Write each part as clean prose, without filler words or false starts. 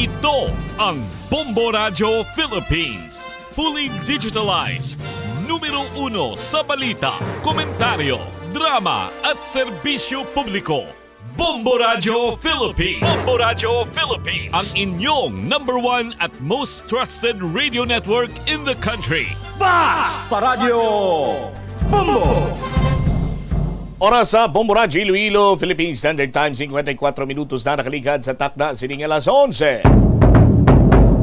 Ito ang Bombo Radio Philippines. Fully digitalized. Numero 1 sa balita, komentaryo, drama at serbisyo publiko. Bombo Radio Philippines. Bombo Radio Philippines. Ang inyong number 1 at most trusted radio network in the country. Basta Radio Bombo! Oras sa Bombo Radio Iloilo, Philippine Standard Time, 54 minutos na nakaligad sa takda sining alas 11.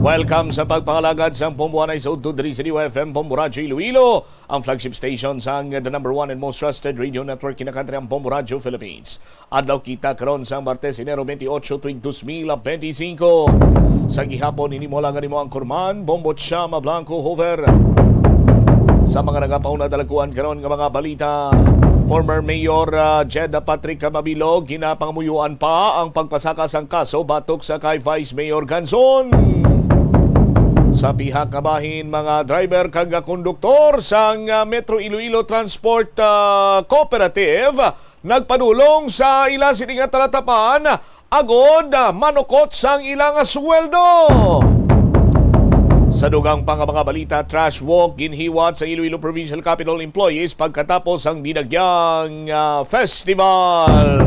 Welcome sa pagpangalagad sa Bomboanay sa Udto sa FM Bombo Radio Iloilo, ang flagship station sa the number 1 and most trusted radio network in the country, ang Bombo Radio Philippines. Adlaw kita karon sa Martes, Enero 28, tuig 2025. Sa gihapon, inimulangan nimo ang Kurman, Bombo Chama Blanco Hover. Sa mga nagapauna dalaguan karon nga mga balita, former Mayor Jeddah Patrick Mabilog ginapangumuyuan pa ang pagpasaka sang kaso batok sa kay Vice Mayor Ganzon. Sa pihak kabahin mga driver kag konduktor sang Metro Iloilo Transport Cooperative nagpadulong sa ila sining talatapan agod manukot sang ilang sweldo. Sa dugang pang mga balita, trash walk ginhiwat sa Iloilo Provincial Capital employees pagkatapos ang dinagyang festival.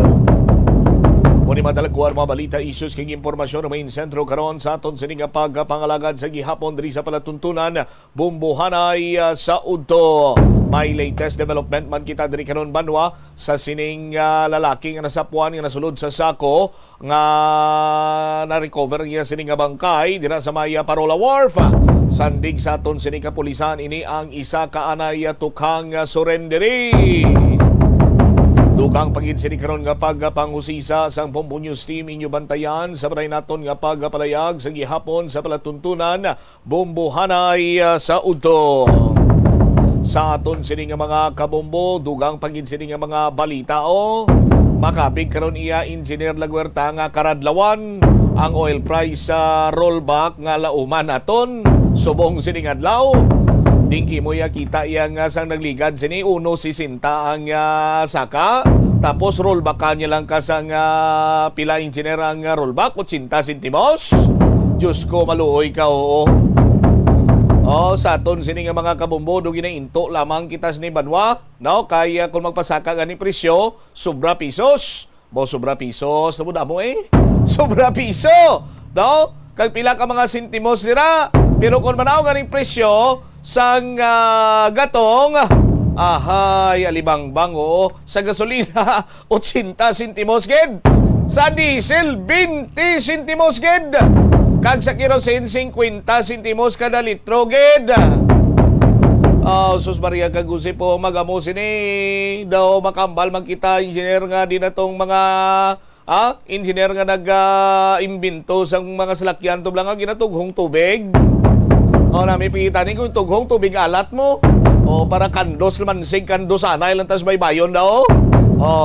Muni madalaguan mga balita, issues kang impormasyon ng main sentro karon sa aton sining pagpangalagad sa gihapon diri sa palatuntunan Bombohanay sa Udto. May latest development man kita diri karon banwa sa sining lalaki nga nasapuan nga nasulod sa sako nga na-recover niya sining bangkay dira sa Maya Parola Wharf. Sandig sa aton sining kapulisan ini ang isa ka anay tukhang surrenderi. Dukang pagin sini karon nga pagpangusisa sang Bombo News Team inyo bantayan sa baray naton nga pagpalayag sa gihapon sa palatuntunan Bombohanay sa Udto. Sa aton sini nga mga kabombo, dugang pagin sini nga mga balita makapig karon iya Engineer Laguerta nga karadlawan ang oil price sa rollback nga lauman aton subong sini adlaw. Dingki mo ya kita yang sang nagligad sini 1.60 ang saka tapos rollback kanya lang kasang pila engineer ang rollback 80 sentimos. Diyos ko maluoy ka sa aton sini nga mga kabombo do ginainto lamang kita sini banwa no kaya kung magpasaka gani presyo sobra pisos sobra pisos mo sobra piso no kag pila ka mga sentimos dira pero kung manaw ganing presyo sang gatong alibangbang sa gasolina 80 sentimos ged, sa diesel 20 sentimos ged, kag sa kerosene 50 sentimos kada litro ged. Sus Maria Kagusi po magamo sini daw makambal magkita engineer nga din atong mga engineer nga nag-imbento sang mga salakyan to lang nga ginatughong tubig. Nami pikitan ko tughong tubig alat mo. Para kandos mansig kandos anay lang tas may bayon daw.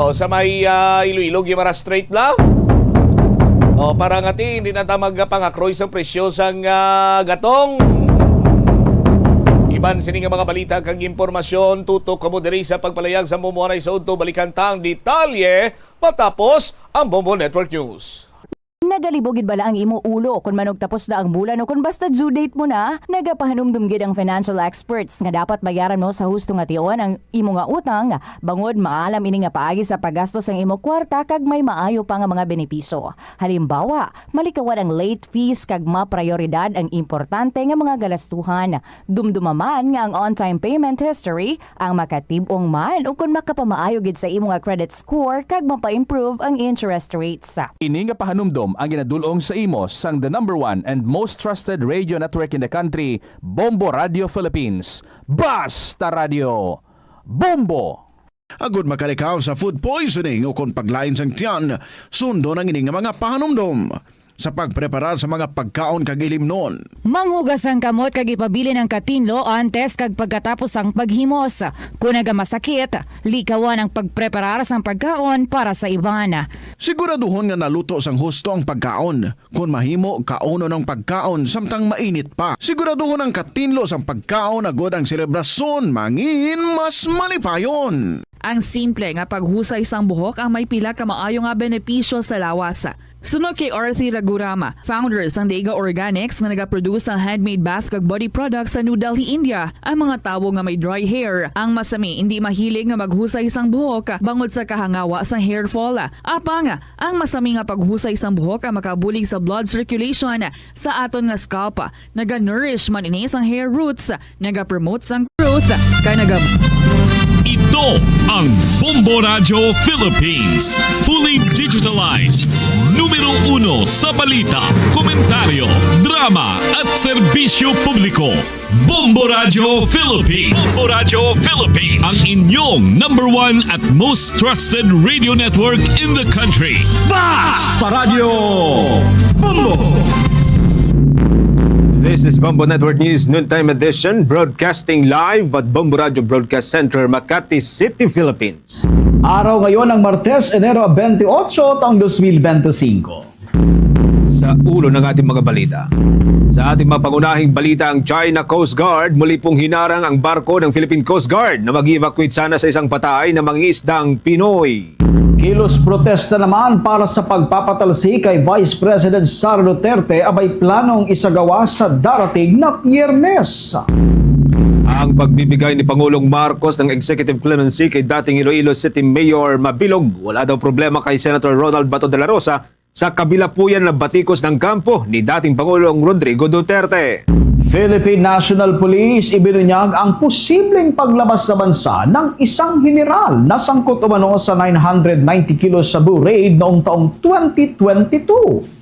Sa may Iloilo Guimara Straight la. Para ngati hindi na ta magpangakroy sa presyo sang gatong. Iban sini nga mga balita kag impormasyon tutok kamo diri sa pagpalayag sa Bomboanay sa Udto, balikan ta ang detalye patapos ang Bombo Network News. Nagalibogid bala ang imo ulo kung manog tapos na ang bulan o kung basta due date mo na, nagapahanumdumgid ang financial experts nga dapat bayaran mo sa husto nga tion ang imo nga utang bangod maalam ini nga paagi sa paggastos ang imo kwarta kag may maayo pa nga mga benepisyo. Halimbawa, malikawan ang late fees kag maprioridad ang importante nga mga galastuhan. Dumdumaman nga ang on-time payment history ang makatibong man o kung makapamaayo gid sa imo nga credit score kag mapa-improve ang interest rates. Ini nga pahanumdom ang ginadulong sa imo sang the number 1 and most trusted radio network in the country, Bombo Radio Philippines. Basta Radio Bombo! Agud makalikaw sa food poisoning o kung paglain sang tiyan, sundo ng ining mga pahanumdom sa pagpreparar sa mga pagkaon kag ilimnon. Manghugas ang kamot kag ipabili ng katinlo antes kag pagkatapos ang paghimos. Kung nagamasakit, likawan ang pagpreparar sang pagkaon para sa iban. Siguraduhon nga naluto sang husto ang pagkaon. Kung mahimo, kauno ng pagkaon samtang mainit pa. Siguraduhon ang katinlo sang pagkaon agod ang selebrasyon mangin mas malipayon. Ang simple nga paghusay sang buhok ang may pila ka maayo nga benepisyo sa lawas. Sunod kay Arthi Ragurama, founder sang Dega Organics nga nagaproduce ng handmade bath kag body products sa New Delhi, India. Ang mga tawo nga may dry hair, ang masami hindi mahilig nga maghusay sang buhok bangod sa kahangawa sang hair fall. Apang, ang masami nga paghusay sang buhok ang makabulig sa blood circulation sa aton nga scalp. Naga-nourish man ini sang hair roots, naga-promote sang growth, kay Ito ang Bombo Radio Philippines. Fully digitalized. Numero 1 sa balita, komentaryo, drama at serbisyo publiko. Bombo Radio Philippines. Bombo Radio Philippines. Ang inyong #1 at most trusted radio network in the country. Basta Radio Bombo! This is Bombo Network News Noontime Edition, broadcasting live at Bombo Radio Broadcast Center, Makati City, Philippines. Araw ngayon ng Martes, Enero 28, taong 2025. Sa ulo ng ating mga balita. Sa ating mga pangunahing balita, ang China Coast Guard muli pong hinarang ang barko ng Philippine Coast Guard na mag-evacuate sana sa isang patay na mangingisdang Pinoy. Kilos protesta naman para sa pagpapatalsi kay Vice President Sara Duterte abay planong isagawa sa darating na Biyernes. Ang pagbibigay ni Pangulong Marcos ng executive clemency kay dating Iloilo City Mayor Mabilog, wala daw problema kay Senator Ronald Bato de la Rosa, sa kabila po yan ng batikos ng kampo ni dating Pangulong Rodrigo Duterte. Philippine National Police ibinunyag ang posibleng paglabas sa bansa ng isang general na sangkot umano sa 990 kilos Cebu raid noong taong 2022.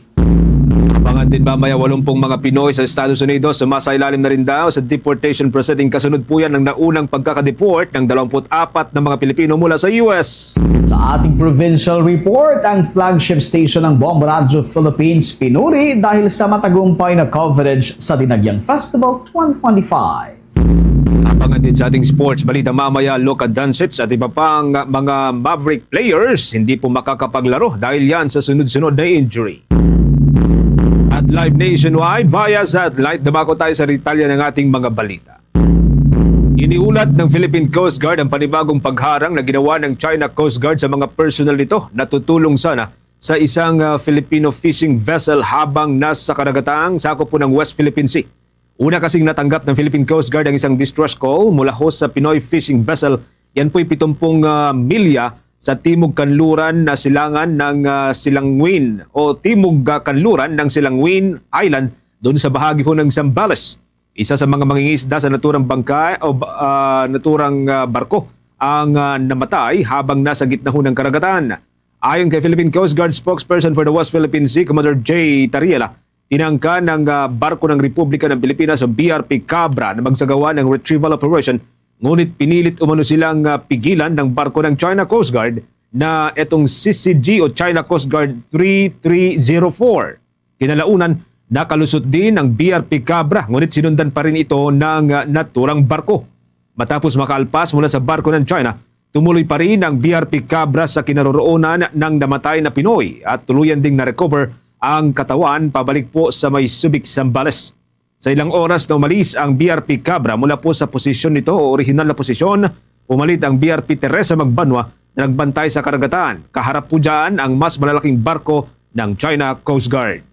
Abangan din mamaya 80 mga Pinoy sa Estados Unidos sumasailalim na rin daw sa deportation proceeding. Kasunod po yan ng naunang pagkakadeport ng 24 na mga Pilipino mula sa US. Sa ating provincial report, ang flagship station ng Bombo Radio Philippines pinuri dahil sa matagumpay na coverage sa Dinagyang Festival 2025. Abangan din sa ating sports balita mamaya, Luka Doncic at iba pang mga Maverick players hindi po makakapaglaro dahil yan sa sunod-sunod na injury. At live nationwide via satellite, dumako tayo sa detalye ng ating mga balita. Iniulat ng Philippine Coast Guard ang panibagong pagharang na ginawa ng China Coast Guard sa mga personal nito na tutulong sana sa isang Filipino fishing vessel habang nasa karagatang sakop po ng West Philippine Sea. Una kasing natanggap ng Philippine Coast Guard ang isang distress call mula host sa Pinoy fishing vessel. Yan po'y 70 milya sa timog kanluran na silangan ng Silangwin o timog kanluran ng Silangwin Island doon sa bahagi ho ng Zambales. Isa sa mga mangingisda sa naturang bangka o naturang barko ang namatay habang nasa gitna ho ng karagatan. Ayon kay Philippine Coast Guard spokesperson for the West Philippine Sea, Commander J. Tariela, tinangka ng barko ng Republika ng Pilipinas o BRP Cabra na magsagawa ng retrieval operation. Ngunit pinilit umano silang pigilan ng barko ng China Coast Guard na itong CCG o China Coast Guard 3304. Kinalaunan, nakalusot din ang BRP Cabra ngunit sinundan pa rin ito ng naturang barko. Matapos makaalpas mula sa barko ng China, tumuloy pa rin ang BRP Cabra sa kinaroroonan ng namatay na Pinoy at tuluyan ding na-recover ang katawan pabalik po sa may Subic, Zambales. Sa ilang oras na umalis ang BRP Cabra mula po sa posisyon nito o orihinal na posisyon, pumalit ang BRP Teresa Magbanwa na nagbantay sa karagatan. Kaharap po dyan ang mas malalaking barko ng China Coast Guard.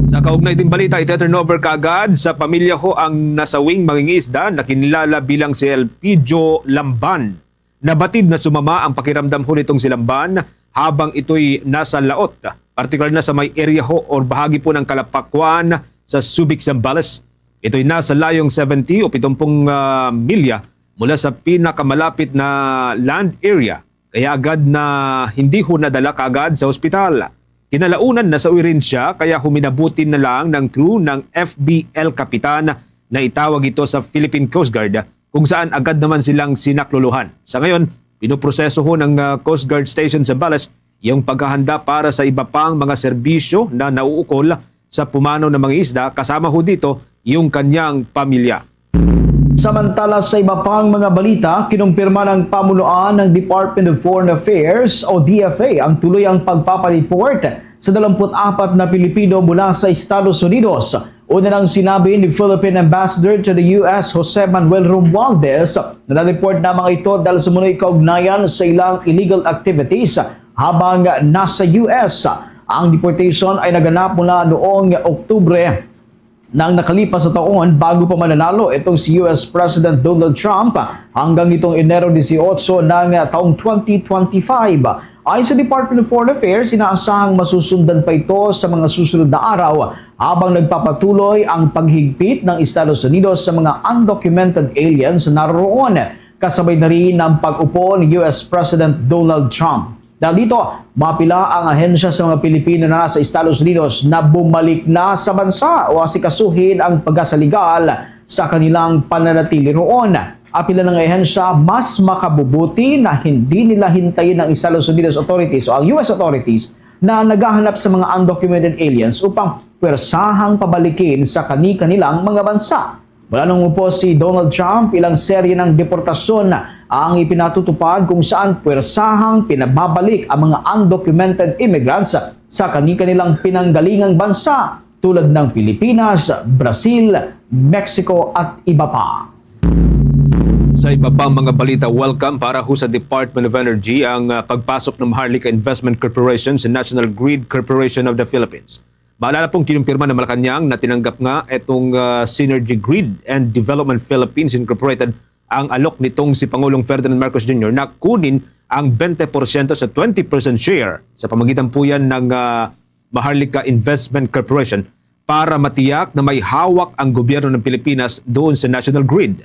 Sa kaugnay din balita, ite-turn over kaagad sa pamilya ho ang nasawing mangingisda na kinilala bilang si Elpidio Lamban. Nabatid na sumama ang pakiramdam ho nitong si Lamban habang ito'y nasa laot, partikular na sa may area ho o bahagi po ng Kalapakwan sa Subic, Zambales. Ito'y nasa layong 70 o 70 milya mula sa pinakamalapit na land area. Kaya agad na hindi ho nadala kaagad sa ospital. Kinalaunan na sa uwi rin siya kaya huminabutin na lang ng crew ng FBL Kapitan na itawag ito sa Philippine Coast Guard kung saan agad naman silang sinakluluhan. Sa ngayon, pinoproseso ho ng Coast Guard Station Zambales yung paghahanda para sa iba pang mga serbisyo na nauukol sa pumanaw ng mga isda, kasama ho dito yung kanyang pamilya. Samantala sa iba pang mga balita, kinumpirma ng pamunuan ng Department of Foreign Affairs o DFA ang tuluyang pagpapaliport sa 24 na Pilipino mula sa Estados Unidos. Una nang sinabi ni Philippine Ambassador to the US, Jose Manuel Romualdez, na na-report na mga ito dahil sumunod kaugnayan sa ilang illegal activities habang nasa US. Ang deportation ay naganap mula noong Oktubre nang nakalipas sa taon bago pa mananalo itong si US President Donald Trump hanggang itong Enero 18 ng taong 2025. Ayon sa Department of Foreign Affairs, inaasahang masusundan pa ito sa mga susunod na araw habang nagpapatuloy ang paghigpit ng Estados Unidos sa mga undocumented aliens na naroon, kasabay na rin ang pag-upo ni US President Donald Trump. Dahil dito, mapila ang ahensya sa mga Pilipino na nasa Estados Unidos na bumalik na sa bansa o asikasuhin ang pagkasaligal sa kanilang pananatili roon. Apila ng ahensya, mas makabubuti na hindi nila hintayin ng Estados Unidos authorities o ang US authorities na naghahanap sa mga undocumented aliens upang pwersahang pabalikin sa kani-kanilang mga bansa. Mula nung upo si Donald Trump, ilang serye ng deportasyon ang ipinatutupad kung saan pwersahang pinababalik ang mga undocumented immigrants sa kani-kanilang pinanggalingang bansa tulad ng Pilipinas, Brazil, Mexico at iba pa. Sa iba pang mga balita, welcome para ho sa Department of Energy ang pagpasok ng Maharlika Investment Corporation sa National Grid Corporation of the Philippines. Maalala pong kinumpirma ng Malacanang na tinanggap nga itong Synergy Grid and Development Philippines Incorporated ang alok nitong si Pangulong Ferdinand Marcos Jr. na kunin ang 20% sa 20% share sa pamagitan po yan ng Maharlika Investment Corporation para matiyak na may hawak ang gobyerno ng Pilipinas doon sa National Grid.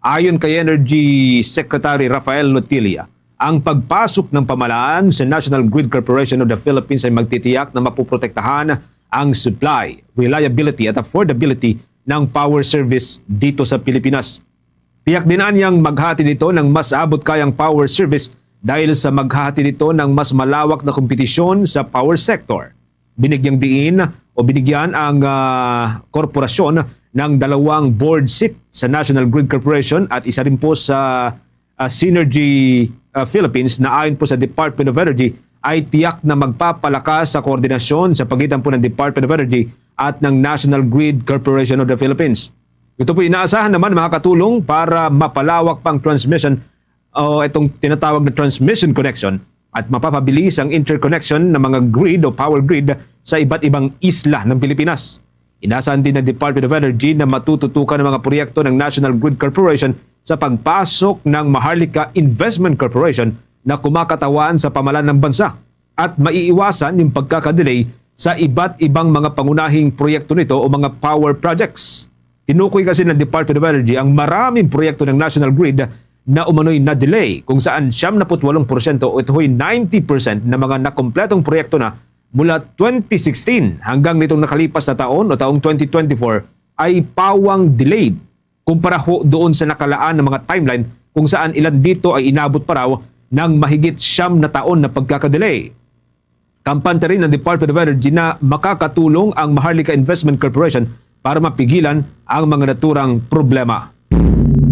Ayon kay Energy Secretary Rafael Notilla, ang pagpasok ng pamahalaan sa National Grid Corporation of the Philippines ay magtitiyak na mapuprotektahan ang supply, reliability at affordability ng power service dito sa Pilipinas. Tiyak din niyang maghati dito ng mas abot kayang power service dahil sa maghati dito ng mas malawak na kompetisyon sa power sector. Binigyang diin o binigyan ang korporasyon ng 2 board seat sa National Grid Corporation at isa rin po sa Synergy Philippines na ayon po sa Department of Energy ay tiyak na magpapalakas sa koordinasyon sa pagitan po ng Department of Energy at ng National Grid Corporation of the Philippines. Ito po inaasahan naman makakatulong para mapalawak pang transmission o itong tinatawag na transmission connection at mapapabilis ang interconnection ng mga grid o power grid sa iba't ibang isla ng Pilipinas. Inasahan din ng Department of Energy na matututukan ng mga proyekto ng National Grid Corporation sa pagpasok ng Maharlika Investment Corporation na kumakatawan sa pamahalaan ng bansa at maiiwasan yung pagkakadelay sa iba't ibang mga pangunahing proyekto nito o mga power projects. Tinukoy kasi ng Department of Energy ang maraming proyekto ng National Grid na umano'y na-delay kung saan 78% o ito'y 90% na mga nakompletong proyekto na mula 2016 hanggang nitong nakalipas na taon o taong 2024 ay pawang delayed kumpara ho doon sa nakalaan ng mga timeline kung saan ilan dito ay inabot pa raw ng mahigit 9 na taon na pagkakadelay. Kampante rin ng Department of Energy na makakatulong ang Maharlika Investment Corporation para mapigilan ang mga naturang problema.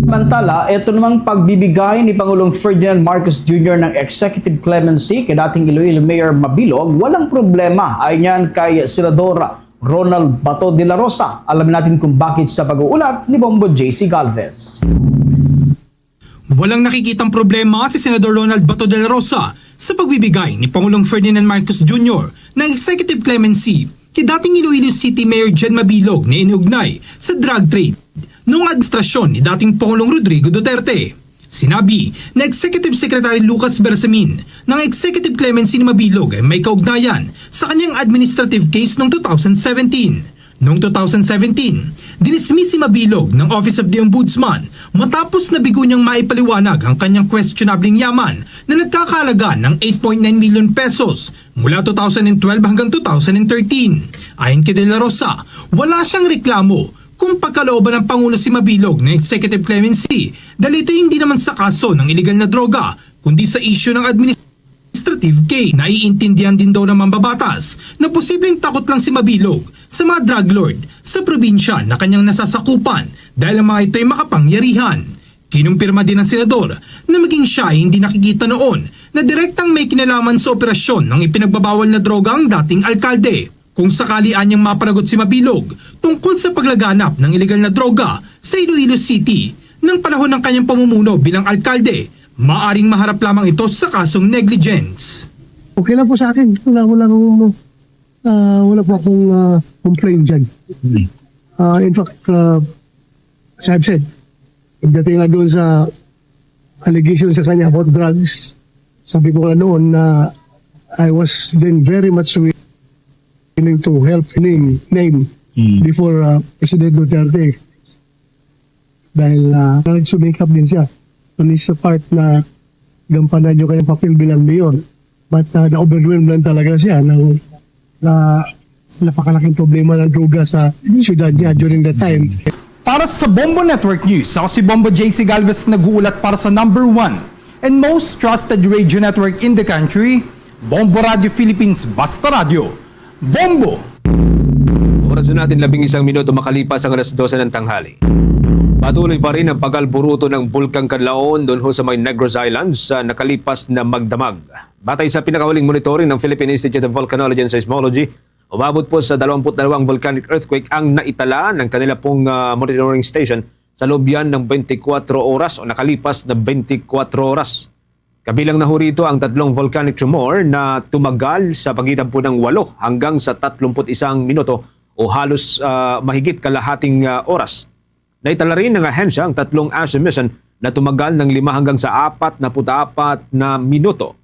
Samantala, ito namang pagbibigay ni Pangulong Ferdinand Marcos Jr. ng executive clemency kay dating Iloilo Mayor Mabilog, walang problema. Ayon yan kay Senador Ronald Bato de la Rosa. Alamin natin kung bakit sa pag-uulat ni Bombo JC Galvez. Walang nakikitang problema si Senador Ronald Bato de la Rosa sa pagbibigay ni Pangulong Ferdinand Marcos Jr. ng executive clemency kay dating Iloilo City Mayor Jen Mabilog na inugnay sa drug trade noong administrasyon ni dating Pangulong Rodrigo Duterte. Sinabi na Executive Secretary Lucas Bersamin ng executive clemency ni Mabilog ay may kaugnayan sa kanyang administrative case noong 2017. Noong 2017, dinismiss si Mabilog ng Office of the Ombudsman matapos na bigo niyang maipaliwanag ang kanyang questionabling yaman na nagkakahalaga ng 8.9 million pesos mula 2012 hanggang 2013. Ayon kay De La Rosa, wala siyang reklamo kung pagkalooban ng Pangulo si Mabilog ng executive clemency dahil ito hindi naman sa kaso ng iligal na droga kundi sa issue ng administrative case. Naiintindihan din daw ng mambabatas na posibleng takot lang si Mabilog sa mga drug lord sa probinsya na kanyang nasasakupan dahil ang mga ito ay makapangyarihan. Kinumpirma din ng senador na maging siya ay hindi nakikita noon na direktang may kinalaman sa operasyon ng ipinagbabawal na droga ang dating alkalde. Kung sakali anyang mapanagot si Mabilog tungkol sa paglaganap ng ilegal na droga sa Iloilo City ng panahon ng kanyang pamumuno bilang alkalde, maaring maharap lamang ito sa kasong negligence. Okay lang po sa akin. Wala akong Wala po akong complaint dyan. In fact, as I've said, pagdating nga doon sa allegation sa kanya about drugs, sabi ko nga noon na I was then very much willing to help name before President Duterte. Dahil nagsumikap din siya. At least sa part na gampanan yung kanyang papel bilang mayor. But na-overwhelmed lang talaga siya ng napakalaking problema ng droga sa syudad niya during that time. Para sa Bombo Network News, ako si Bombo JC Galvez nag-uulat para sa number 1 and most trusted radio network in the country, Bombo Radio Philippines, Basta Radio. Bombo! Oras na natin 11 minuto makalipas ang alas 12 ng tanghali. Patuloy pa rin ang pag-alburuto ng Bulkang Kanlaon doon ho sa may Negros Islands sa nakalipas na magdamag. Batay sa pinakahuling monitoring ng Philippine Institute of Volcanology and Seismology, umabot po sa 22 volcanic earthquake ang naitala ng kanila pong monitoring station sa loob yan ng 24 oras o nakalipas na 24 oras. Kabilang na ho rito ang 3 volcanic tremor na tumagal sa pagitan po ng 8 hanggang sa 31 minuto o halos mahigit kalahating oras. Naitala rin ng ahensya ang 3 ash emission na tumagal ng 5 hanggang sa 44 na minuto.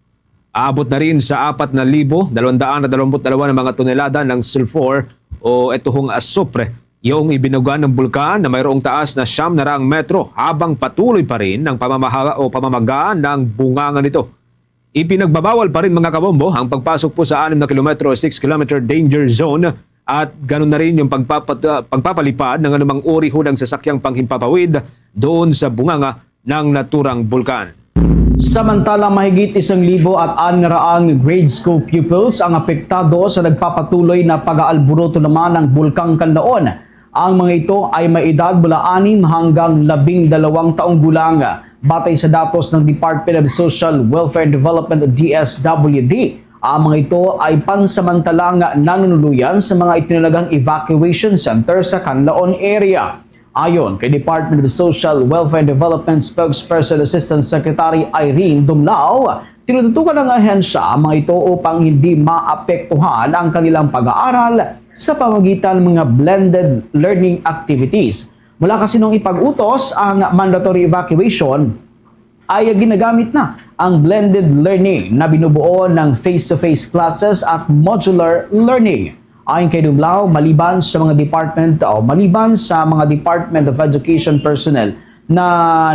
Aabot na rin sa 4,222 ng mga tonelada ng sulfur o etuhong asupre, yung ibinuga ng bulkan na mayroong taas na 900 metro habang patuloy pa rin ang pamamaga ng bungangan nito. Ipinagbabawal pa rin mga kabombo ang pagpasok po sa 6 na kilometro o 6 kilometer danger zone at ganun na rin yung pagpapalipad ng anumang uri ng sasakyang panghimpapawid doon sa bunganga ng naturang bulkan. Samantala, mahigit 1,600 grade school pupils ang apektado sa nagpapatuloy na pag-aalburuto naman ng Bulkang Kanlaon. Ang mga ito ay may edad mula 6 hanggang 12 taong gulang. Batay sa datos ng Department of Social Welfare and Development o DSWD, ang mga ito ay pansamantalang nanunuluyan sa mga itinalagang evacuation center sa Kanlaon area. Ayon kay Department of Social Welfare and Development Spokesperson Assistant Secretary Irene Dumlao, tinututukan ng ahensya ang mga ito upang hindi maapektuhan ang kanilang pag-aaral sa pamamagitan ng mga blended learning activities. Mula kasi nung ipag-utos ang mandatory evacuation, ay ginagamit na ang blended learning na binubuo ng face-to-face classes at modular learning. Ayon kay Dumlao, maliban sa mga Department of Education personnel na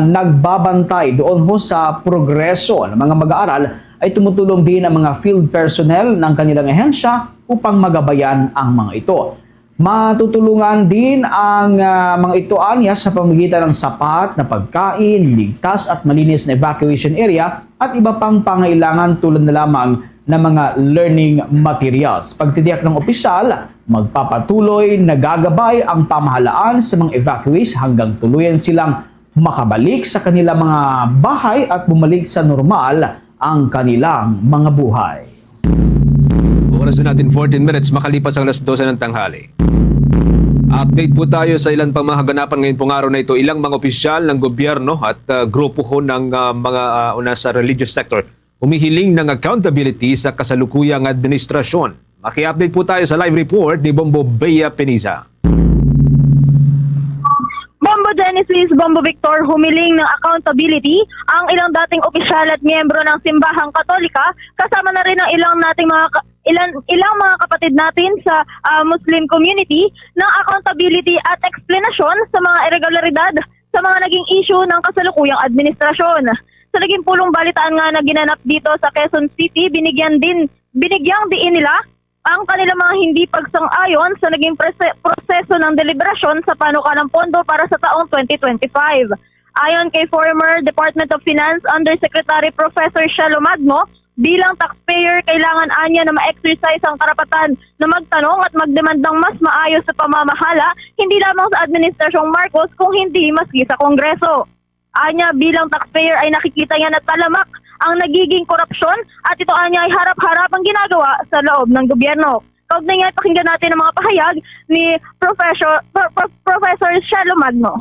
nagbabantay doon ho sa progreso ng mga mag-aaral, ay tumutulong din ang mga field personnel ng kanilang ahensya upang magabayan ang mga ito. Matutulungan din ang mga ito anya sa pamamagitan ng sapat na pagkain, ligtas at malinis na evacuation area at iba pang pangailangan tulad na lamang ng mga learning materials. Pagtitiyak ng opisyal, magpapatuloy na gagabay ang pamahalaan sa mga evacuees hanggang tuluyan silang makabalik sa kanilang mga bahay at bumalik sa normal ang kanilang mga buhay. Oras na natin 14 minutes makalipas ang alas 12 ng tanghali. Update po tayo sa ilan pang mga kaganapan ngayon pong araw na ito. Ilang mga opisyal ng gobyerno at grupo ho ng mga nasa religious sector humihiling ng accountability sa kasalukuyang administrasyon. Maki-update po tayo sa live report ni Bombo Bea Peniza. Bombo Genesis, Bombo Victor, humiling ng accountability ang ilang dating opisyal at miyembro ng Simbahang Katolika, kasama na rin ang ilang mga kapatid natin sa Muslim community ng accountability at explanation sa mga irregularidad sa mga naging issue ng kasalukuyang administrasyon. Sa naging pulong balitaan nga na ginanap dito sa Quezon City, binigyang diin nila ang kanilang mga hindi pagsang-ayon sa naging proseso ng deliberasyon sa panukalang pondo para sa taong 2025. Ayon kay former Department of Finance Undersecretary Professor Shelo Magno, bilang taxpayer, kailangan anya na ma-exercise ang karapatan na magtanong at mag-demand ng mas maayos sa pamamahala, hindi lamang sa Administrasyong Marcos kung hindi maski sa Kongreso. Anya, bilang taxpayer ay nakikita niya na talamak ang nagiging korupsyon at ito anya ay harap-harap ang ginagawa sa loob ng gobyerno. Kaugnay nga, pakinggan natin ang mga pahayag ni Professor Shelo Magno.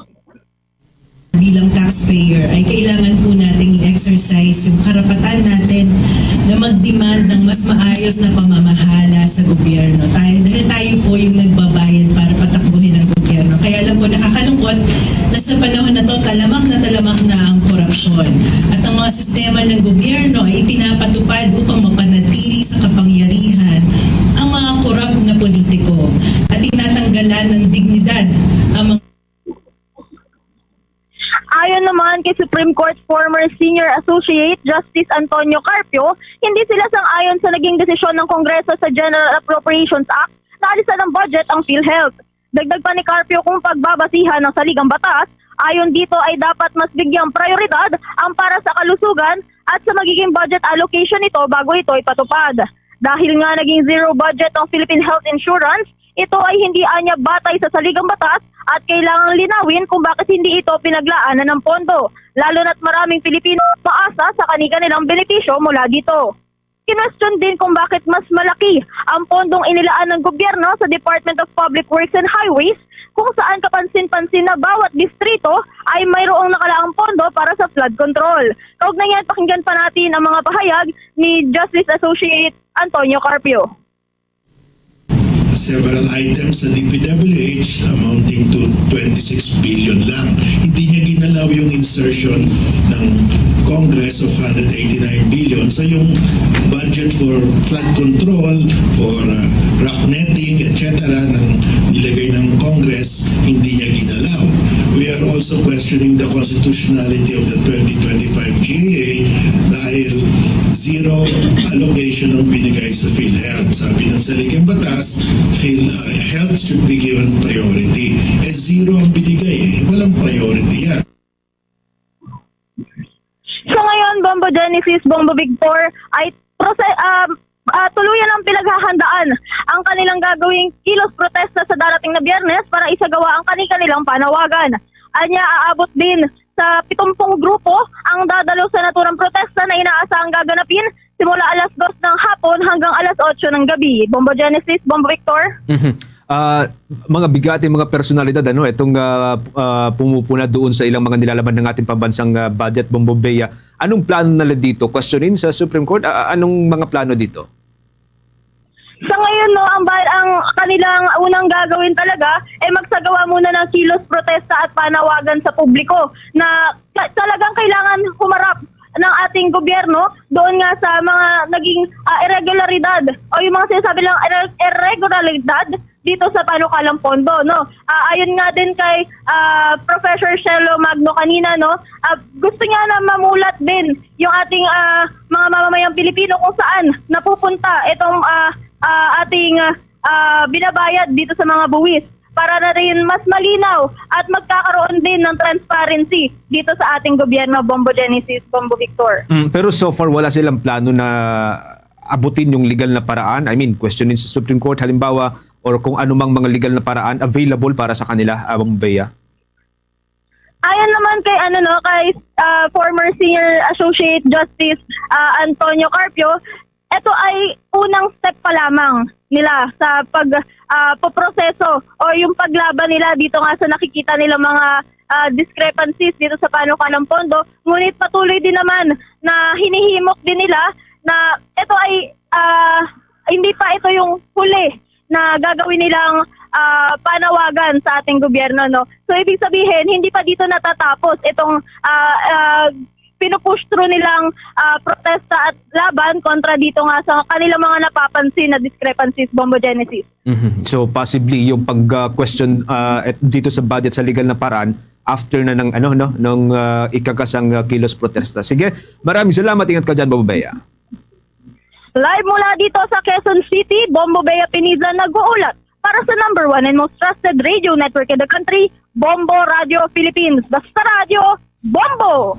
Bilang taxpayer ay kailangan po nating i-exercise yung karapatan natin na mag-demand ng mas maayos na pamamahala sa gobyerno. Dahil tayo po yung nagbabayad para patakbuhin ang gobyerno. Kaya lang po nakakalungkot na sa panahon na to talamak na ang korupsyon. At ang mga sistema ng gobyerno ay ipinapatupad upang mapanatili sa kapangyarihan ang mga korap na politiko at tinatanggalan ng dignidad ang mga Ayon naman kay Supreme Court former Senior Associate Justice Antonio Carpio, hindi sila sang-ayon sa naging desisyon ng Kongreso sa General Appropriations Act na alisan ng budget ang PhilHealth. Dagdag pa ni Carpio kung pagbabasihan ng saligang batas, ayon dito ay dapat mas bigyang prioridad ang para sa kalusugan at sa magiging budget allocation nito bago ito ipatupad. Dahil nga naging zero budget ang Philippine Health Insurance, ito ay hindi anya batay sa saligang batas at kailangang linawin kung bakit hindi ito pinaglaanan ng pondo, lalo na't maraming Pilipino paasa sa kanilang benepisyo mula dito. Kinwestiyon din kung bakit mas malaki ang pondong inilaan ng gobyerno sa Department of Public Works and Highways kung saan kapansin-pansin na bawat distrito ay mayroong nakalaang pondo para sa flood control. Kaugnay yan, pakinggan pa natin ang mga pahayag ni Justice Associate Antonio Carpio. Several items sa DPWH amounting to 26 billion lang. Hindi niya ginalaw yung insertion ng Congress of 189 billion sa yung budget for flood control, for rock netting, etc. ng nilagay ng Congress, hindi niya ginalaw. We are also questioning the constitutionality of the 2025 GAA dahil zero allocation ang binigay sa PhilHealth. Sabi ng saligang batas, PhilHealth should be given priority. Zero ang binigay walang priority yan. So ngayon, Bombo Genesis, Bombo Victor ay tuluyan ang pinaghahandaan ang kanilang gagawing kilos protesta sa darating na Biyernes para isagawa ang kanilang panawagan. Anya aabot din sa 70 grupo ang dadalo sa naturang protesta na inaasahang gaganapin simula alas 2 ng hapon hanggang alas 8 ng gabi. Bombo Genesis, Bombo Victor. Mga bigati, mga personalidad, itong pumupuna doon sa ilang mga nilalaman ng ating pambansang budget, Bombo Bea. Anong plano nila dito? Questionin sa Supreme Court? Anong mga plano dito? Sa ngayon, ang kanilang unang gagawin talaga ay magsagawa muna ng kilos protesta at panawagan sa publiko na talagang kailangan humarap ng ating gobyerno doon nga sa mga naging irregularidad o yung mga sinasabi lang irregularidad dito sa panukalang pondo, no? Ayon nga din kay Professor Shelo Magno kanina, no? Gusto niya na mamulat din yung ating mga mamamayang Pilipino kung saan napupunta itong ating binabayad dito sa mga buwis para na rin mas malinaw at magkakaroon din ng transparency dito sa ating gobyerno, Bombo Genesis, Bombo Victor. Pero so far wala silang plano na abutin yung legal na paraan? I mean, questionin sa Supreme Court halimbawa or kung anumang mga legal na paraan available para sa kanila, Bombo Bea? Ayon naman kay kay former Senior Associate Justice Antonio Carpio, ito ay unang step pa lamang nila sa pagpoproseso o yung paglaban nila dito nga sa nakikita nila mga discrepancies dito sa panukalang pondo. Ngunit patuloy din naman na hinihimok din nila na ito ay hindi pa ito yung huli na gagawin nilang panawagan sa ating gobyerno, no? So ibig sabihin, hindi pa dito natatapos itong pinupush through nilang protesta at laban kontra dito nga sa kanilang mga napapansin na discrepancies, Bombo Genesis. So possibly yung pag-question dito sa budget sa legal na paraan after na ng ikakasang kilos protesta. Sige, maraming salamat. Ingat ka dyan, Bombo Bea. Live mula dito sa Quezon City, Bombo Bea Pinidla nag-uulat para sa number 1 and most trusted radio network in the country, Bombo Radio Philippines. Basta Radio, Bombo!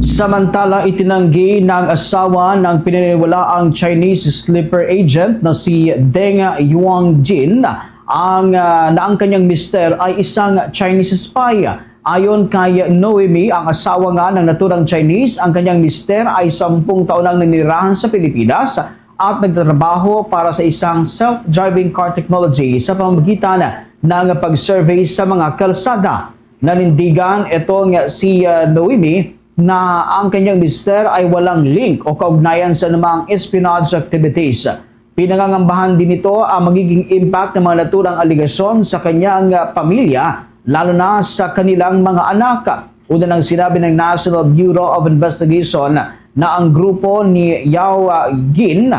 Samantala, itinanggi ng asawa ng pinaniniwalaang Chinese sleeper agent na si Deng Yuangjin na ang kanyang mister ay isang Chinese spy. Ayon kay Noemi, ang asawa nga ng naturang Chinese, ang kanyang mister ay 10 taon nang nanirahan sa Pilipinas at nagtatrabaho para sa isang self-driving car technology sa pamamagitan ng pag-survey sa mga kalsada. Nanindigan itong si Noemi na ang kanyang mister ay walang link o kaugnayan sa namang espionage activities. Pinangangambahan din ito ang magiging impact ng mga naturang aligasyon sa kanyang pamilya, lalo na sa kanilang mga anak. Una nang sinabi ng National Bureau of Investigation na ang grupo ni Yuang Gin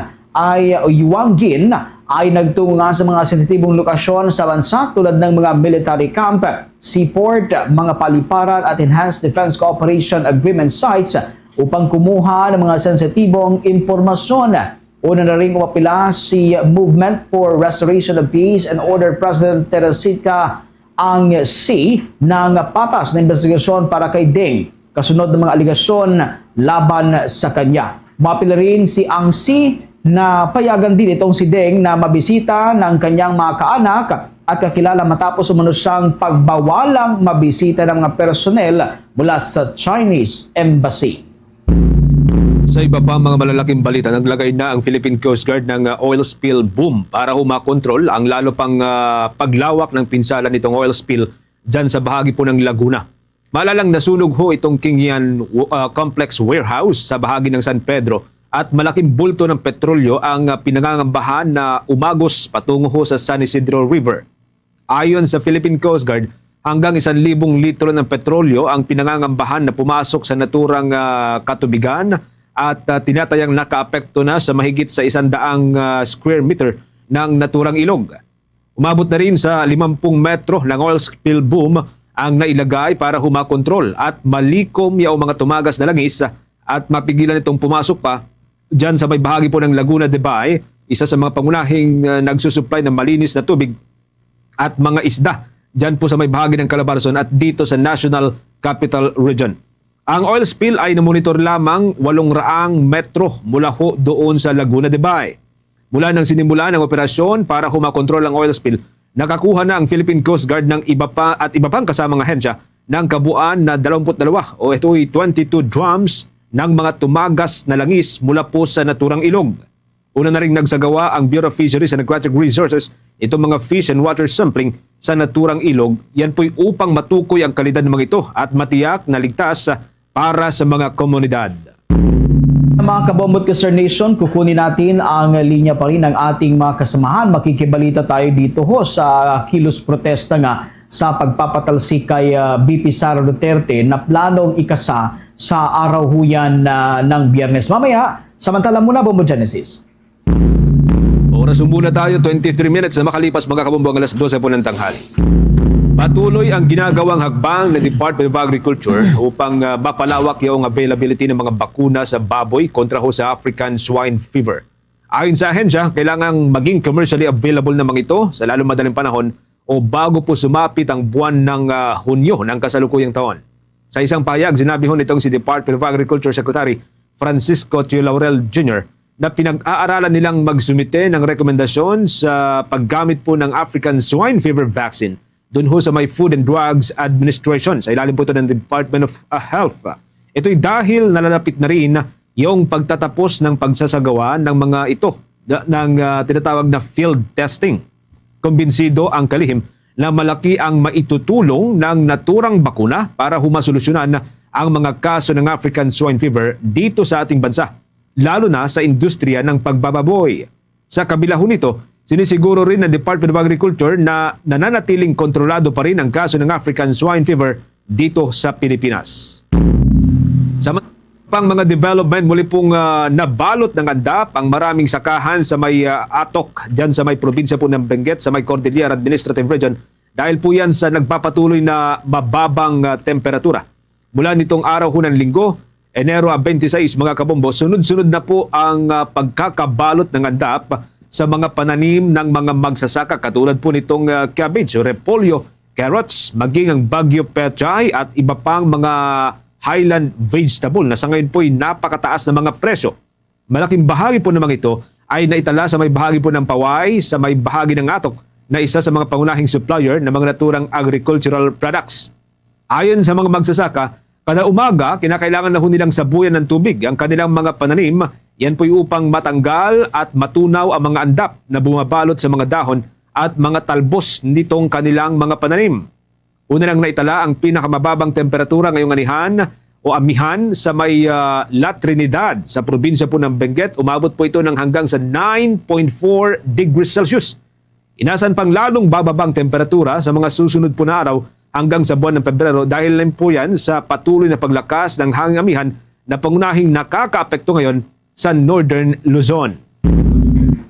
ay nagtungo nga sa mga sensitibong lokasyon sa bansa tulad ng mga military camp, seaport, mga paliparan at Enhanced Defense Cooperation Agreement sites upang kumuha ng mga sensitibong impormasyon. Una na rin umapila si Movement for Restoration of Peace and Order President Teresita Ang C ng patas na investigasyon para kay Deng, kasunod ng mga aligasyon laban sa kanya. Umapila rin si Ang C na payagan din itong si Deng na mabisita ng kanyang mga kaanak at kakilala matapos umano siyang pagbawalang mabisita ng mga personnel mula sa Chinese Embassy. Sa iba pa mga malalaking balita, naglagay na ang Philippine Coast Guard ng oil spill boom para humakontrol ang lalo pang paglawak ng pinsala nitong oil spill dyan sa bahagi po ng Laguna. Malalang nasunog ho itong Kingian Complex Warehouse sa bahagi ng San Pedro at malaking bulto ng petrolyo ang pinangangambahan na umagos patungo ho sa San Isidro River. Ayon sa Philippine Coast Guard, hanggang 1,000 litro ng petrolyo ang pinangangambahan na pumasok sa naturang katubigan at tinatayang nakaapekto na sa mahigit sa 100 square meter ng naturang ilog. Umabot na rin sa 50 metro ng oil spill boom ang nailagay para humakontrol at malikom yung mga tumagas na langis at mapigilan itong pumasok pa dyan sa may bahagi po ng Laguna de Bay, isa sa mga pangunahing nagsusupply ng malinis na tubig at mga isda dyan po sa may bahagi ng Calabarzon at dito sa National Capital Region. Ang oil spill ay namonitor lamang 800 metro mula ho doon sa Laguna de Bay. Mula nang sinimula ng operasyon para humakontrol ang oil spill, nakakuha na ang Philippine Coast Guard ng iba pang kasamang ahensya ng kabuuan na 22 o ito'y 22 drums ng mga tumagas na langis mula po sa naturang ilog. Una na rin nagsagawa ang Bureau of Fisheries and Aquatic Resources itong mga fish and water sampling sa naturang ilog. Yan po'y upang matukoy ang kalidad ng mga ito at matiyak na ligtas para sa mga komunidad. Mga kabombot ka Sir Nation, kukunin natin ang linya pa rin ng ating mga kasamahan. Makikibalita tayo dito ho sa kilos protesta nga sa pagpapatalsik kay BP Sara Duterte na planong ikasa sa araw huyan ng Biyernes. Mamaya, samantala muna Bombo Genesis. Oras muna tayo, 23 minutes na makalipas mga kabombong alas 12 po ng tanghali. Patuloy ang ginagawang hakbang ng Department of Agriculture upang mapalawak yung availability ng mga bakuna sa baboy kontra ho sa African Swine Fever. Ayon sa ahensya, kailangang maging commercially available na mga ito sa lalong madaling panahon o bago po sumapit ang buwan ng Hunyo ng kasalukuyang taon. Sa isang payag, sinabi ho nitong si Department of Agriculture Secretary Francisco Tio Laurel Jr. na pinag-aaralan nilang magsumite ng rekomendasyon sa paggamit po ng African Swine Fever Vaccine doon ho sa may Food and Drugs Administration sa ilalim po ito ng Department of Health. Ito'y dahil nalalapit na rin yung pagtatapos ng pagsasagawa ng mga ito ng tinatawag na field testing. Kumbinsido ang kalihim na malaki ang maitutulong ng naturang bakuna para humasolusyonan ang mga kaso ng African Swine Fever dito sa ating bansa, lalo na sa industriya ng pagbababoy. Sa kabila ho nito, sinisiguro rin ng Department of Agriculture na nananatiling kontrolado pa rin ang kaso ng African Swine Fever dito sa Pilipinas. Sa pang mga development, muli pong nabalot ng andap ang maraming sakahan sa may Atok, dyan sa may probinsya po ng Benguet, sa may Cordillera Administrative Region, dahil po yan sa nagpapatuloy na mababang temperatura. Mula nitong araw ho ng Linggo, Enero 26, mga kabombo, sunod-sunod na po ang pagkakabalot ng andap sa mga pananim ng mga magsasaka katulad po nitong cabbage, repolyo, carrots, maging ang Bagyo Pechay at iba pang mga highland vegetable na sa ngayon po ay napakataas na mga presyo. Malaking bahagi po naman ito ay naitala sa may bahagi po ng Paway, sa may bahagi ng Atok na isa sa mga pangunahing supplier ng mga naturang agricultural products. Ayon sa mga magsasaka, kada umaga kinakailangan na ho nilang sabuyan ng tubig ang kanilang mga pananim. Yan po'y upang matanggal at matunaw ang mga andap na bumabalot sa mga dahon at mga talbos nitong kanilang mga pananim. Una nang naitala ang pinakamababang temperatura ngayong anihan o amihan sa may La Trinidad sa probinsya po ng Benguet. Umabot po ito ng hanggang sa 9.4 degrees Celsius. Inasan pang lalong bababang temperatura sa mga susunod po na araw hanggang sa buwan ng Pebrero dahil lang po yan sa patuloy na paglakas ng hanging amihan na pangunahing nakakaapekto ngayon sa Northern Luzon.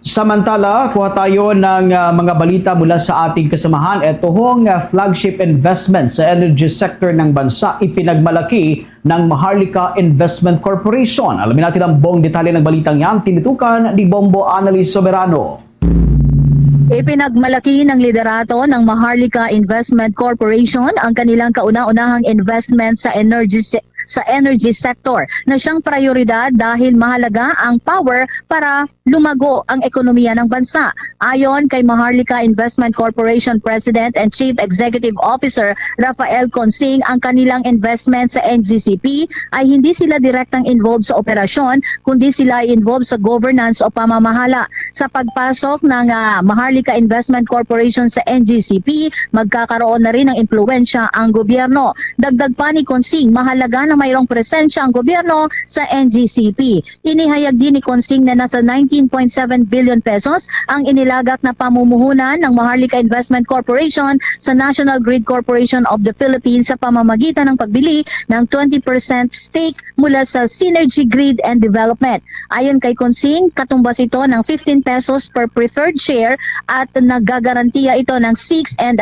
Samantala, kuha tayo ng mga balita mula sa ating kasamahan. Ito hong flagship investment sa energy sector ng bansa ipinagmalaki ng Maharlika Investment Corporation. Alamin natin ang buong detalye ng balitang yan. Tinitukan ni Bombo Annalise Soberano. Ipinagmalaki ng liderato ng Maharlika Investment Corporation ang kanilang kauna-unahang investment sa energy sector na siyang prioridad dahil mahalaga ang power para lumago ang ekonomiya ng bansa. Ayon kay Maharlika Investment Corporation President and Chief Executive Officer Rafael Consing, ang kanilang investment sa NGCP ay hindi sila direktang involved sa operasyon kundi sila ay involved sa governance o pamamahala. Sa pagpasok ng Maharlika Investment Corporation sa NGCP, magkakaroon na rin ng impluwensya ang gobyerno. Dagdag pa ni Consing, mahalaga na mayroong presensya ang gobyerno sa NGCP. Inihayag din ni Consing na nasa 19.7 billion pesos ang inilagak na pamumuhunan ng Maharlika Investment Corporation sa National Grid Corporation of the Philippines sa pamamagitan ng pagbili ng 20% stake mula sa Synergy Grid and Development. Ayon kay Consing, katumbas ito ng 15 pesos per preferred share at nagagarantiya ito ng 6.5%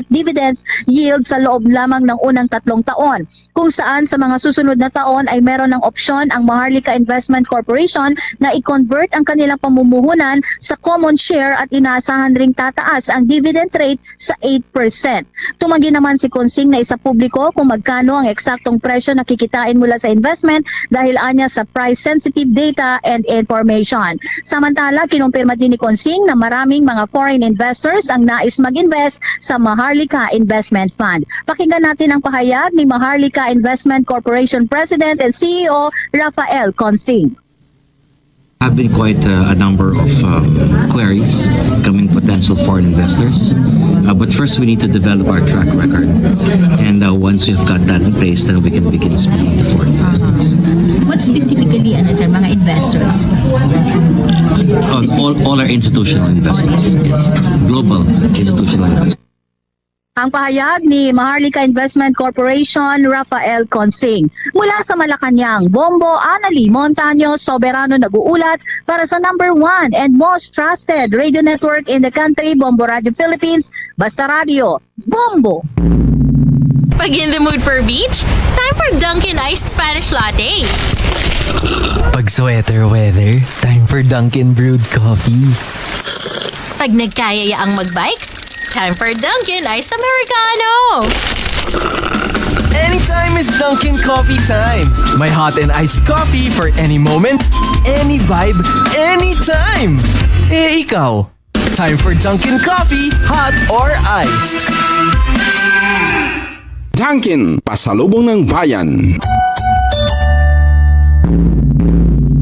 dividends yield sa loob lamang ng unang 3 taon. Kung saan sa mga susunod na taon ay meron ng opsyon ang Maharlika Investment Corporation na i-convert ang kanilang pamumuhunan sa common share at inaasahan ring tataas ang dividend rate sa 8%. Tumanggi naman si Consing na isa publiko kung magkano ang eksaktong presyo na kikitain mula sa investment dahil anya sa price-sensitive data and information. Samantala, kinumpirma din ni Consing na maraming mga foreign investors ang nais mag-invest sa Maharlika Investment Fund. Pakinggan natin ang pahayag ni Maharlika Investment Corporation President and CEO Rafael Consing. Have been quite a number of queries coming potential foreign investors. But first we need to develop our track record. And once we've got that in place, then we can begin speaking to foreign investors. What specifically, sir, mga investors? All our institutional investors. Global institutional investors. Ang pahayag ni Maharlika Investment Corporation, Rafael Consing. Mula sa Malacanang, Bombo Annalise Montaño Soberano nag-uulat para sa number 1 and most trusted radio network in the country, Bombo Radio Philippines, Basta Radio, Bombo. Pag in the mood for beach, time for Dunkin' Iced Spanish Latte. Pag sweater weather, time for Dunkin' Brewed Coffee. Pag nagkayaya ang magbike, time for Dunkin' Iced Americano. Anytime is Dunkin' Coffee time. My hot and iced coffee for any moment, any vibe, anytime. Eh, ikaw? Time for Dunkin' Coffee, hot or iced. Dunkin', pasalubong ng bayan.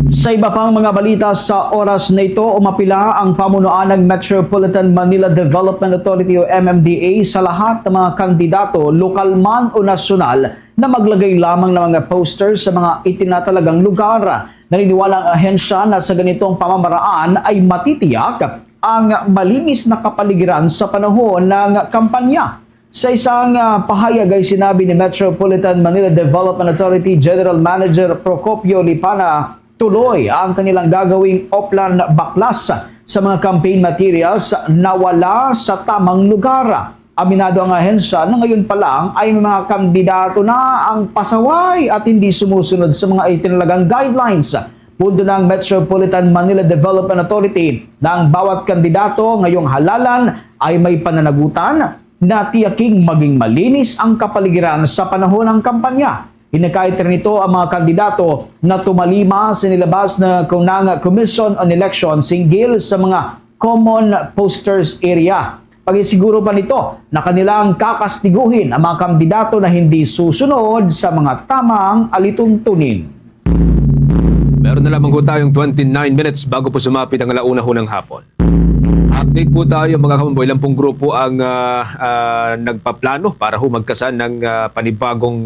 Sa iba pang mga balita sa oras na ito, umapila ang pamunuan ng Metropolitan Manila Development Authority o MMDA sa lahat ng mga kandidato, lokal man o nasyonal, na maglagay lamang ng mga posters sa mga itinatalagang lugar. Naniniwala ang ahensya na sa ganitong pamamaraan ay matitiyak ang malinis na kapaligiran sa panahon ng kampanya. Sa isang pahayag ay sinabi ni Metropolitan Manila Development Authority General Manager Procopio Lipana, tuloy ang kanilang gagawing offline baklas sa mga campaign materials na wala sa tamang lugar. Aminado ang ahensya na ngayon pa lang ay may mga kandidato na ang pasaway at hindi sumusunod sa mga itinalagang guidelines. Punto ng Metropolitan Manila Development Authority na ang bawat kandidato ngayong halalan ay may pananagutan na tiyaking maging malinis ang kapaligiran sa panahon ng kampanya. Hinakait rin ito ang mga kandidato na tumalima sa nilabas na Commission on Elections hinggil sa mga common posters area. Pagisiguro pa nito na kanilang kakastiguhin ang mga kandidato na hindi susunod sa mga tamang alituntunin. Meron na lamang po tayong 29 minutes bago po sumapit ang alauna ho ng hapon. Update po tayo mga kamamboy, ilang pong grupo ang nagpaplano para ho magkasan ng panibagong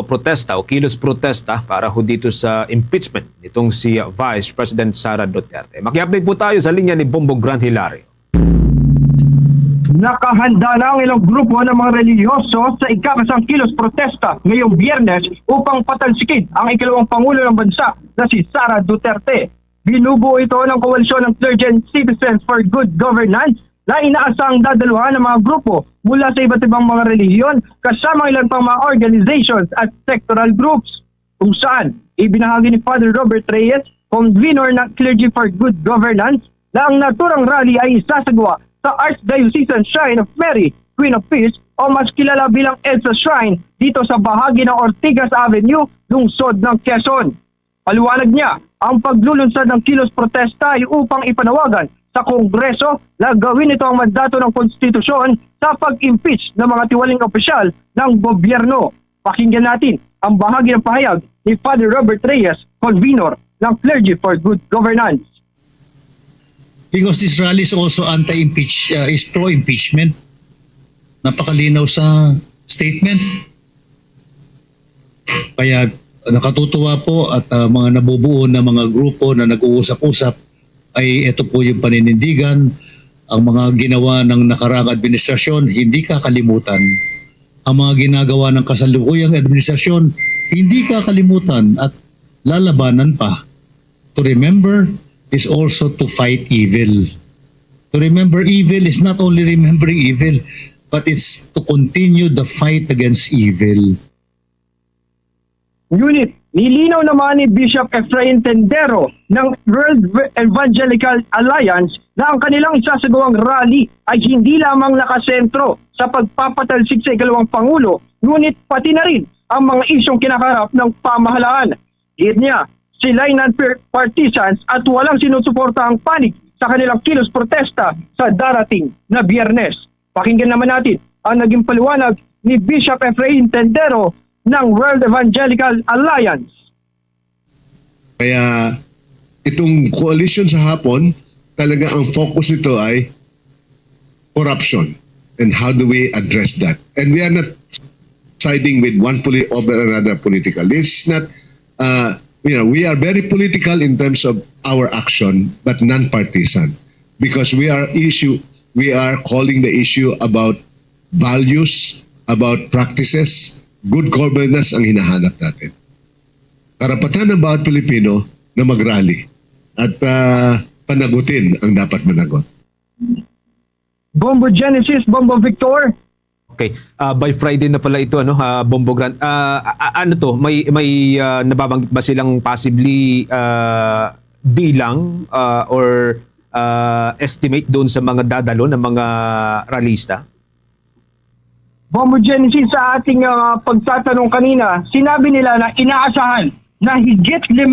protesta o kilos protesta para ho dito sa impeachment nitong si Vice President Sara Duterte. Maki-update po tayo sa linya ni Bombo Grant Hilario. Nakahanda na ang ilang grupo ng mga relihiyoso sa ikakasang kilos protesta ngayong Biyernes upang patalsikin ang ikalawang Pangulo ng bansa na si Sara Duterte. Binubuo ito ng koalisyon ng Clergy and Citizens for Good Governance na inaasang dadaluhan ng mga grupo mula sa iba't ibang mga relihiyon kasama ilang pang mga organizations at sectoral groups, kung saan ibinahagi ni Father Robert Reyes, convener ng Clergy for Good Governance, na ang naturang rally ay isasagawa sa Archdiocesan Shrine of Mary, Queen of Peace, o mas kilala bilang EDSA Shrine dito sa bahagi ng Ortigas Avenue, lungsod ng Quezon. Paliwanag niya, ang paglulunsad ng kilos protesta ay upang ipanawagan sa Kongreso na gawin ito ang mandato ng konstitusyon sa pag-impeach ng mga tiwaling opisyal ng gobyerno. Pakinggan natin ang bahagi ng pahayag ni Father Robert Reyes, convener ng Clergy for Good Governance. Because this rally is also anti-impeach, is pro-impeachment. Napakalinaw sa statement. Kaya nakatutuwa po at mga nabubuo na mga grupo na nag-uusap-usap ay ito po yung paninindigan. Ang mga ginawa ng nakaraang administrasyon, hindi kakalimutan. Ang mga ginagawa ng kasalukuyang administrasyon, hindi kakalimutan at lalabanan pa. To remember is also to fight evil. To remember evil is not only remembering evil, but it's to continue the fight against evil. Ngunit, nilinaw naman ni Bishop Efrain Tendero ng World Evangelical Alliance na ang kanilang isasagawang rally ay hindi lamang nakasentro sa pagpapatalsik sa ikalawang Pangulo, ngunit pati na rin ang mga isyong kinakaharap ng pamahalaan. Gid niya, sila'y non-partisans at walang sinusuportahang panig sa kanilang kilos protesta sa darating na Biyernes. Pakinggan naman natin ang naging paliwanag ni Bishop Efrain Tendero ng World Evangelical Alliance. Kaya itong coalition sa hapon, talaga ang focus nito ay corruption and how do we address that. And we are not siding with one over another political. This is not, we are very political in terms of our action, but non-partisan. Because we are calling the issue about values, about practices, good governance ang hinahanap natin. Karapatan ng bawat Pilipino na mag-rally at panagutin ang dapat managot. Bombo Genesis, Bombo Victor. Okay, by Friday na pala ito, Bombo Grant. Ano to, may nababanggit ba silang possibly bilang or estimate doon sa mga dadalo ng mga ralista? Bombo Genesis, sa ating pagtatanong kanina, sinabi nila na inaasahan na higit 5,000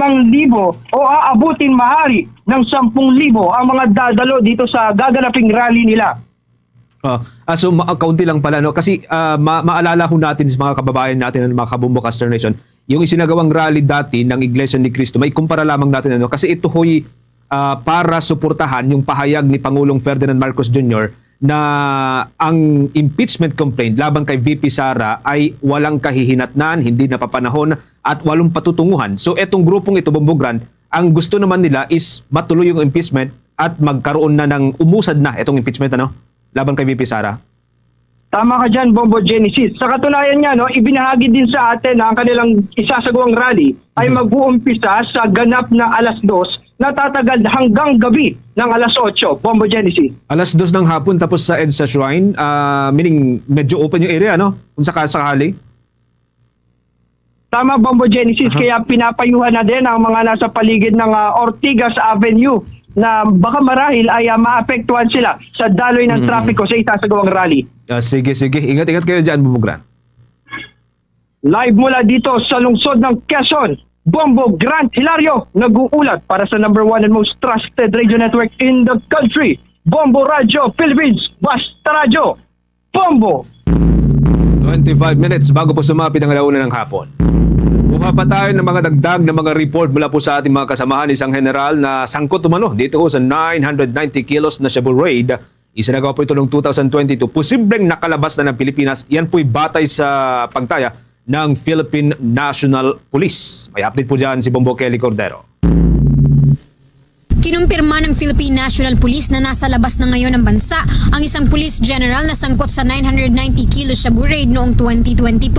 o aabutin mahari ng 10,000 ang mga dadalo dito sa gaganaping rally nila. So kaunti lang pala, no? Kasi maalala ho natin sa mga kababayan natin ng mga kabumbo Caster Nation, yung isinagawang rally dati ng Iglesia ni Cristo, may kumpara lamang natin, kasi ito ho'y para suportahan yung pahayag ni Pangulong Ferdinand Marcos Jr. na ang impeachment complaint laban kay VP Sara ay walang kahihinatnan, hindi napapanahon at walang patutunguhan. So etong grupong ito, Bombo Grant, ang gusto naman nila is matuloy yung impeachment at magkaroon na ng umusad na itong impeachment laban kay VP Sara. Tama ka dyan, Bombo Genesis. Sa katunayan niya, ibinahagi din sa atin na ang kanilang isasagawang rally ay mag-uumpisa sa ganap na 2:00 na tatagal hanggang gabi ng 8:00, Bombo Genesis. 2:00 ng hapon tapos sa EDSA Shrine, meaning medyo open yung area, kung sakali. Tama, Bombo Genesis. Kaya pinapayuhan na din ang mga nasa paligid ng Ortigas Avenue na baka marahil ay maapektuhan sila sa daloy ng trapiko sa isasagawang rally. Sige. Ingat kayo dyan, Bombo Grant. Live mula dito sa lungsod ng Quezon, Bombo Grant Hilario, nag-uulat para sa #1 and most trusted radio network in the country, Bombo Radio Philippines, Basta Radio, Bombo! 25 minutes bago po sumapit ang 1:00 ng hapon. Buha pa tayo ng mga dagdag na mga report mula po sa ating mga kasamahan, isang general na sangkot umano dito sa 990 kilos na Shabu raid. Isinagawa po ito noong 2022. Posibleng nakalabas na ng Pilipinas. Yan po'y batay sa pagtaya ng Philippine National Police. May update po dyan si Bombo Kelly Cordero. Kinumpirma ng Philippine National Police na nasa labas na ngayon ng bansa ang isang police general na sangkot sa 990 kilo shabu raid noong 2022.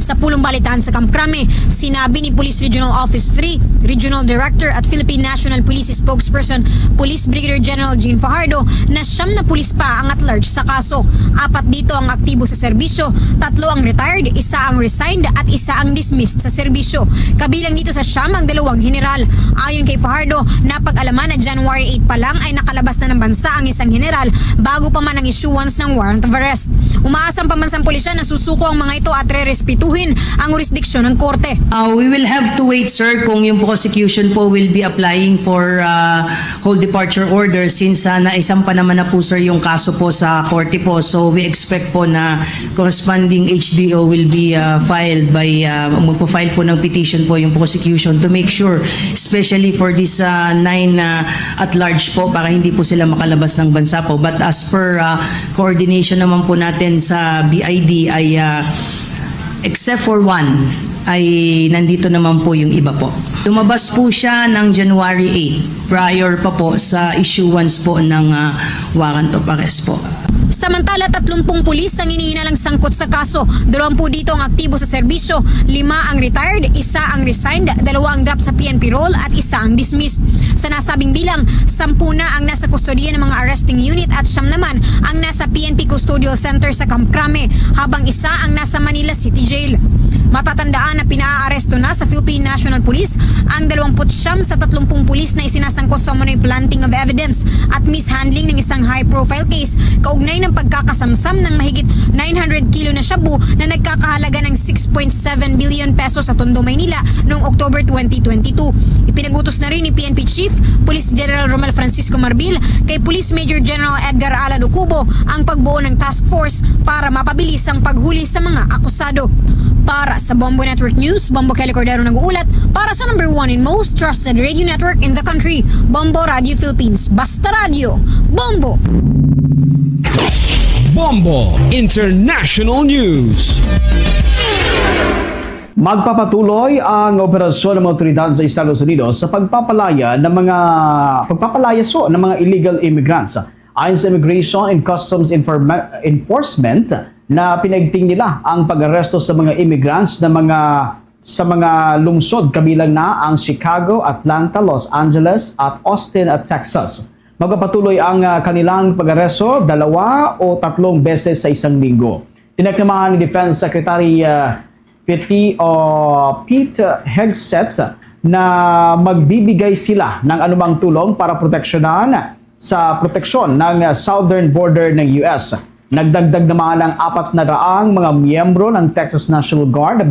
Sa pulong balitaan sa Camp Crame, sinabi ni Police Regional Office 3, Regional Director at Philippine National Police Spokesperson Police Brigadier General Jean Fajardo na 9 na pulis pa ang at large sa kaso. 4 dito ang aktibo sa serbisyo, 3 ang retired, 1 ang resigned at 1 ang dismissed sa serbisyo. Kabilang dito sa 9 ang 2 general. Ayon kay Fajardo, napag-alaman na January 8 pa lang ay nakalabas na ng bansa ang isang general bago pa man ang issuance ng warrant of arrest. Umaasang pambansang pulisya na susuko ang mga ito at re-respetuhin ang jurisdiksyon ng korte. We will have to wait, sir, kung yung prosecution po will be applying for whole departure order since naisampa naman na po, sir, yung kaso po sa korte po. So we expect po na corresponding HDO will be filed by, magpo-file po ng petition po yung prosecution to make sure, especially for this 9 at large po, para hindi po sila makalabas ng bansa po. But as per coordination naman po natin sa BID ay except for 1 ay nandito naman po yung iba po. Lumabas po siya ng January 8 prior pa po sa issuance po ng warrant of arrest po. Samantala, 30 pulis ang iniinalang sangkot sa kaso. 20 dito ang aktibo sa serbisyo, 5 ang retired, 1 ang resigned, 2 ang drop sa PNP roll at 1 ang dismissed. Sa nasabing bilang, 10 na ang nasa kustodiya ng mga arresting unit at 9 naman ang nasa PNP Custodial Center sa Camp Crame, habang 1 ang nasa Manila City Jail. Matatandaan na pinaaresto na sa Philippine National Police ang 29 sa 30 pulis na isinasangkot sa umano'y planting of evidence at mishandling ng isang high-profile case kaugnay ng pagkakasamsam ng mahigit 900 kilo na shabu na nagkakahalaga ng 6.7 billion pesos sa Tondo, Maynila noong October 2022. Ipinagutos na rin ni PNP Chief Police General Romel Francisco Marbil kay Police Major General Edgar Alan Ucubo ang pagbuo ng task force para mapabilis ang paghuli sa mga akusado. Para sa Bombo Network News, Bombo Kelly Cordero nag-uulat para sa number 1 and most trusted radio network in the country, Bombo Radio Philippines. Basta Radio, Bombo! Bombo International News. Magpapatuloy ang operasyon ng mga otoridad sa Estados Unidos sa pagpapalaya ng mga illegal immigrants. Ayon sa Immigration and Customs Enforcement, na pinagting nila ang pag-aresto sa mga immigrants sa mga lungsod kabilang na ang Chicago, Atlanta, Los Angeles at Austin at Texas. Magpapatuloy ang kanilang pag-aresto 2 o 3 beses sa isang linggo. Tinak naman ni Defense Secretary Pete Hegseth na magbibigay sila ng anumang tulong para proteksyon ng southern border ng US. Nagdagdag naman ng 400 mga miyembro ng Texas National Guard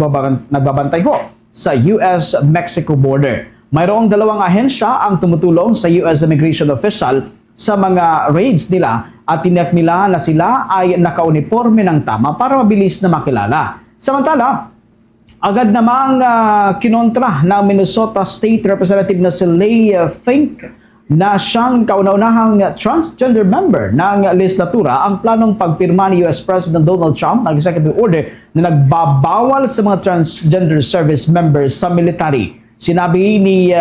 nagbabantay ho sa US-Mexico border. Mayroong 2 ahensya ang tumutulong sa US immigration official sa mga raids nila at tiniyak nila na sila ay nakauniforme ng tama para mabilis na makilala. Samantala, agad namang kinontra ng Minnesota State Representative na si Leigh Fink na siyang kauna-unahang transgender member ng legislatura ang planong pagpirma ni US President Donald Trump ng executive order na nagbabawal sa mga transgender service members sa military. Sinabi ni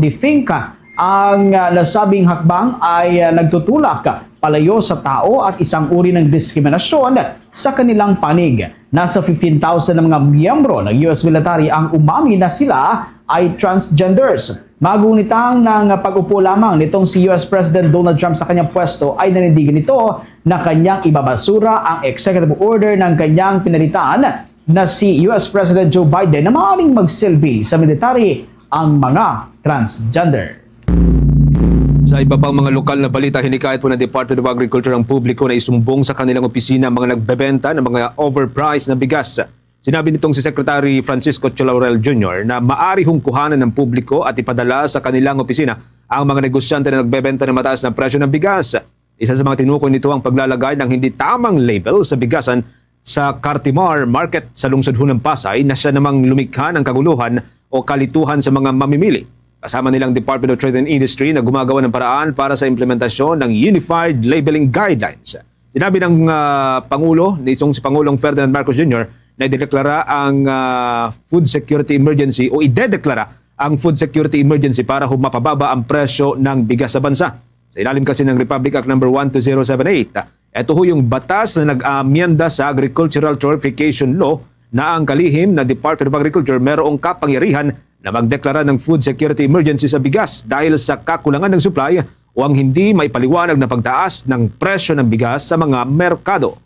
Fink ang nasabing hakbang ay nagtutulak palayo sa tao at isang uri ng diskriminasyon sa kanilang panig. Nasa 15,000 na mga miyembro ng US military ang umami na sila ay transgenders. Magunitang ng pag-upo lamang nitong si US President Donald Trump sa kanyang pwesto ay nanindigan nito na kanyang ibabasura ang executive order ng kanyang pinalitan na si US President Joe Biden na maaaring magsilbi sa military ang mga transgender. Sa iba pang mga lokal na balita, hinikayat po ng Department of Agriculture ang publiko na isumbong sa kanilang opisina mga nagbebenta ng mga overpriced na bigas. Sinabi nitong si Secretary Francisco Cho Laurel Jr. na maari hong kuhanan ng publiko at ipadala sa kanilang opisina ang mga negosyante na nagbebenta ng mataas na presyo ng bigas. Isa sa mga tinukoy nito ang paglalagay ng hindi tamang label sa bigasan sa Cartimar Market sa lungsod ng Pasay na siya namang lumikha ng kaguluhan o kalituhan sa mga mamimili. Kasama nilang Department of Trade and Industry na gumagawa ng paraan para sa implementasyon ng Unified Labeling Guidelines. Sinabi ng Pangulo, si Pangulong Ferdinand Marcos Jr. na ideklara ang food security emergency o idedeklara ang food security emergency para mapababa ang presyo ng bigas sa bansa. Sa ilalim kasi ng Republic Act No. 12078, ito ho yung batas na nag-amyenda sa Agricultural Torrefication Law na ang kalihim na Department of Agriculture merong kapangyarihan na magdeklara ng food security emergency sa bigas dahil sa kakulangan ng supply o ang hindi maipaliwanag na pagtaas ng presyo ng bigas sa mga merkado.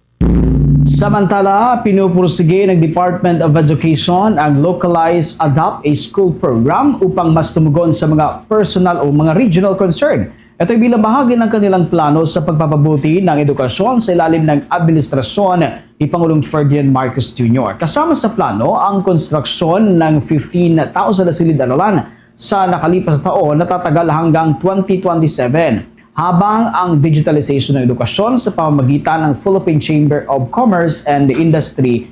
Samantala, pinupursige ng Department of Education ang Localized Adopt a School program upang mas tumugon sa mga personal o mga regional concern. Ito ay bilang bahagi ng kanilang plano sa pagpapabuti ng edukasyon sa ilalim ng administrasyon ni Pangulong Ferdinand Marcos Jr. Kasama sa plano ang konstruksyon ng 15,000 na silid-aralan sa nakalipas na taon na tatagal hanggang 2027, habang ang digitalization ng edukasyon sa pamamagitan ng Philippine Chamber of Commerce and Industry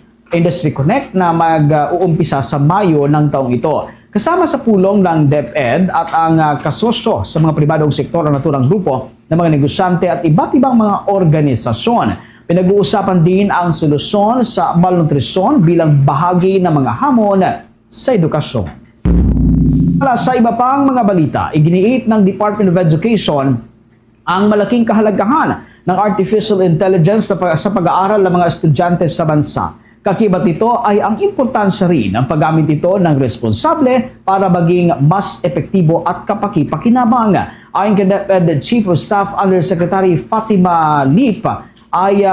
Connect na mag-uumpisa sa Mayo ng taong ito. Kasama sa pulong ng DepEd at ang kasosyo sa mga pribadong sektor na naturang grupo ng mga negosyante at iba't ibang mga organisasyon. Pinag-uusapan din ang solusyon sa malnutrisyon bilang bahagi ng mga hamon sa edukasyon. Sa iba pang mga balita, iginiit ng Department of Education ang malaking kahalagahan ng artificial intelligence sa pag-aaral ng mga estudyante sa bansa. Kakibat nito ay ang importansya rin ng paggamit ito ng responsable para maging mas epektibo at kapaki-pakinabang. Ayon kay DepEd Chief of Staff Undersecretary Fatima Lip, ay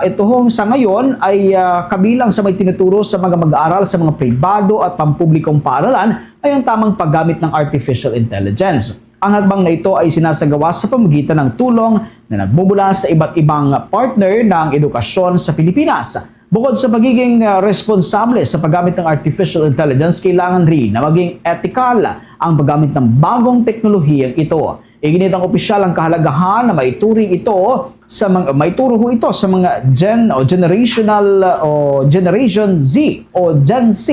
ito sa ngayon ay kabilang sa may tinuturo sa mga mag-aaral sa mga pribado at pampublikong paaralan ay ang tamang paggamit ng artificial intelligence. Ang hakbang na ito ay sinasagawa sa pamamagitan ng tulong na nagmumula sa iba't ibang partner ng edukasyon sa Pilipinas. Bukod sa pagiging responsable sa paggamit ng artificial intelligence, kailangan rin na maging ethical ang paggamit ng bagong teknolohiyang ito. Iginit ang opisyal ang kahalagahan na maituro ito sa mga Generation Z o Gen Z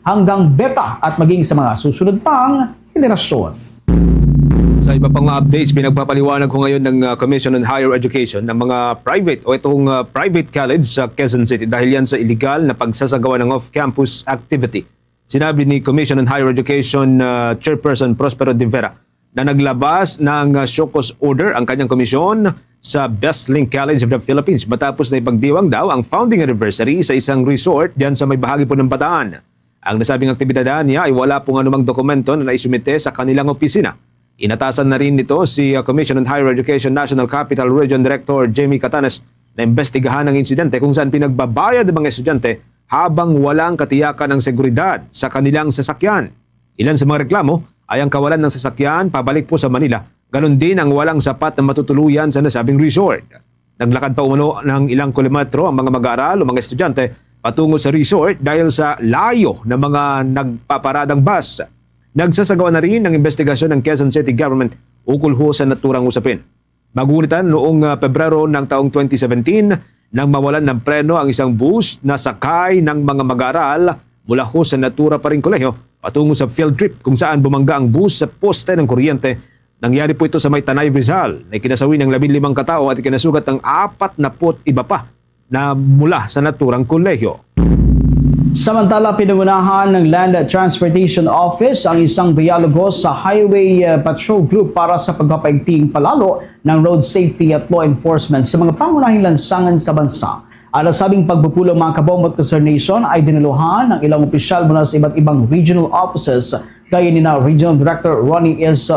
hanggang Beta at maging sa mga susunod pang henerasyon. Sa iba pang updates, pinagpapaliwanag ko ngayon ng Commission on Higher Education ng mga private college sa Quezon City dahil yan sa illegal na pagsasagawa ng off-campus activity. Sinabi ni Commission on Higher Education Chairperson Prospero de Vera na naglabas ng show cause order ang kanyang komisyon sa Best Link College of the Philippines matapos na ipagdiwang daw ang founding anniversary sa isang resort diyan sa may bahagi po ng Bataan. Ang nasabing aktibidad niya ay wala pong anumang dokumento na naisumite sa kanilang opisina. Inatasan na rin nito si Commission on Higher Education National Capital Region Director Jamie Catanes na imbestigahan ang insidente kung saan pinagbabayad ng mga estudyante habang walang katiyakan ng seguridad sa kanilang sasakyan. Ilan sa mga reklamo ay ang kawalan ng sasakyan pabalik po sa Manila, ganon din ang walang sapat na matutuluyan sa nasabing resort. Naglakad pa umano ng ilang kilometro ang mga mag-aaral o mga estudyante patungo sa resort dahil sa layo ng mga nagpaparadang bus. Nagsasagawa na rin ng investigasyon ng Quezon City Government ukol ho sa naturang usapin. Magunitan noong Pebrero ng taong 2017 nang mawalan ng preno ang isang bus na sakay ng mga mag-aaral mula ho sa Natura pa rin kolehiyo patungo sa field trip kung saan bumangga ang bus sa poste ng kuryente. Nangyari po ito sa may Tanay Rizal na ikinasawi ng 15 katao at ikinasugat ng 40 iba pa na mula sa naturang kolehiyo. Samantala, pinangunahan ng Land Transportation Office ang isang dialogo sa Highway Patrol Group para sa pagpapaigting palalo ng road safety at law enforcement sa mga pangunahing lansangan sa bansa. Ang nasabing pagpupulong mga kabomot concernation ay dinaluhan ng ilang opisyal mula sa iba't ibang regional offices gaya ni na Regional Director Ronnie S.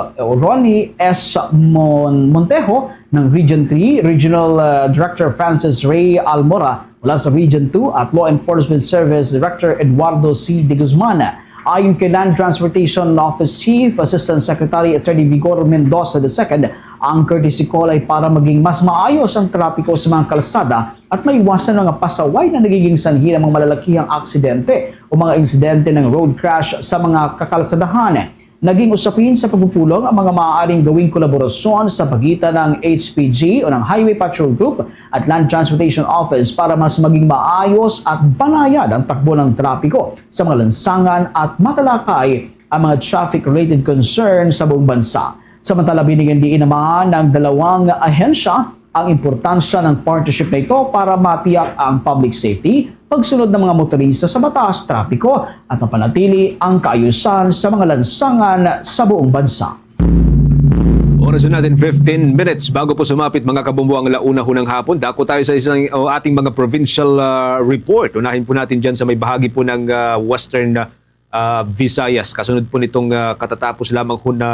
Montejo ng Region 3, Regional Director Francis Ray Almora mula sa Region 2 at Law Enforcement Service Director Eduardo C. De Guzman. Ayon kay Land Transportation Office Chief Assistant Secretary Attorney Vigor Mendoza II, ang courtesy call ay para maging mas maayos ang trapiko sa mga kalsada at maiwasan mga pasaway na nagiging sanhi ng mga malalakihang aksidente o mga insidente ng road crash sa mga kakalsadahan. Naging usapin sa pagpupulong ang mga maaaring gawing kolaborasyon sa pagitan ng HPG o ng Highway Patrol Group at Land Transportation Office para mas maging maayos at banayad ang takbo ng trapiko sa mga lansangan at matalakay ang mga traffic-related concerns sa buong bansa. Samantala, binigyan din naman ng dalawang ahensya ang importansya ng partnership na ito para matiyak ang public safety, pagsunod ng mga motorista sa mataas trapiko at mapanatili ang kaayusan sa mga lansangan sa buong bansa. Oras na natin 15 minutes bago po sumapit mga kabombo ang launa hunang hapon. Dako tayo sa isang ating mga provincial report. Unahin po natin dyan sa may bahagi po ng Western Visayas. Kasunod po nitong katatapos lamang ho na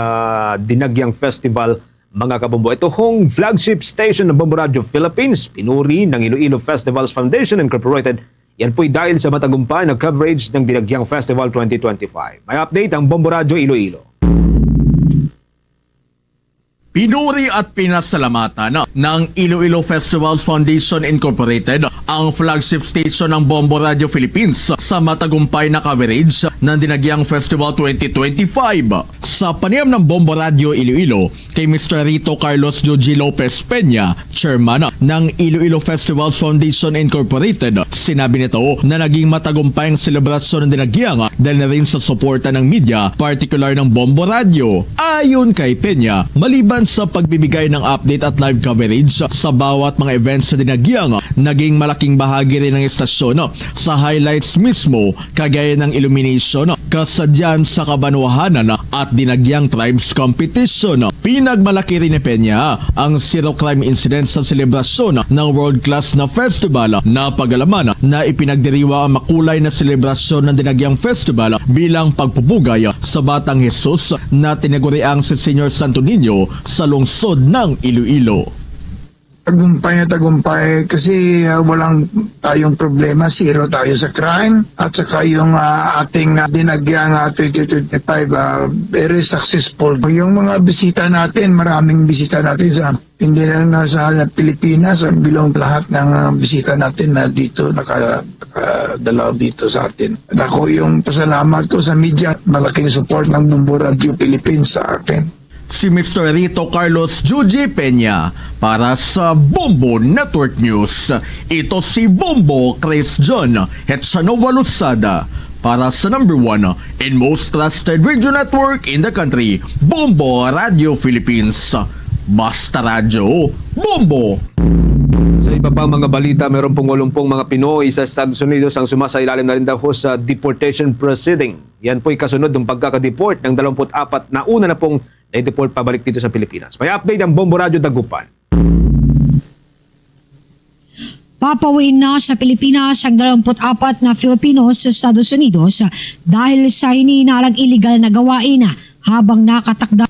Dinagyang Festival mga kabombo. Ito hong flagship station ng Bombo Radio Philippines, pinuri ng Iloilo Festivals Foundation Incorporated. Yan po'y dahil sa matagumpay na coverage ng Dinagyang Festival 2025. May update ang Bombo Radio Iloilo. Pinuri at pinasalamatan ng Iloilo Festivals Foundation Incorporated ang flagship station ng Bombo Radio Philippines sa matagumpay na coverage ng Dinagyang Festival 2025. Sa panayam ng Bombo Radio Iloilo kay Mr. Rito Carlos Joji Lopez Peña, chairman ng Iloilo Festivals Foundation Incorporated, sinabi nito na naging matagumpay ang selebrasyon ng Dinagyang dahil na rin sa suporta ng media, particular ng Bombo Radio. Ayon kay Peña, maliban sa pagbibigay ng update at live coverage sa bawat mga events sa Dinagyang, naging malaking bahagi rin ng istasyon sa highlights mismo kagaya ng illumination, kasadyan sa kabanwahanan at Dinagyang Tribes Competition. Pinagmalaki rin ni Peña ang zero crime incident sa selebrasyon ng world-class na festival na pag-alaman na ipinagdiriwa ang makulay na selebrasyon ng Dinagyang Festival bilang pagpupugay sa Batang Jesus na tinaguriang si Senior Santo Niño sa lungsod ng Iloilo. Tagumpay na tagumpay kasi walang tayong problema, zero tayo sa crime at saka yung ating Dinagyang 2025 very successful. Yung mga bisita natin, maraming bisita natin sa hindi lang nasa Pilipinas, bilong lahat ng bisita natin na dito nakadalaw dito sa atin. At ako yung pasalamat ko sa media, malaking support ng Bombo Radio Philippines sa akin. Si Mr. Rito Carlos Joji Peña para sa Bombo Network News. Ito si Bombo Chris John Hetsanova Lusada para sa number 1 and most trusted radio network in the country, Bombo Radio Philippines. Basta Radio, Bombo! Sa iba pang mga balita, meron pong 80 mga Pinoy sa Estados Unidos ang sumasailalim na rin daw sa deportation proceeding. Yan po'y kasunod ng pagkakadeport ng 24 na una na pong na-deport pabalik dito sa Pilipinas. May update ang Bombo Radio Dagupan. Papauwiin na sa Pilipinas ang 24 na Filipinos sa Estados Unidos dahil sa hinihinalang illegal na gawain habang nakatakda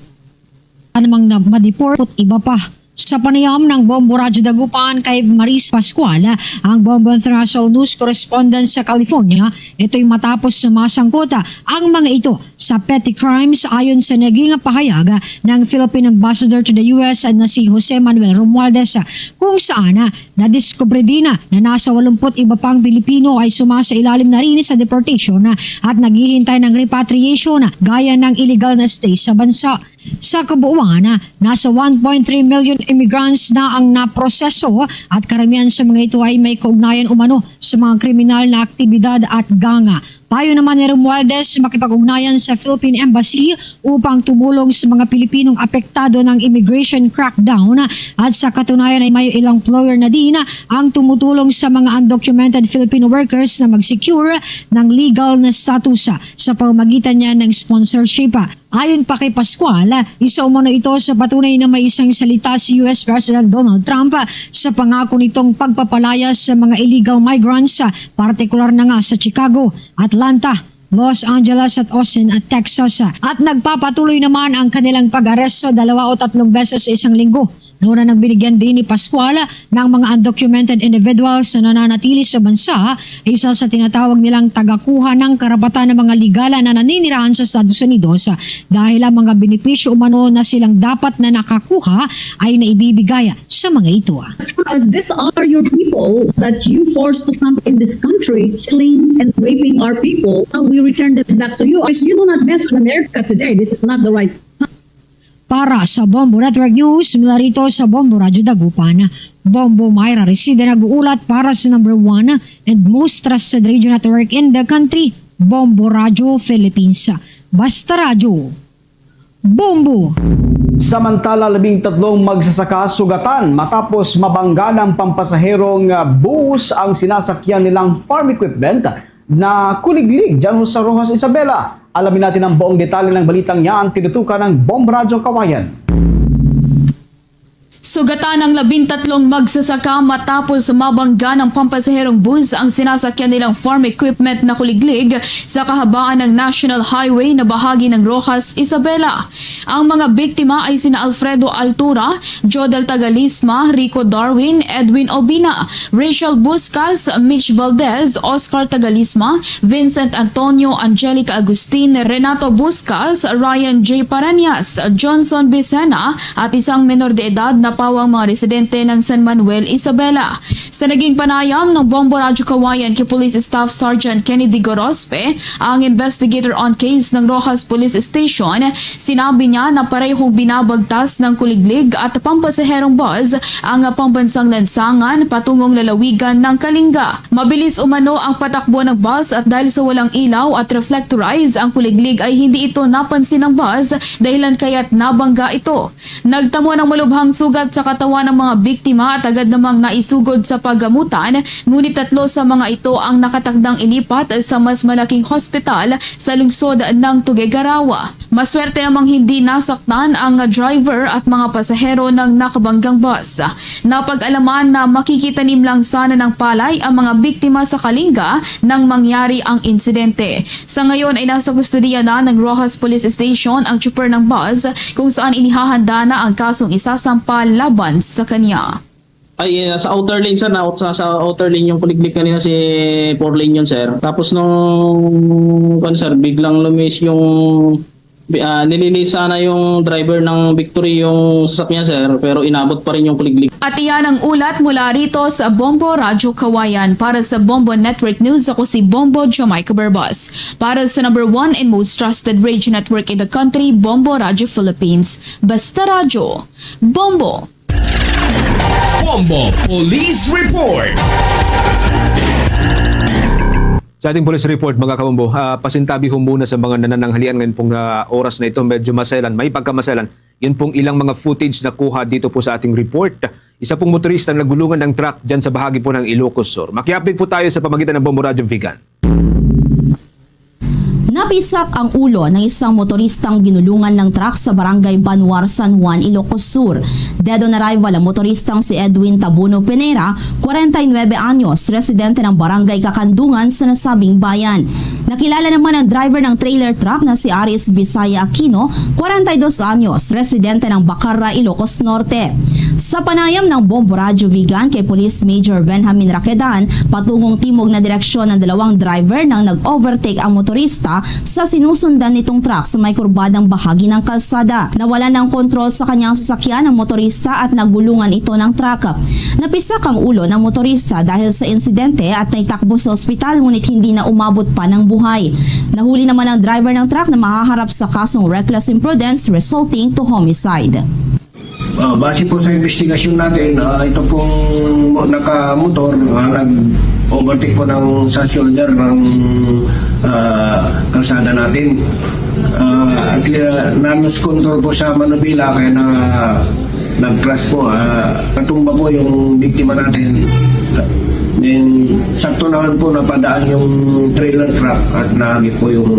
namang na madeport at iba pa. Sa panayam ng Bombo Radio Dagupan kay Maris Pascual, ang Bombo International News Correspondent sa California, ito'y matapos na masangkot ang mga ito sa petty crimes ayon sa naging pahayag ng Philippine Ambassador to the US na si Jose Manuel Romualdez, kung saan nadiskubre din na nasa 80 iba pang Pilipino ay sumasailalim na rin sa deportation at naghihintay ng repatriation gaya ng illegal na stay sa bansa. Sa kabuuan, nasa 1.3 million immigrants na ang naproseso at karamihan sa mga ito ay may kaugnayan umano sa mga kriminal na aktibidad at ganga. Payo naman ni Romualdez makipag-ugnayan sa Philippine Embassy upang tumulong sa mga Pilipinong apektado ng immigration crackdown at sa katunayan ay may ilang employer na din ang tumutulong sa mga undocumented Filipino workers na mag-secure ng legal na status sa pamamagitan niya ng sponsorship. Ayon pa kay Pascual, isa umano ito sa patunay na may isang salita si US President Donald Trump sa pangako nitong pagpapalaya sa mga illegal migrants, partikular na nga sa Chicago, Atlanta, Los Angeles at Austin at Texas. At nagpapatuloy naman ang kanilang pag-aresto 2 o 3 beses sa isang linggo. Noon na nagbinigyan din ni Pascual ng mga undocumented individuals na nananatili sa bansa, isa sa tinatawag nilang tagakuha ng karapatan ng mga ligala na naninirahan sa Estados Unidos dahil ang mga benepisyo umano na silang dapat na nakakuha ay naibibigay sa mga ito. As these are your people that you forced to come in this country, killing and raping our people, and we return them back to you. You do not mess with America today. This is not the right time. Para sa Bombo Network News, mula rito sa Bombo Radio Dagupan, Bombo Myra Reside nag-uulat para sa number 1 and most trusted radio network in the country, Bombo Radio Philippines. Basta Radio, Bombo! Samantala, 13 magsasaka sugatan matapos mabangga ng pampasaherong bus ang sinasakyan nilang farm equipment na kuliglig dyan sa Rojas Isabela. Alamin natin ang buong detalye ng balitang yan, tinutukan ng Bombo Radyo Kawayan. Sugatan ng 13 magsasaka matapos mabangga ng pampasaherong bus ang sinasakyan nilang farm equipment na kuliglig sa kahabaan ng National Highway na bahagi ng Rojas, Isabela. Ang mga biktima ay sina Alfredo Altura, Jodel Tagalisma, Rico Darwin, Edwin Obina, Rachel Buscas, Mitch Valdez, Oscar Tagalisma, Vincent Antonio, Angelica Agustin, Renato Buscas, Ryan J. Parañas, Johnson Vicena at isang menor de edad na pawang mga residente ng San Manuel, Isabela. Sa naging panayam ng Bombo Radyo Kawayan kay Police Staff Sergeant Kennedy Gorospe, ang investigator on case ng Rojas Police Station, sinabi niya na parehong binabagtas ng kuliglig at pampasaherong bus ang pambansang lansangan patungong lalawigan ng Kalinga. Mabilis umano ang patakbo ng bus at dahil sa walang ilaw at reflectorize ang kuliglig ay hindi ito napansin ng bus dahilan kaya't nabangga ito. Nagtamo ng malubhang sugat sa katawan ng mga biktima at agad namang naisugod sa paggamutan, ngunit 3 sa mga ito ang nakatakdang ilipat sa mas malaking hospital sa lungsod ng Tuguegarao. Maswerte namang hindi nasaktan ang driver at mga pasahero ng nakabanggang bus. Napag-alaman na makikitanim lang sana ng palay ang mga biktima sa Kalinga nang mangyari ang insidente. Sa ngayon ay nasa kustudiya na ng Rojas Police Station ang chopper ng bus kung saan inihahanda na ang kasong isasampal laban sa kanya. Ay, sa outer lane sir, sa outer lane yung kuliglig kanina si 4 lane yun sir. Tapos nung sir, biglang lumis yung nilinis sana yung driver ng Victory yung sasakyan sir, pero inabot pa rin yung kuliglig. At iyan ang ulat mula rito sa Bombo Radyo Kawayan. Para sa Bombo Network News, ako si Bombo Jamaica Barbas. Para sa number 1 and most trusted radio network in the country, Bombo Radyo Philippines. Basta Radyo, Bombo! Bombo Police Report. Sa ating police report, mga kabombo, pasintabi ho muna sa mga nanananghalian ngayon pong oras na ito. Medyo maselan, may pagkamaselan. Yun pong ilang mga footage na kuha dito po sa ating report. Isa pong motorista na nagulungan ng truck dyan sa bahagi po ng Ilocos Sur. Maki-update po tayo sa pamagitan ng Bombo Radyo Vigan. Napisak ang ulo ng isang motoristang ginulungan ng truck sa barangay Banwar, San Juan, Ilocos Sur. Dead on arrival ang motoristang si Edwin Tabuno Pinera, 49 anyos, residente ng barangay Kakandungan sa nasabing bayan. Nakilala naman ang driver ng trailer truck na si Aris Bisaya Aquino, 42 anyos, residente ng Bacarra, Ilocos Norte. Sa panayam ng Bombo Radyo Vigan kay Police Major Benjamin Raquedan, patungong timog na direksyon ng dalawang driver nang nag-overtake ang motorista sa sinusundan nitong truck sa may kurbadang bahagi ng kalsada. Nawala ng kontrol sa kanyang sasakyan ang motorista at nagulungan ito ng truck. Napisak ang ulo ng motorista dahil sa insidente at naitakbo sa ospital ngunit hindi na umabot pa ng buhay. Nahuli naman ang driver ng truck na mahaharap sa kasong reckless imprudence resulting to homicide. Base po sa investigasyon natin, ito pong nakamotor nag-overtake po sa shoulder ng kalsada natin. At na-lose control po sa manubila kaya nag-crash po. Natumba po yung biktima natin. Then, sakto naman po napadaan yung trailer truck at nahagip po yung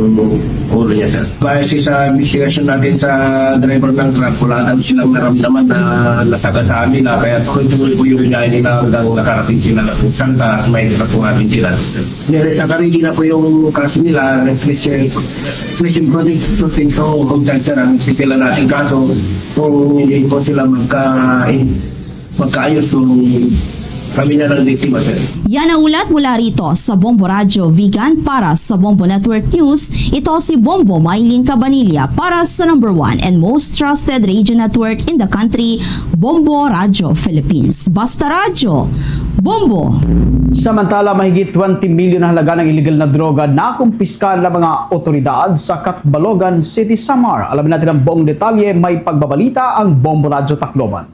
ulo niya, sir. Base sa investigation natin sa driver ng truck, wala daw silang naramdaman na nataga sa amila. Kaya tuloy-tuloy po yung biyahe nila hanggang nakarating sila ng Santa at may nakakuhamin sila. Nakarili na po yung kaso nila. Question project shooting to contractor ang sipila natin kaso kung hindi po sila magkaayos kung kami na ng biktima, sir. Yan ang ulat mula rito sa Bombo Radyo Vigan para sa Bombo Network News. Ito si Bombo Maylin Cabanilla para sa number 1 and most trusted radio network in the country, Bombo Radyo Philippines. Basta Radyo, Bombo! Samantala, mahigit 20 milyon na halaga ng illegal na droga na kumpiska ng mga otoridad sa Catbalogan City, Samar. Alamin natin ang buong detalye, may pagbabalita ang Bombo Radyo Tacloban.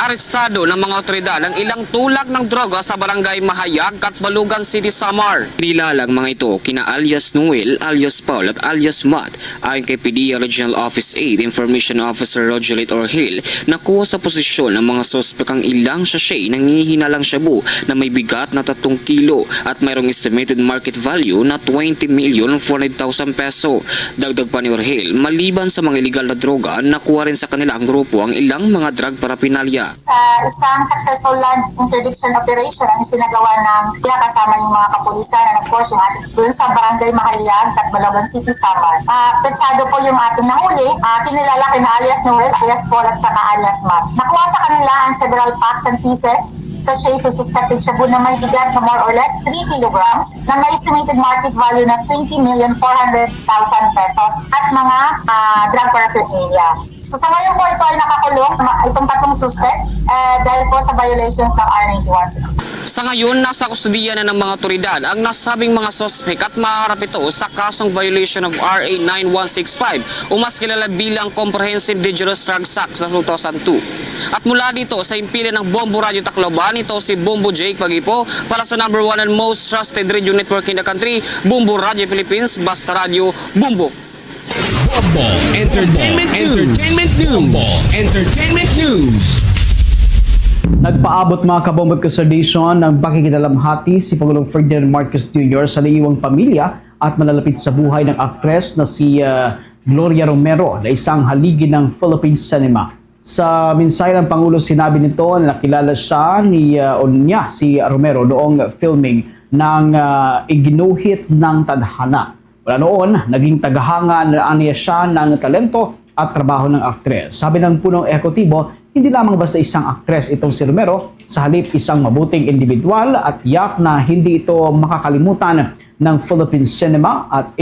Inarestado ng mga otoridad ang ilang tulak ng droga sa barangay Mahayag, Katbalugan City, Samar. Nilalang mga ito kina alias Noel, alias Paul at alias Matt. Ayon kay PDEA Regional Office 8 Information Officer Rogelite Orhil, nakuha sa posisyon ng mga sospek ang ilang sachet ng hihinalang shabu na may bigat na 3 kilo at mayroong estimated market value na 20,400,000 peso. Dagdag pa ni Orhil, maliban sa mga illegal na droga, nakuha rin sa kanila ang grupo ang ilang mga drug paraphernalia. Sa isang successful land interdiction operation ang sinagawa ng kasama yung mga kapulisan and of course yung ating doon sa barangay Mahayag, Katbalogan City, Samar. Petsado po yung ating nahuli, kinilala kina alias Noel, alias Paul at saka alias Matt. Nakuha sa kanila ang several packs and pieces sa suspected shabu na may bigat na more or less 3 kilograms na may estimated market value na 20,400,000 pesos at mga drug paraphernalia. So sa ngayon po ito ay nakakulong itong 3 suspect dahil po sa violations ng R91. Sa ngayon, nasa kustudiya na ng mga otoridad ang nasabing mga suspect at maharap ito sa kasong violation of RA 9165 o mas kilala bilang Comprehensive Dangerous Drug Act sa 2002. At mula dito sa impilan ng Bombo Radio Tacloban, ito si Bombo Jake Pagipo para sa number 1 and most trusted radio network in the country, Bombo Radio Philippines, Basta Radio, Bombo. Bombo Entertainment News. Nagpaabot mga kabombo at kasardation ng pakikidalamhati si Pangulong Ferdinand Marcos Jr. sa naiiwang pamilya at malalapit sa buhay ng aktres na si Gloria Romero na isang haligi ng Philippine cinema. Sa mensahe ng Pangulo, sinabi nito na nakilala siya niya si Romero noong filming ng Iginuhit ng Tadhana. Wala noon, naging tagahanga na aniya siya ng talento at trabaho ng aktres. Sabi ng punong ekutibo, hindi lamang basta isang aktres itong si Romero, sa halip isang mabuting individual at yak na hindi ito makakalimutan ng Philippine cinema at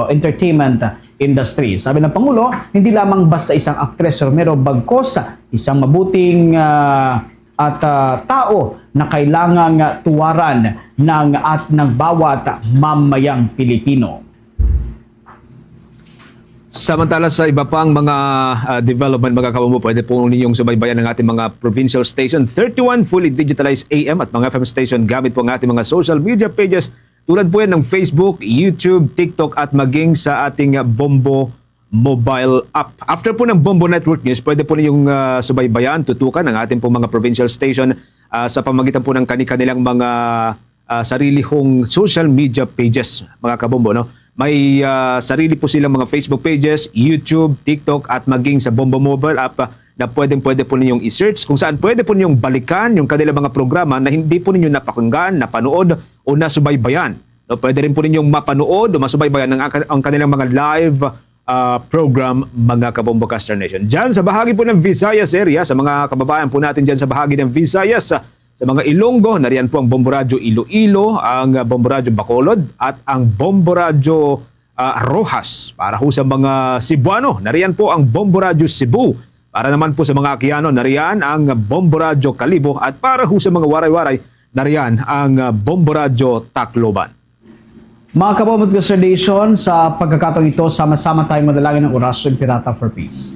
entertainment industry. Sabi ng Pangulo, hindi lamang basta isang aktres si Romero, bagkos isang mabuting tao na kailangang tuwaran ng bawat mamayang Pilipino. Samantala sa iba pang mga development mga kabombo, pwede po ninyong subaybayan ng ating mga provincial station, 31 fully digitalized AM at mga FM station gamit po ang ating mga social media pages tulad po yan ng Facebook, YouTube, TikTok at maging sa ating Bombo mobile app. After po ng Bombo Network News, pwede po ninyong subaybayan, tutukan ang ating po mga provincial station sa pamagitan po ng kanilang mga sarili kong social media pages mga kabombo, no? May sarili po silang mga Facebook pages, YouTube, TikTok at maging sa Bombo Mobile app na pwede po ninyong i-search kung saan pwede po ninyong balikan yung kanilang mga programa na hindi po ninyo napakinggan, napanood o nasubaybayan. No, pwede rin po ninyong mapanood o masubaybayan ang kanilang mga live program mga kabombo Caster Nation. Diyan sa bahagi po ng Visayas area, sa mga kababayan po natin diyan sa bahagi ng Visayas, sa mga Ilonggo, nariyan po ang Bombo Radyo Iloilo, ang Bombo Radyo Bacolod at ang Bombo Radyo Rojas. Para ho sa mga Cebuano, nariyan po ang Bombo Radyo Cebu. Para naman po sa mga Akiano, nariyan ang Bombo Radyo Kalibo. At para ho sa mga Waray-Waray, nariyan ang Bombo Radyo Tacloban. Mga kabombo at kasardation, sa pagkakataong ito, sama-sama tayong madalangin ng orasyon Pirata for Peace.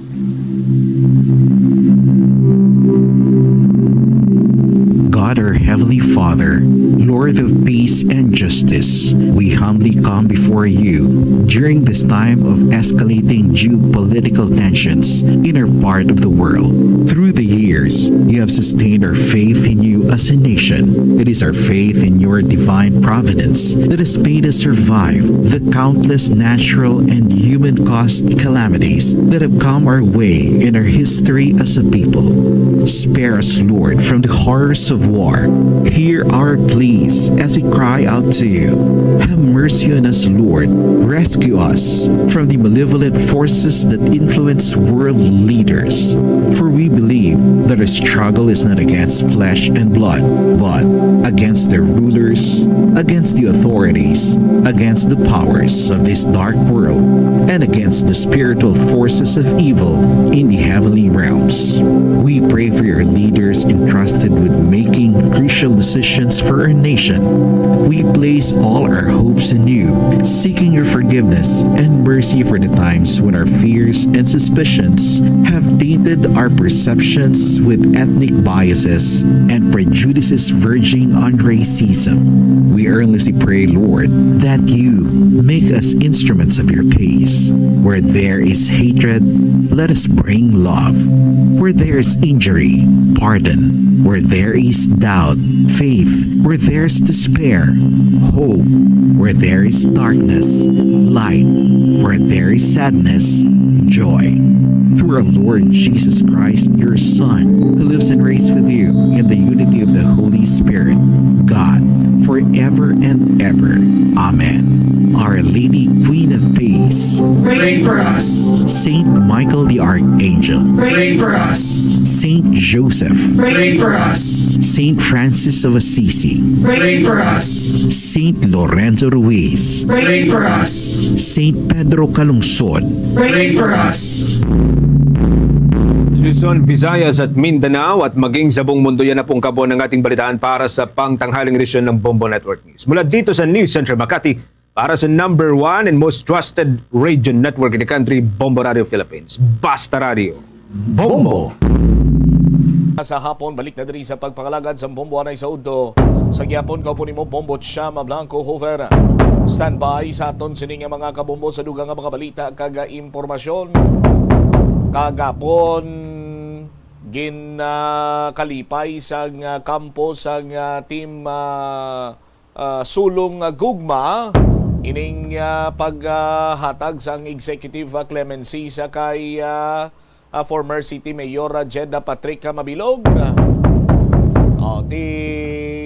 God, our Heavenly Father, Lord of peace and justice, we humbly come before you during this time of escalating geopolitical tensions in our part of the world. Through the years, you have sustained our faith in you as a nation. It is our faith in your divine providence that has made us survive the countless natural and human-caused calamities that have come our way in our history as a people. Spare us, Lord, from the horrors of war. Hear our pleas as we cry out to you. Have mercy on us, Lord. Rescue us from the malevolent forces that influence world leaders. For we believe that our struggle is not against flesh and blood, but against the rulers, against the authorities, against the powers of this dark world, and against the spiritual forces of evil in the heavenly realms. We pray for your leaders entrusted with making crucial decisions for our nation. We place all our hopes in you, seeking your forgiveness and mercy for the times when our fears and suspicions have tainted our perceptions with ethnic biases and prejudices verging on racism. We earnestly pray, Lord, that you make us instruments of your peace. Where there is hatred, let us bring love. Where there is injury, pardon. Where there is doubt, faith. Where there is despair, hope. Where there is darkness, light. Where there is sadness, joy. Through our Lord Jesus Christ, your Son, who lives and reigns with you in the unity of the Holy Spirit, God, forever and ever. Amen. Our Lady, Queen of Peace, pray for us. Saint Michael the Archangel, Pray for us. Saint Joseph, Pray for us. Saint Francis of Assisi, Pray for us. Saint Lorenzo Ruiz, Pray for us. Saint Pedro Calungsod, Pray for us. Luzon, Visayas at Mindanao at maging sa buong mundo yan na pong kabo ng ating balitaan para sa pangtanghaling edisyon ng Bombo Network News. Mula dito sa News Center Makati, para sa number 1 and most trusted radio network in the country, Bombo Radio Philippines. Basta Radio. Bombo! Sa hapon, balik na diri sa pagpangalagad sa Bombo Anay sa Udo. Sa gyapon, kaupo nimo Bombo Chama Blanco Hover. Standby sa aton sining nga mga kabombo sa dugang nga mga balita kaga impormasyon. Kagapon kalipay sa kampo sa team sulong gugma ining paghatag sa executive clemency sa kay former City Mayor Jeddah Patrick Mabilog.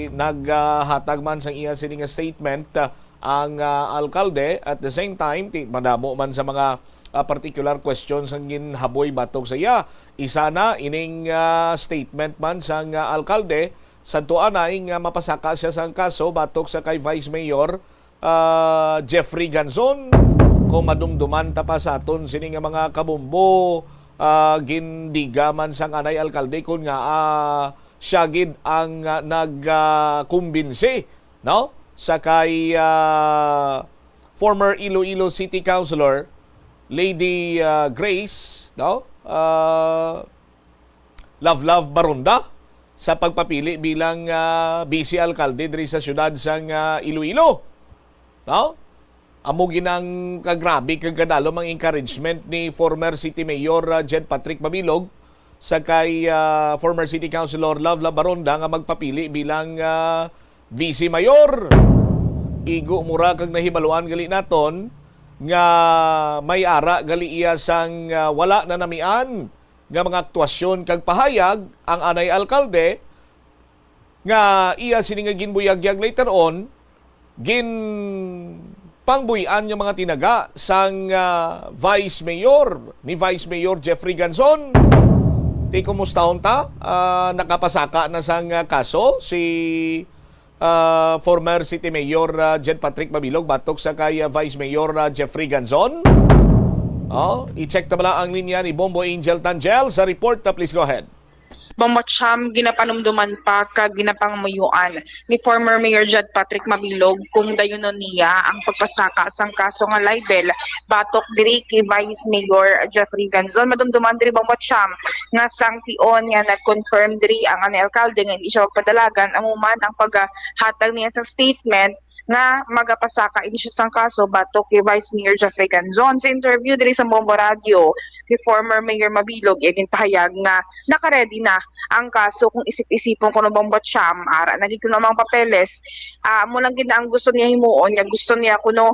Naghatag man sa iya sining statement ang alkalde. At the same time, madamo man sa mga particular questions ang ginhaboy batok sa iya. Isa na ining statement man sa alkalde sa tuan ay mapasaka siya sa kaso batok sa kay Vice Mayor Jeffrey Ganzon. Kung madumduman ta pa sa aton sini nga mga kabumbo gindiga man sang anay alkalde kun nga siya gid ang nagkumbinsi no sa kay former Iloilo City Councilor Lady Grace no Love Barunda sa pagpapili bilang vice alkalde diri sa syudad sang Iloilo no. Amo ginang kagrabe kagkadalo mang encouragement ni former City Mayor Jed Patrick Mabilog sa kay former City Councilor Love Baronda nga magpapili bilang vice mayor. Igo mura kag nahibaluan gali naton nga may ara gali iya sang wala na namian nga mga aktwasyon kag pahayag ang anay alkalde nga iya sini nga ginbuyagyag later on pangbuyan yung mga tinaga sang Vice Mayor ni Vice Mayor Jeffrey Ganzon. Di kumustahon ta? Nakapasaka na sang kaso si former City Mayor Jed Patrick Mabilog batok sa kay Vice Mayor Jeffrey Ganzon. I-check na bala ang linya ni Bombo Angel Tangel sa report. Please go ahead. Mamocham ginapanumduman pa kag ginapangmayuan ni former Mayor Jed Patrick Mabilog kung dayunon niya ang pagpasaka sang kaso nga libel batok diri kay Vice Mayor Jeffrey Ganzon. Madumduman diri Mamocham nga sang tion nga nag-confirm diri ang anay alkalde nga hindi siya magpadalagan amuman ang paghatag niya sa statement nga magapasaka ini siya sang kaso batok kay Vice Mayor Jeffrey Ganzon. Sa interview diri sa Bombo Radio kay former Mayor Mabilog ginpahayag nga naka-ready na ang kaso kung isip-isipon kuno bang Batsyam ara nagito namang papeles mo lang gid ang gusto niya himuon nga gusto niya kuno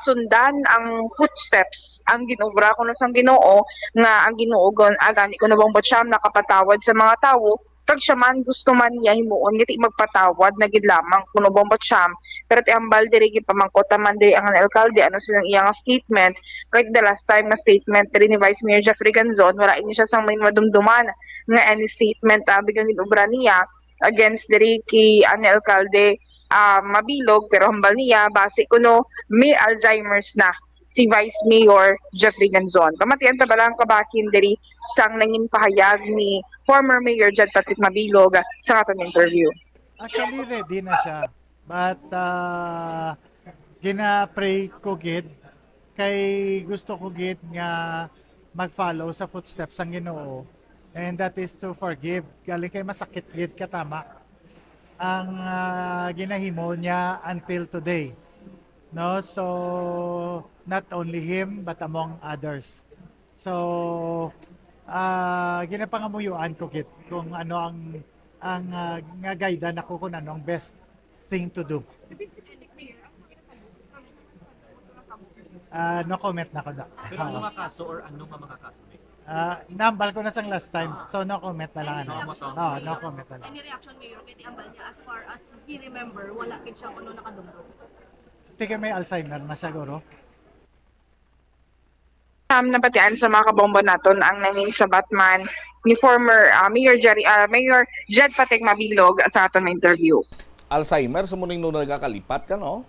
sundan ang footsteps ang ginobra kuno sang Ginoo nga ang Ginoo gon agani kuno bang Batsyam nakapatawad sa mga tawo kag siya man gusto man niya himuon ngiti magpatawad na gid lamang kuno bang Batsyam pero ti ambal diri gid pamangkota man diri ang alkalde ano silang iyang statement kahit the last time na statement diri ni Vice Mayor Jeffrey Ganzon wala ini siya sang main madumduman nga any statement bigang ginobra niya against diri kay ang alkalde Mabilog pero hambal niya base kuno may Alzheimer's na si Vice Mayor Jeffrey Ganzon. Kamatian ta balang kabahin diri sang nangin pahayag ni former Mayor Jed Patrick Mabilog sa aton interview. Actually ready na siya. But gina-pray ko gid kay gusto ko gid nga mag-follow sa footsteps ang Ginoo And that is to forgive. Galing kay masakit gid ka tama. Ang ginahimo niya until today. No, so not only him but among others. So ginapangamuyuan ko gid kung ano ang nga guide ako kung ano ang best thing to do. No comment na ko da. Pero ano mga kaso or ano mga kaso? Nambal ko na sang last time. So no comment na lang ano. No comment na lang. Any reaction Mayor kay ambal niya as far as he remember wala kid siya kuno nakadumdum. Tika may Alzheimer na siguro. Nabatian sa mga kabombo naton ang nanging sa Batman ni former Mayor Jed Patrick Mabilog sa aton na interview. Alzheimer, sa muning nung nagkakalipat ka, no?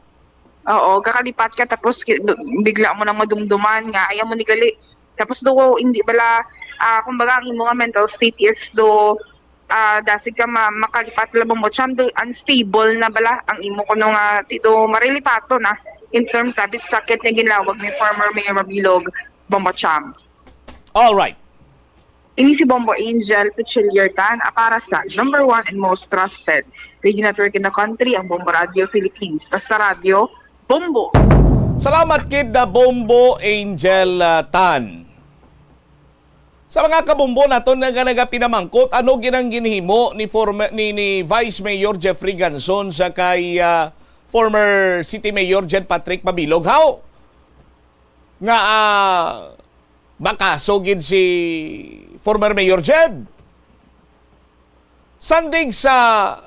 Oo, kakalipat ka tapos bigla mo nang madumduman nga ayaw mo ni gali. Tapos do hindi bala kumbaga ang imong mental state is do dasig ka makalipat labang mo siyam do unstable na bala ang imo kuno nga tito marilipato na in terms of sakit na ginlawag ni former Mayor Mabilog Bombo Cham. All right. Ini si Bombo Angel Pichiliertan para sa number 1 and most trusted radio network in the country, ang Bombo Radio Philippines. Basta Radio, Bombo! Salamat kid na Bombo Angel Tan. Sa mga kabombo naton nga pinamangkot, ano ginang ginhimo ni Vice Mayor Jeffrey Ganson sa kay former City Mayor Jed Patrick Mabilog? How? Nga makasogid si former Mayor Jed. Sandig sa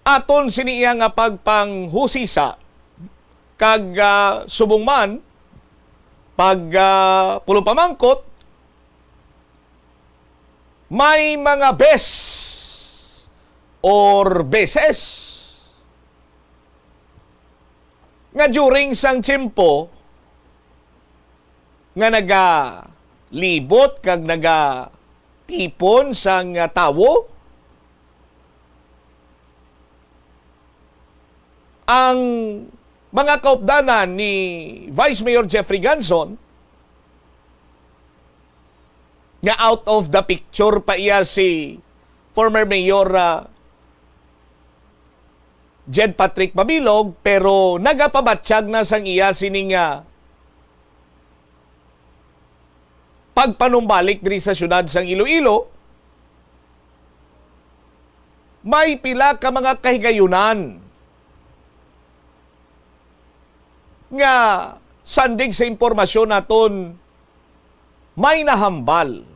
aton siniya nga pagpanghusisa kag subong man pag pulupamangkot may mga beses nga during sang tiyempo nga libot kag tipon sang tawo ang mga kaupdanan ni Vice Mayor Jeffrey Ganson nga out of the picture pa iya si former Mayor Jed Patrick Mabilog pero nagapabatsyag na sang iya sining pagpanumbalik diri sa syudad sang Iloilo. May pila ka mga kahigayunan nga sandig sa impormasyon naton may nahambal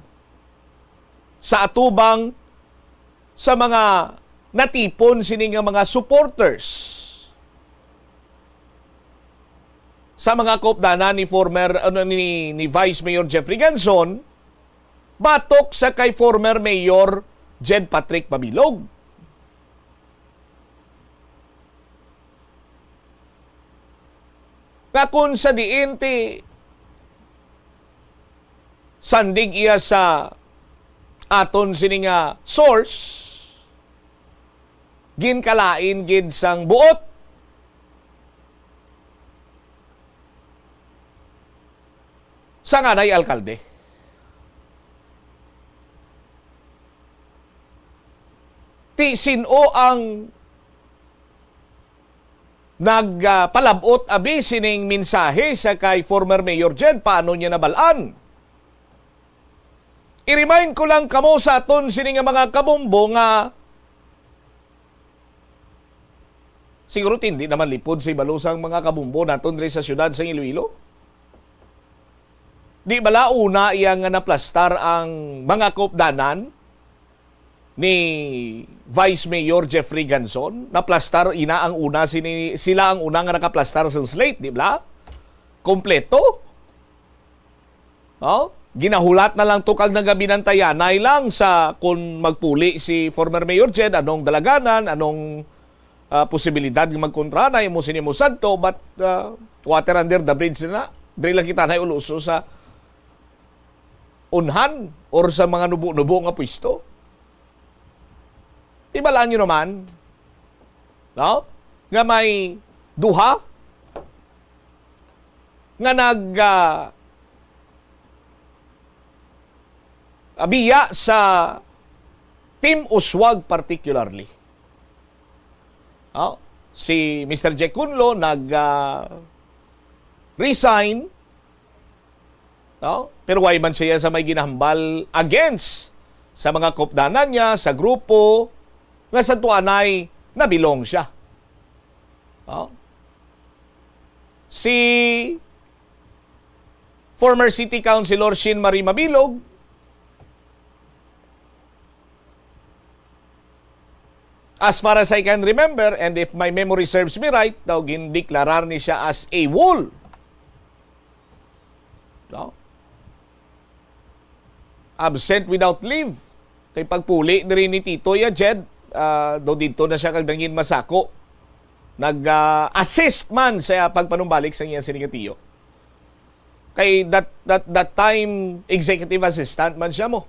sa atubang sa mga natipon sining mga supporters sa mga kaupdanan ni former ni Vice Mayor Jeffrey Ganson batok sa kay former Mayor Jed Patrick Mabilog. Kakun sa diin ti sandig iya sa aton sining source ginkalain gid sang buot sa nganay alkalde. Ti sino ang nagpalabot abi sining mensahe sa kay former Mayor Jed, paano niya nabalaan? I-remind ko lang kamo sa aton sining mga kabombo nga siguro hindi naman lipod sa ibalusang mga kabombo naton diri sa syudad sa Iloilo. Di bala una iyang naplastar ang mga kaupdanan ni Vice Mayor Jeffrey Ganson. Naplastar ina ang una sila ang una nga nakaplastar sa slate, di ba? Kompleto. No? Ginahulat na lang to kag nagabinantayanay lang sa kung magpuli si former Mayor Jed, anong dalaganan, anong posibilidad ng magkontrana, mo sinimusad to, but water under the bridge na. Dili lang kita na uluso sa unhan or sa mga nubo-nubo nga pwesto. Ibalaan nyo naman, no? Nga may duha nga abiya sa Team Uswag particularly. Si Mr. Jack Kunlo resign, pero why man siya sa may ginahambal against sa mga kopdanan niya, sa grupo, nga sa tuanay nabilong siya. Si former City Councilor Shin Marie Mabilog, as far as I can remember, and if my memory serves me right, daw gindeklarar ni siya as AWOL. Absent without leave. Kay pagpuli diri ni Tito ya Jed, daw dito na siya kagdangin masako. Nag-assist man sa pagpanumbalik sa iyang sinigatiyo. Kay that time executive assistant man siya mo.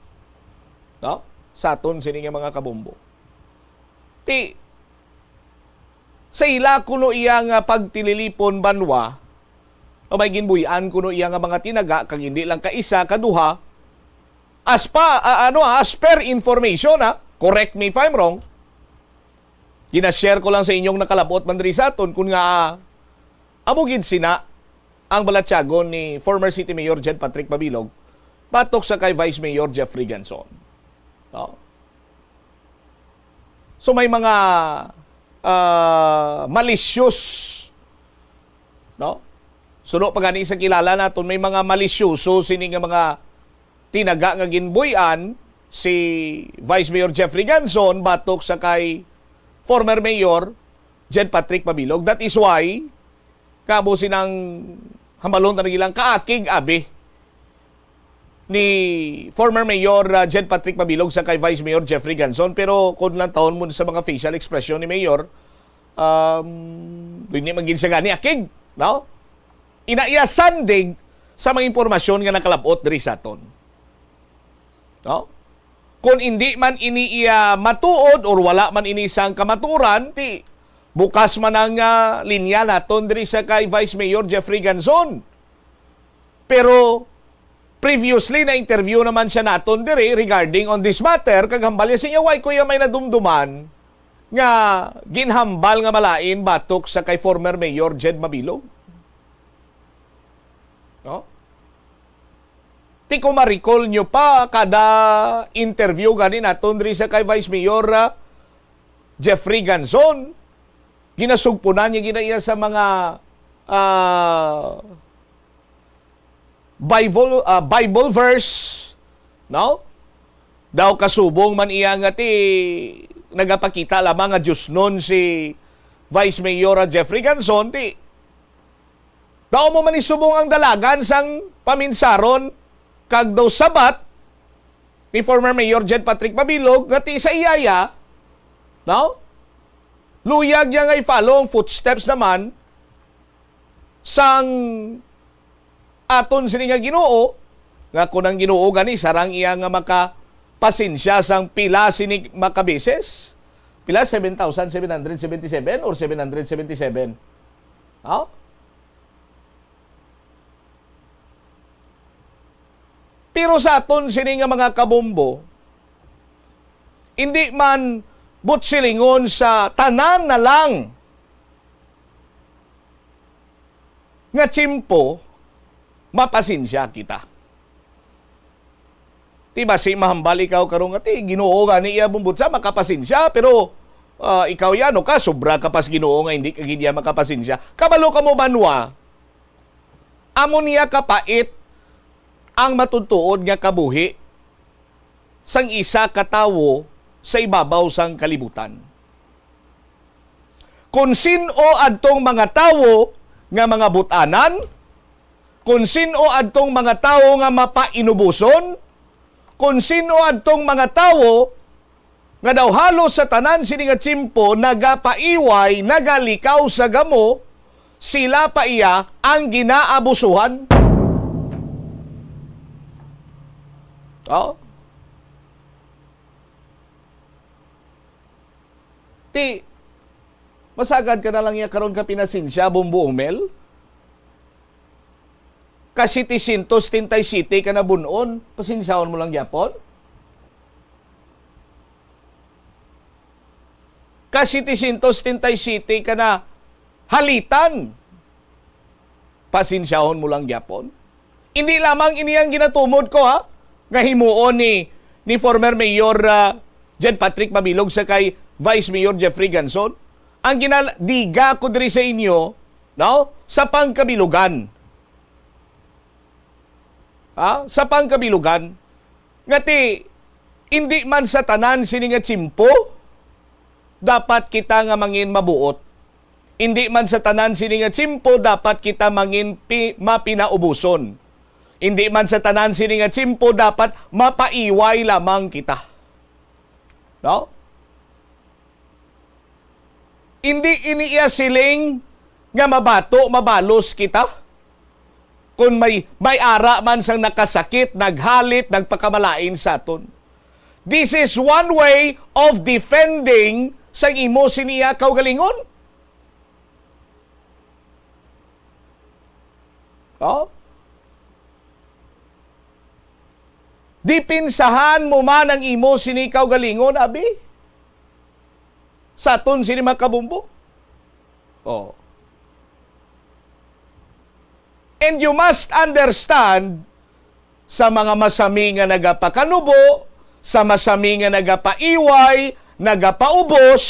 Sa aton sining mga kabombo. Sa ila kuno iya nga pagtililipon banwa, o may ginbuyan kuno iya nga mga tinaga kag hindi lang kaisa kaduha, as per information, correct me if I'm wrong, ginashare ko lang sa inyong nakalabot man diri sa aton kun nga amugid sina ang balatyagon ni former City Mayor Jed Patrick Mabilog batok sa kay Vice Mayor Jeffrey Ganson. So may mga malicious, suno pa gani sa kilala naton, may mga malisyoso sini nga mga tinaga nga ginbuyan si Vice Mayor Jeffrey Ganson batok sa kay former Mayor Jed Patrick Mabilog. That is why kabo sinang hambalon ta nagilang kaakig abi ni former Mayor Jed Patrick Mabilog sa kay Vice Mayor Jeffrey Ganson. Pero kung lang taon mo sa mga facial expression ni Mayor, hindi maging siya gani akig. Inaiya sandig sa mga impormasyon nga nakalabot diri sa aton. Kung hindi man iniiya matuod or wala man inisang kamaturan, bukas man ang linya naton diri sa kay Vice Mayor Jeffrey Ganson. Pero previously na interview naman siya naton diri regarding on this matter, kaghambalya sa inyo, why kuya may nadumduman nga ginhambal nga malain batok sa kay former Mayor Jed Mabilog. Ti ko ma-recall nyo pa kada interview gani naton diri sa kay Vice Mayor Jeffrey Ganson, ginasugpunan niya ginaiya sa mga Bible verse, daw kasubong man iya nga ti nagapakita lamang nga Diyos nun si Vice Mayor Jeffrey Ganson, daw mo man isubong ang dalagan sang paminsaron kag daw sabat ni former Mayor Jed Patrick Mabilog nga ti sa iyaya, luyag niya nga i-follow ang footsteps naman sang aton sini nga Ginoo, nga kunang Ginoo gani sarang iya nga makapasensya sang pila sini makabeses, pila 7,777 or 777. Pero sa aton sini nga mga kabombo, hindi man butsilingon sa tanan na lang nga tsimpo, mapasinsya kita. Tiba si mahambal ikaw karong ati, Ginoo gani iya bumbutsa makapasinsya, pero ikaw yan o ka, sobra ka pas Ginoo nga hindi kagidya makapasinsya. Kabalo ka mo banwa, amo niya kapait ang matutuod nga kabuhi sang isa katawo sa ibabaw sang kalibutan. Kung sino adtong mga tawo nga mga butanan, kung sino adtong mga tawo nga mapainubuson, kung sino adtong mga tawo nga daw halos sa tanan sini nga tsimpo nagapaiway, nagalikaw sa gamo, sila pa iya ang ginaabusuhan. Masagad ka na lang iya karon ka pinasinsya, Bombo Umel? Kasi 137 ka na bunon, pasinsyaon mo lang yapon? ka 737 ka na halitan. Pasinsyahon mo lang gyapon. Hindi lamang iniyang ginatumod ko ha, nga himuon ni former Mayor Jen Patrick Mabilog sa kay Vice Mayor Jeffrey Ganson. Ang ginadiga ko diri sa inyo, no? Sa pangkabilugan. Sa pangkabilugan. Ngati, hindi man sa tanan sini nga tsimpo, dapat kita nga mangin mabuot. Hindi man sa tanan sini nga tsimpo, dapat kita mangin mapinaubuson. Hindi man sa tanan sini nga tsimpo, dapat mapaiway lamang kita. No? Hindi iniya siling nga mabato, mabalos kita. Kung may ara man sang nakasakit, naghalit, nagpakamalain sa aton. This is one way of defending sang imo siniya kaugalingon. Oh? Dipinsahan mo man ang imo sini kaugalingon, abi? Sa aton sini makabumbo. Oh. And you must understand, sa mga masami nga nagapakanubo, sa masami nga nagapaiway, nagapaubos,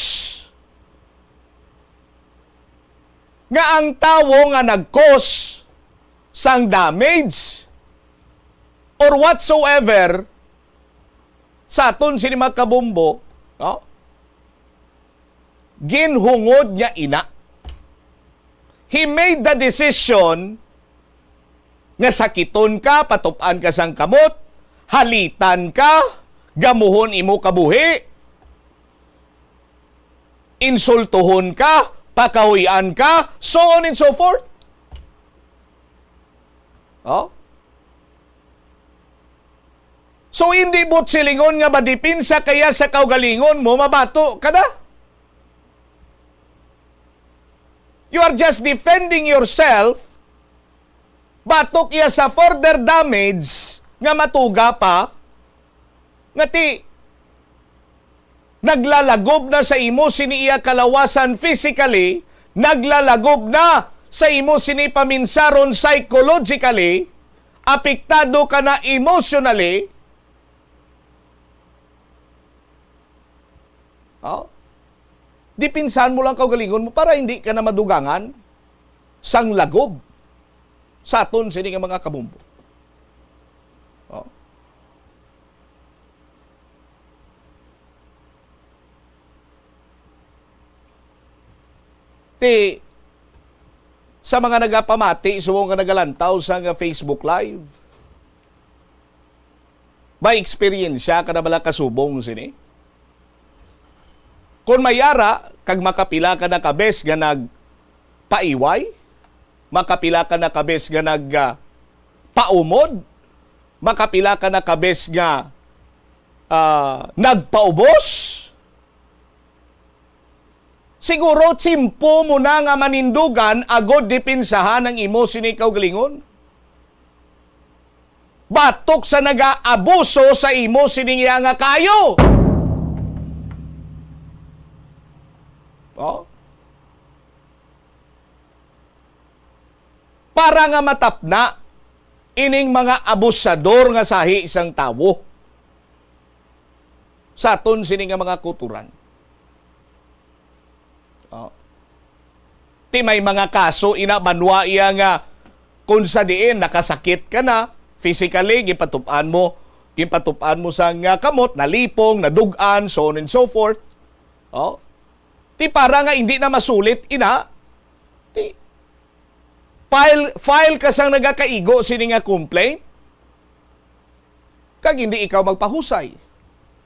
nga ang tawo nga nag-cause sang damage or whatsoever sa aton sini makabumbo, no? Ginhungod niya ina. He made the decision nga sakiton ka, patupan ka sang kamot, halitan ka, gamuhon imo kabuhi, insultuhon ka, pakahuyan ka, so on and so forth. Oh? So hindi bot silingon nga madipinsa kaya sa kaugalingon mo, mabato ka na. You are just defending yourself. Batok iya sa further damage nga matuga pa, ngati naglalagob na sa imo sini iya kalawasan physically, naglalagob na sa imo sini paminsaron psychologically, apektado ka na emotionally. Oh? Dipinsan mo lang kaugalingon mo para hindi ka na madugangan sang lagob sa aton sini nga mga kabumbo. Oh. Sa mga nagapamati, sumo nga nagalantaw sa nga Facebook Live, may experience siya ka na bala kasubong sini? Kung mayara, kag makapila ka na kabes nga nagpaiway, makapila ka na kabes nga nagpaumod, makapila ka na kabes nga nagpaubos, siguro tsimpo mo na nga manindugan agod dipinsahan ang imo sini kaugalingon. Batok sa nagaabuso sa imo sini nga kayo. Oh. Para nga matapna ining mga abusador nga sahi isang tawo sa aton sini nga mga kuturan. Oh. Ti may mga kaso ina banwa iya nga kung sa diin nakasakit ka na physically, gipatupan mo sa nga kamot, nalipong, nadugan, so on and so forth. Oh. Ti para nga hindi na masulit ina, ti file ka sang nagakaigo sini nga complaint, kag hindi ikaw magpahusay.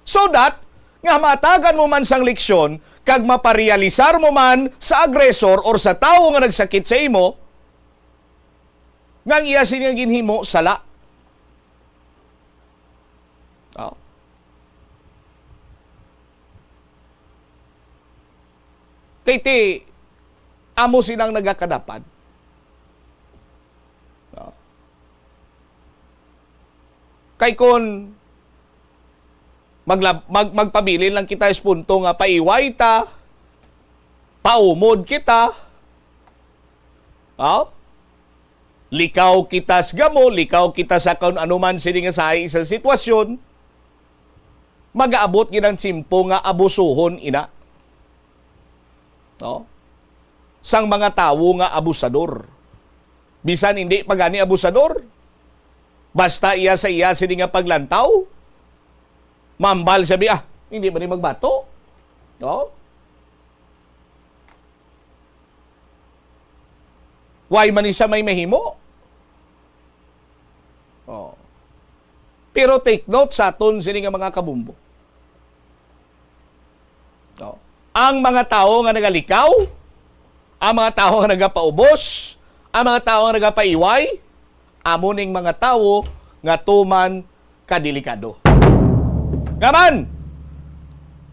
So that, nga matagan mo man sang leksyon, kag maparealisar mo man sa agresor or sa tao nga nagsakit sa imo, nga iya sini nga ginhimo, sala. Oh. Kaya amo sinang nagakadapan. Oh. Kay kon magpabilin lang kita punto nga paiway ta, paumod kita, likaw kita sa gamo, likaw kita sa kung anuman sini nga sa isang sitwasyon, mag-aabot ginang tsimpo nga abusuhon ina. Sang mga tawo nga abusador. Bisan hindi pagani abusador, basta iya sa iya sini nga paglantaw, mambal sabi, hindi ba ni magbato? Why man siya may mahimo? Pero take note sa aton sini nga mga kabumbo. Ang mga tao nga nagalikaw, ang mga tao nga nagapaubos, ang mga tao nga nagapaiway, amuning mga tao nga tuman kadelikado. Ngaman,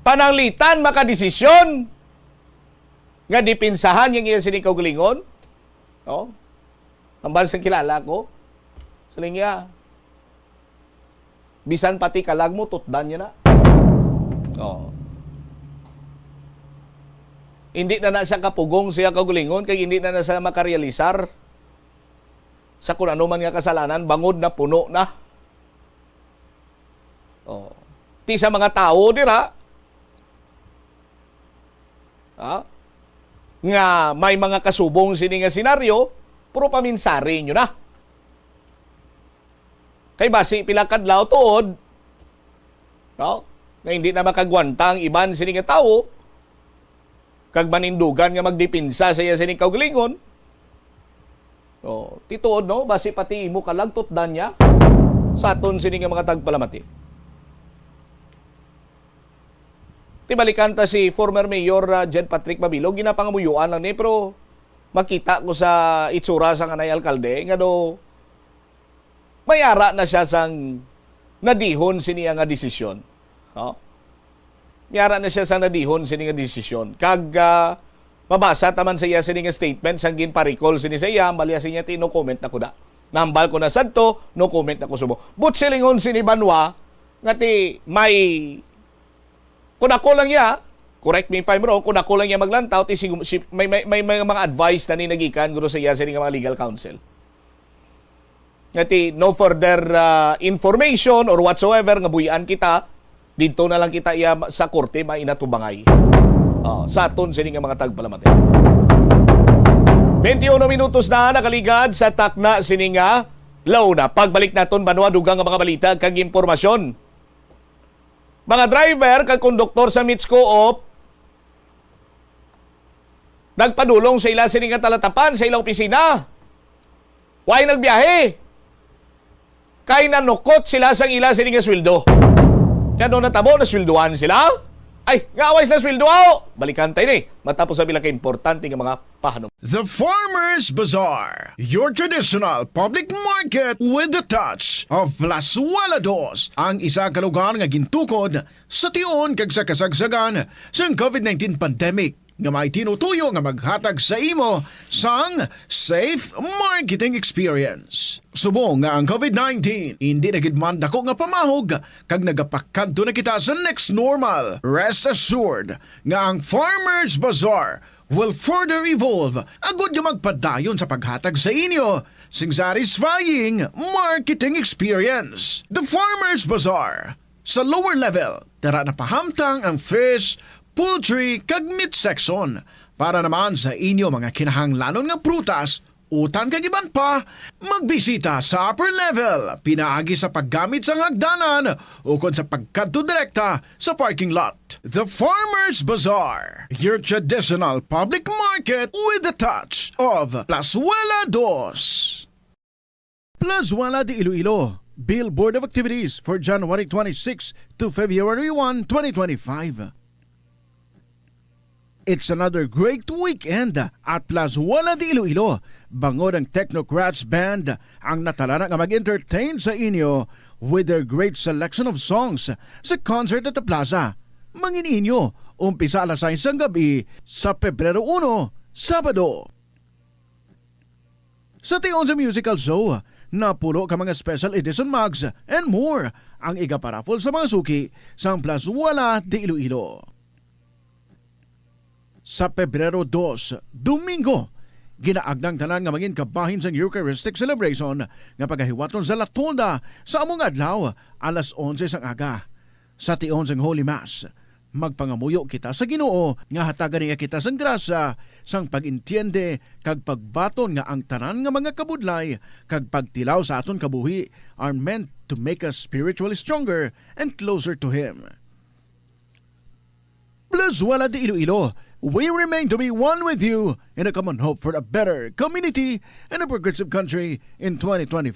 pananglitan makadesisyon nga dipinsahan yung iya sini kaugalingon. Ang bansang kilala ko, saling niya, bisan pati kalag mo, tutdan niya na. Hindi na siya kapugong siya kaugalingon, kaya hindi na siya makarealisar sa kung ano man nga kasalanan, bangod na, puno na. Ti sa mga tao dira, nga may mga kasubong sini nga senaryo, puro paminsari nyo na. Kay basi pilakadlaw tuod, nga hindi na makagwantang iban sini nga tao, kag manindugan nga magdipinsa sa iya sini kaugalingon, tituod basi pati imo kalagtot dan niya sa aton sini nga mga tagpalamati. Tibalikan ta si former Mayor Jed Patrick Mabilog, ginapangamuyuan lang ni, pero makita ko sa itsura sa kanay alkalde, nga do mayara na siya sang nadihon siniya nga desisyon. Mayara na siya sang nadihon siniya nga desisyon. Kag mabasa taman sa iya siniya nga statement, sang ginparicol sini sa iya, balya siya ti no comment na kuda. Nambal ko na sadto, no comment na ko subo. But silingon sini Banwa, nga ti may kung ako lang ya, correct me if I'm wrong, kung ako lang ya maglantaw, may mga advice na ninagikan guro sa iya sa mga legal counsel. Ngati, no further information or whatsoever, nga buyan kita, dito na lang kita iya sa korte, mainatubangay. Sa aton sa mga tagpalamati. 21 minutos na nakaligad sa takna sininga launa. Pagbalik naton Banwa, dugang nga mga balita kag impormasyon. Mga driver kag konduktor sa Mits Co-op nagpadulong sa ila sining talatapan sa ilang opisina. Why nagbiyahe? Kay nanukot sila sa ila sining sweldo. Kaya doon natabo na sweldoan sila. Ay, nga aways na sweldo ako. Balikan tayo ni. Matapos sa bilang ka-importante ng mga pahanom. The Farmers Bazaar, your traditional public market with the touch of Plazuela Dos, ang isa ka lugar nga gintukod sa tion kag sa kasagsagan sa COVID-19 pandemic nga may tinutuyo nga maghatag sa imo sang safe marketing experience. Subong nga ang COVID-19 hindi nagidman dako nga pamahog kag nagapakadto na kita sa next normal. Rest assured nga ang Farmers Bazaar will further evolve agud nga magpadayon sa paghatag sa inyo sing satisfying marketing experience. The Farmers Bazaar sa lower level, tara na pahamtang ang fish, poultry kag meat section para naman sa inyo mga kinahanglanon nga prutas, utan kag iban pa, magbisita sa upper level, pinaagi sa paggamit sa hagdanan o kon sa pagkadto direkta sa parking lot. The Farmers Bazaar, your traditional public market with the touch of Plazuela Dos. Plazuela de Iloilo, Billboard of Activities for January 26 to February 1, 2025. It's another great weekend at Plazuela de Iloilo. Bangod ang Technocrats Band ang natalana nga mag-entertain sa inyo with their great selection of songs sa concert at the plaza. Mangin inyo, umpisa alas 6 ng gabi sa Pebrero 1, Sabado. Sa tion sa musical show, napulo ka mga special edition mugs and more ang igaparapol sa mga suki sa Plazuela de Iloilo. Sa Pebrero 2, Domingo, ginaagnang tanan nga mangin kabahin sa Eucharistic celebration nga pagahiwaton sa Latonda sa among adlaw alas 11 sang aga. Sa tion sang Holy Mass, magpangamuyo kita sa Ginoo nga hatagan niya kita sang grasya sang pagintiende kag pagbaton nga ang tanan nga mga kabudlay kag pagtilaw sa aton kabuhi are meant to make us spiritually stronger and closer to Him. Plus, wala di Iloilo, we remain to be one with you in a common hope for a better community and a progressive country in 2025.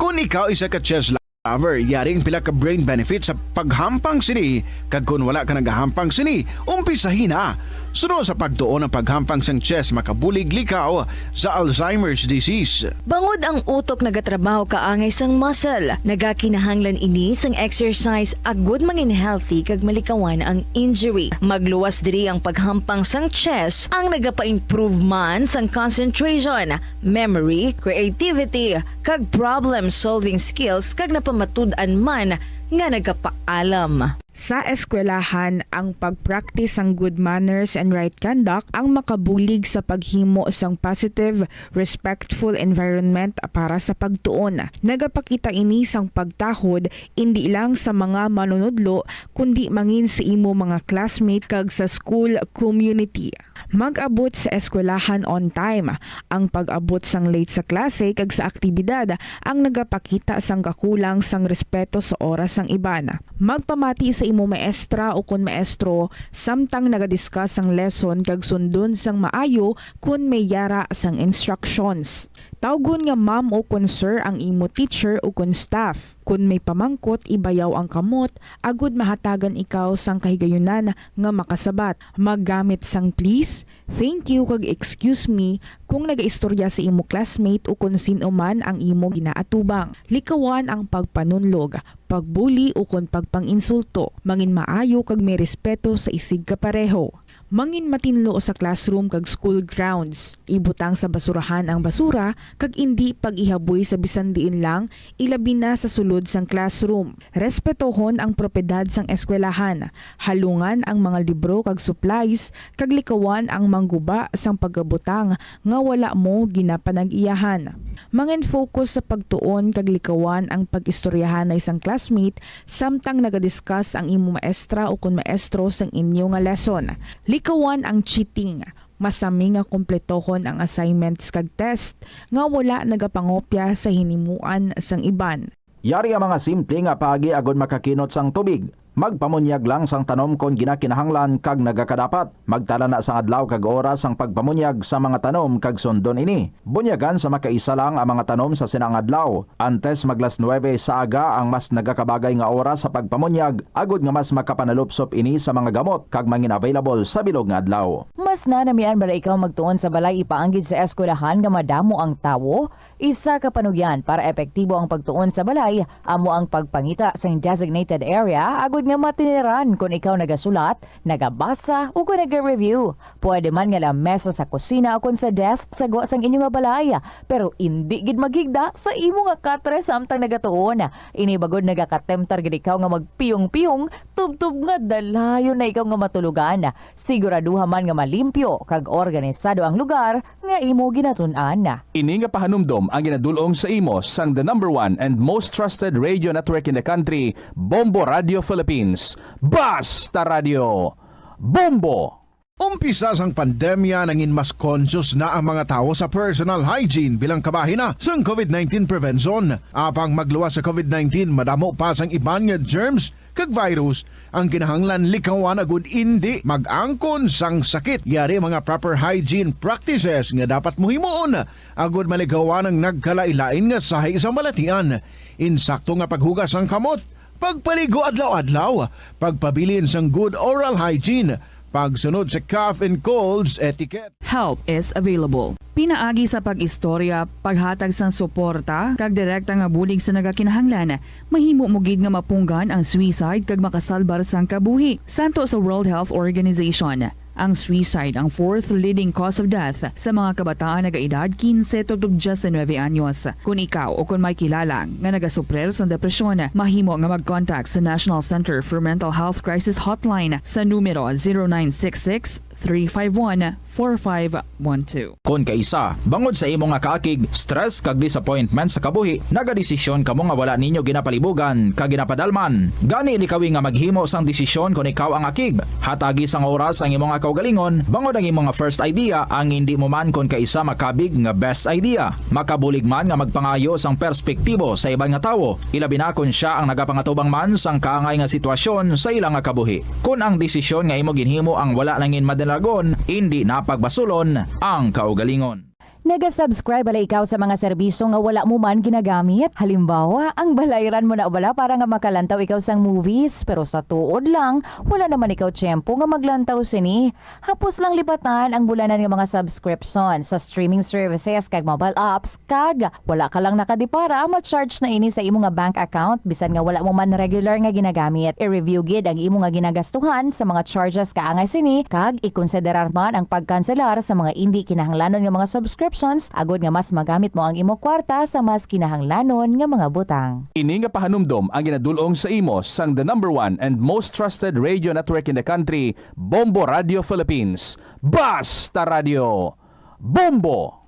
Kung ikaw isa ka chess lover, yaring pila ka brain benefit sa paghampang sini, kag kung wala ka nagahampang sini, umpisahin na. Sunod sa pagtuon ng paghampang sang chess makabulig likaw sa Alzheimer's disease. Bangod ang utok nagatrabaho kaangay sang muscle, nagakinahanglan ini sang exercise agud mangin healthy kag malikawan ang injury. Magluwas diri ang paghampang sang chess ang nagapa-improve man sang concentration, memory, creativity kag problem solving skills kag napamatud-an man nga nagapaalam. Sa eskwelahan, ang pag-practice ng good manners and right conduct ang makabulig sa paghimo sang positive, respectful environment para sa pagtuon. Nagapakita ini sang pagtahod hindi lang sa mga manunudlo kundi mangin sa imo mga classmate kag sa school community. Mag-abot sa eskwelahan on time. Ang pag-abot sang late sa klase kag sa aktibidad ang nagapakita sang kakulang sang respeto sa oras sang iban. Magpamati sa imo maestra o kun maestro samtang nagadiscuss ang lesson kag sundon sang maayo kun may yara sang instructions. Tawgon nga ma'am o kun sir ang imo teacher o kun staff. Kun may pamangkot, ibayaw ang kamot, agud mahatagan ikaw sang kahigayunan nga makasabat. Maggamit sang please, thank you kag excuse me kung nagaistorya sa imo classmate o kung sino man ang imo ginaatubang. Likawan ang pagpanunlog, pagbuli o kung pagpanginsulto. Mangin maayo kag may respeto sa isig kapareho. Mangin matinlo sa classroom kag school grounds. Ibutang sa basurahan ang basura kag indi pag-ihaboy sa bisan diin lang, ilabi na sa sulod sang classroom. Respetohon ang propiedad sang eskwelahan. Halungan ang mga libro kag supplies kag likawan ang mangguba sang pagabutang nga wala mo ginapanag-iyahan. Mangin focus sa pagtuon kag likawan ang pag-istoryahan na isang classmate samtang nagadiscuss ang imo maestra o kun maestro sang inyo nga lesson. Likawan ang cheating. Masami nga kompletohon ang assignments kag test nga wala nagapangopya sa hinimuan sang iban. Yari ang mga simple nga paagi agod makakinot sang tubig. Magpamunyag lang sang tanom kon ginakinahanglan kag nagakadapat. Magtala na sang adlaw kag oras ang pagpamunyag sa mga tanom kag sundon ini. Bunyagan sa makaisa lang ang mga tanom sa sinang adlaw. Antes maglas 9 sa aga ang mas nagakabagay nga oras sa pagpamunyag agod nga mas makapanalupsop ini sa mga gamot kag mangin available sa bilog nga adlaw. Mas nanamian bala ikaw magtuon sa balay ipaanggid sa eskwelahan nga madamo ang tawo? Isa ka panugyan para epektibo ang pagtuon sa balay, amo ang pagpangita sa designated area agud nga matiniran kung ikaw nagasulat, nagabasa o kung nag-review. Pwede man nga lamesa sa kusina o kung sa desk sa gawa sang inyong nga balay, pero hindi gid maghigda sa imo nga katre samtang nagatuon. Inibagod nagakatemtar gid ikaw nga magpiyong-piyong, tubtub nga dalayo na ikaw nga matulugan. Siguraduha man nga malimpyo kag organisado ang lugar nga imo ginatun-an. Ini nga pahanumdom ang ginadulong sa imo sang the #1 and most trusted radio network in the country, Bombo Radio Philippines. Basta Radio Bombo! Umpisa sang pandemya nangin mas conscious na ang mga tao sa personal hygiene bilang kabahina sang COVID-19 prevention. Apang magluwas sa COVID-19, madamo pa sang iban nga germs kag virus ang kinahanglan likawan agud indi mag-angkon sang sakit. Yari mga proper hygiene practices nga dapat muhimuon agud maligawan ang nagkalailain nga sahay sa malatian. Insakto nga paghugas sang kamot, pagpaligo adlaw-adlaw, pagpabilin sang good oral hygiene, pagsunod sa cough and colds etiquette. Help is available. Pinaagi sa pag-istorya, paghatag sang suporta, kag direkta nga bulig sa nagakinahanglan, mahimo mo gid nga mapunggan ang suicide kag makasalbar sang kabuhi. Santo sa World Health Organization. Ang suicide ang fourth leading cause of death sa mga kabataan nagaedad 15 tubtog 19 anyos. Kung ikaw o kung may kilala nga nagasuprer sa depresyon, mahimo nga mag-contact sa National Center for Mental Health Crisis Hotline sa numero 0966 351-4512. Kung kaisa, bangod sa imo nga kaakig, stress kag disappointment sa kabuhi, nagadesisyon kamo nga wala ninyo ginapalibugan kag ginapadalman. Gani likawi nga maghimo sang desisyon kung ikaw ang akig. Hatagi sang oras ang imo nga kaugalingon, bangod ang imo nga first idea ang hindi mo man kung kaisa makabig nga best idea. Makabulig man nga magpangayo sang perspektibo sa ibang nga tawo, ilabi na kung siya ang nagapangatubang man sang kaangay nga sitwasyon sa ilang nga kabuhi. Kung ang desisyon nga imo ginhimo ang wala langin madalagon, hindi napagbasulon ang kaugalingon. Naga-subscribe bala ikaw sa mga serbisyo nga wala mo man ginagamit? Halimbawa, ang balayran mo na bala para nga makalantaw ikaw sang movies, pero sa tuod lang, wala naman ikaw tiyempo nga maglantaw sini. Hapos lang lipatan ang bulanan nga mga subscription sa streaming services kag mobile apps, kag wala ka lang nakadipara, ma-charge na ini sa imo nga bank account bisan nga wala mo man regular nga ginagamit. I-review gid ang imo nga ginagastuhan sa mga charges kaangay sini, kag ikonsiderar man ang pagkanselar sa mga hindi kinahanglanon nga mga subscription agod nga mas magamit mo ang imo kwarta sa mas kinahanglanon nga mga butang. Ini nga pahanumdom ang ginadulong sa imo sang the number 1 and most trusted radio network in the country, Bombo Radio Philippines. Basta Radio Bombo!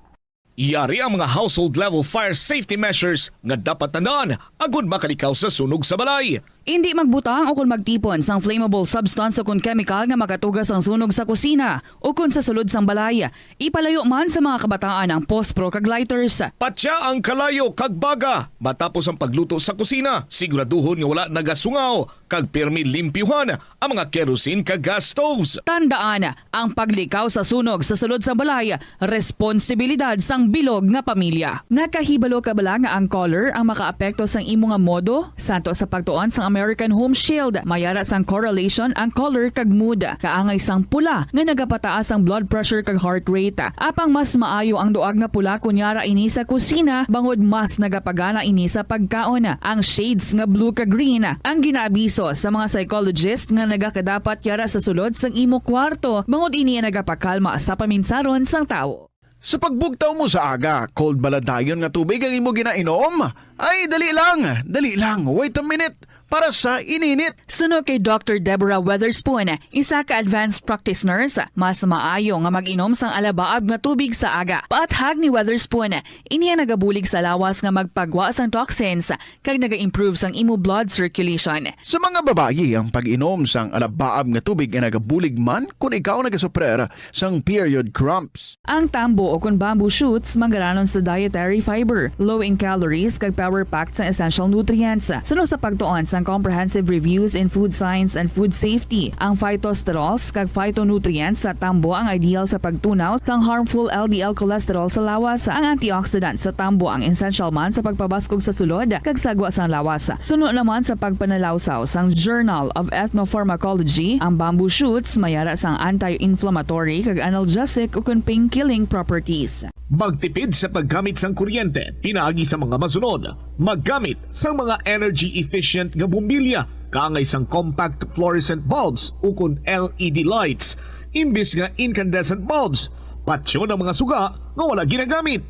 Yari ang mga household level fire safety measures nga dapat tandaan agud makalikaw sa sunog sa balay. Hindi magbutang o kung magtipon sang flammable substance o kung chemical nga makatugas ang sunog sa kusina o kung sa sulod sang balay. Ipalayo man sa mga kabataan ang pospro kag lighters. Patya ang kalayo kag baga matapos ang pagluto sa kusina. Siguraduhon nga wala nagasungaw kag pirmi limpyuhan ang mga kerosene kag gas stoves. Tandaan, ang paglikaw sa sunog sa sulod sa balay, responsibilidad sang bilog nga pamilya. Nakahibalo ka bala nga ang color ang makaapekto sang imo nga modo? Santo sa pagtuon sang American Home Shield, mayara sang correlation ang color kag mood. Kaangay sang pula nga nagapataas ang blood pressure kag heart rate. Apang mas maayo ang duag nga pula kunyara ini sa kusina, bangod mas nagapagana ini sa pagkaon. Ang shades nga blue kag green ang ginaabiso sa mga psychologist nga nagakadapat yara sa sulod sang imo kwarto, bangod ini nagapakalma sa paminsaron sang tawo. Sa pagbugtaw mo sa aga, cold baladayon nga tubig ang imo ginainom? Ay, dali lang, wait a minute. Para sa ininit. Suno kay Dr. Deborah Weatherspoon, isa ka advanced practice nurse, mas maayo nga mag-inom sang alabaab nga tubig sa aga. Paathag ni Weatherspoon, iniya nagabulig sa lawas nga magpagwa sang toxins kag naga-improve sang imo blood circulation. Sa mga babayi, ang pag-inom sang alabaab nga tubig ay nagabulig man kung ikaw nagasuprer sang period cramps. Ang tambo o kung bamboo shoots manggaranon sa dietary fiber, low in calories kag power-packed sa essential nutrients. Suno sa pagtuon sa comprehensive reviews in food science and food safety. Ang phytosterols kag phytonutrients sa tambo ang ideal sa pagtunaw sang harmful LDL cholesterol sa lawas. Ang antioxidants sa tambo ang essential man sa pagpabaskog sa sulod kag sagwa sang lawas. Suno naman sa pagpanalawsaw sang Journal of Ethnopharmacology, ang bamboo shoots mayara sang anti-inflammatory kag analgesic o kun pain-killing properties. Magtipid sa paggamit sang kuryente, pinaagi sa mga masunod. Maggamit sa mga energy-efficient nga bumbilya, kaangay sang compact fluorescent bulbs o kun LED lights, imbis nga incandescent bulbs. Patsyo ng mga suga nga wala ginagamit.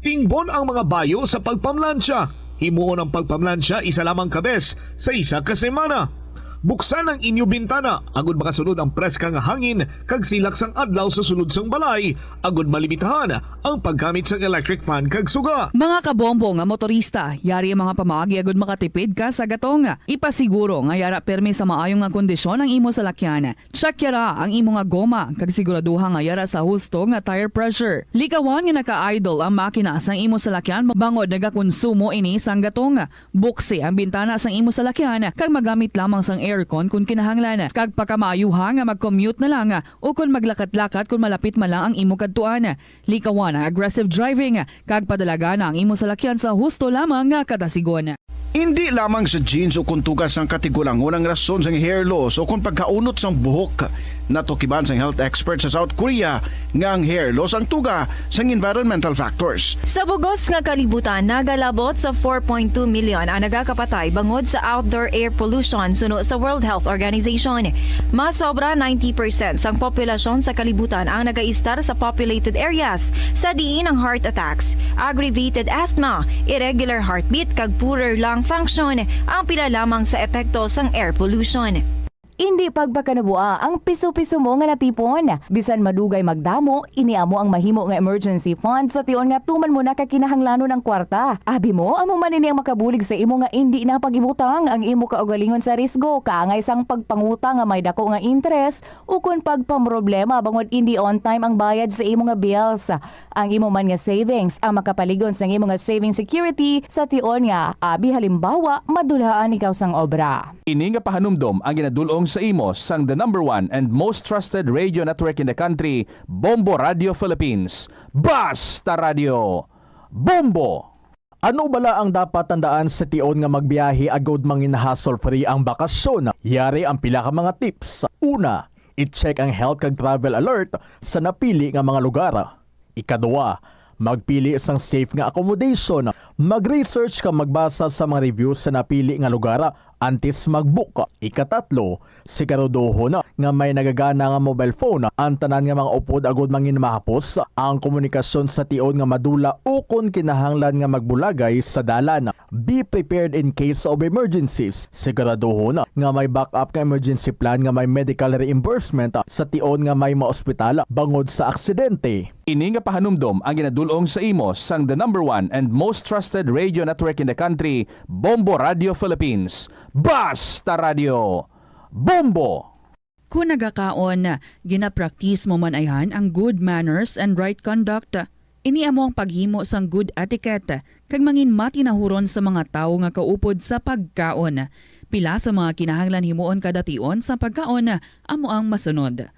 Tingbon ang mga bayo sa pagpamlansya. Himuon ang pagpamlansya isa lamang kabes sa isa ka semana. Buksan ang inyo bintana agud makasunod ang preska nga hangin kag silak sang adlaw sa sulod sang balay agud malimitahan ang paggamit sang electric fan kag suga. Mga kabombo nga motorista, yari ang mga pamaagi agud makatipid ka sa gatong. Ipasiguro nga yara permi sa maayong nga kondisyon ang imo salakyan. Check yara ang imo nga goma kag siguraduha nga yara sa husto nga tire pressure. Likawan nga naka-idle ang makina sang imo salakyan bangod nagakonsumo ini sang gatong. Buksi ang bintana sang imo salakyan kag magamit lamang sang aircon kung kinahanglan. Kag pagkamaayuha nga mag-commute na lang o kung maglakat-lakat kung malapit man lang ang imo kadtuan. Likawan ang aggressive driving kag padalaga na ang imo salakyan sa husto lamang nga katasigon. Hindi lamang sa jeans o kung tugas ang katigulangon ang rason sang hair loss o kung pagkaunot sang buhok. Natukiban sang health expert sa South Korea nga ang hair loss ang tuga sang environmental factors. Sa bugos nga kalibutan, nagalabot sa 4.2 million ang nagakapatay bangod sa outdoor air pollution suno sa sa World Health Organization. Mas sobra 90% sang populasyon sa kalibutan ang nag-aistar sa populated areas sa diin ang heart attacks, aggravated asthma, irregular heartbeat kag poorer lung function ang pila lamang sa epekto sang air pollution. Hindi pagpakanabuа ang piso-piso mo nga natipon. Bisan madugay magdamo, iniamo ang mahimo nga emergency fund sa tion nga tuman mo na kakinahanglanon ng kwarta. Abi mo, amo man ini ang makabulig sa imo nga hindi na pag-ibutang ang imo kaugalingon sa risgo, kaangay sang pagpangutang nga may dako nga interest o kun pagpamroblema bangod hindi on time ang bayad sa imo nga bills. Ang imo man nga savings ang makapaligon sa imo nga saving security sa tion nga abi halimbawa madulhaan ikaw sang obra. Ini nga pahanumdom ang ginadulong sa imo sang the number 1 and most trusted radio network in the country, Bombo Radio Philippines. Basta Radio! Bombo! Ano bala ang dapat tandaan sa tion nga magbiyahe agod mangin hassle-free ang bakasyon? Yari ang pila ka mga tips. Una, i-check ang health kag travel alert sa napili nga mga lugar. Ikaduwa, magpili isang safe nga accommodation. Mag-research ka magbasa sa mga reviews sa napili nga lugar antes mag-book. Ikatatlo, siguraduhon nga may nagagana nga mobile phone. Ang tanan nga mga upod agod mangin mahapos ang komunikasyon sa tion nga madula o kung kinahanglan nga magbulagay sa dalan. Be prepared in case of emergencies. Siguraduhon nga may backup nga emergency plan nga may medical reimbursement sa tion nga may maospital bangod sa aksidente. Ini nga pahanumdom ang ginadulong sa imo sang the number 1 and most trusted radio network in the country, Bombo Radio Philippines. Basta Radio! Bombo! Kung nagakaon, ginapraktis mo man ayhan ang good manners and right conduct. Iniamo ang paghimo sang good etiquette kag mangin matinahuron sa mga tawo nga kaupod sa pagkaon. Pila sa mga kinahanglan himuon kada tion sa pagkaon amo ang masunod.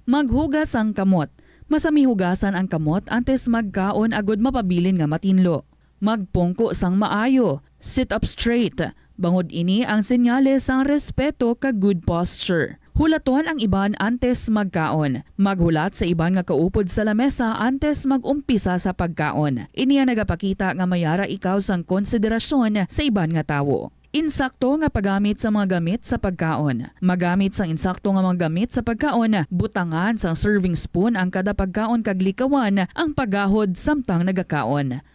Maghugas ang kamot. Masamihugasan ang kamot antes magkaon agod mapabilin nga matinlo. Magpungko sang maayo. Sit up straight. Bangod ini ang senyales sang respeto kag good posture. Hulaton ang iban antes magkaon. Maghulat sa iban nga kaupod sa lamesa antes magumpisa sa pagkaon. Ini ang nagapakita nga mayara ikaw sang konsiderasyon sa iban nga tawo. Insakto nga paggamit sa mga gamit sa pagkaon. Magamit sang insakto nga mga gamit sa pagkaon. Butangan sang serving spoon ang kada pagkaon kag likawan ang paggahod samtang nagakaon.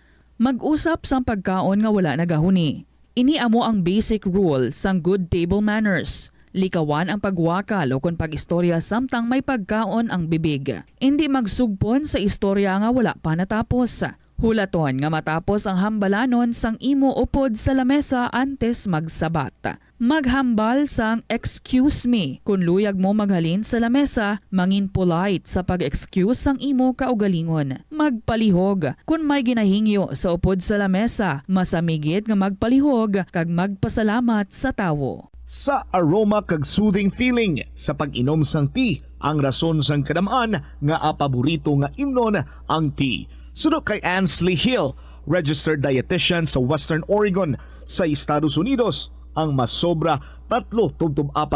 Mag-usap sang pagkaon nga wala nagahuni. Iniamo ang basic rule sang good table manners. Likawan ang pagwakal o kung pag-istorya samtang may pagkaon ang bibig. Hindi magsugpon sa istorya nga wala pa natapos. Hulaton nga matapos ang hambalanon sang imo upod sa lamesa antes magsabat. Maghambal sang excuse me kung luyag mo maghalin sa lamesa, mangin polite sa pag-excuse sang imo kaugalingon. Magpalihog kung may ginahingyo sa upod sa lamesa, masamigit nga magpalihog kag magpasalamat sa tawo. Sa aroma kag soothing feeling sa pag-inom sang tea, ang rason sang kadamaan nga paborito nga imnon ang tea. Sunod kay Ansley Hill, registered dietitian sa Western Oregon sa Estados Unidos, ang mas sobra 3-4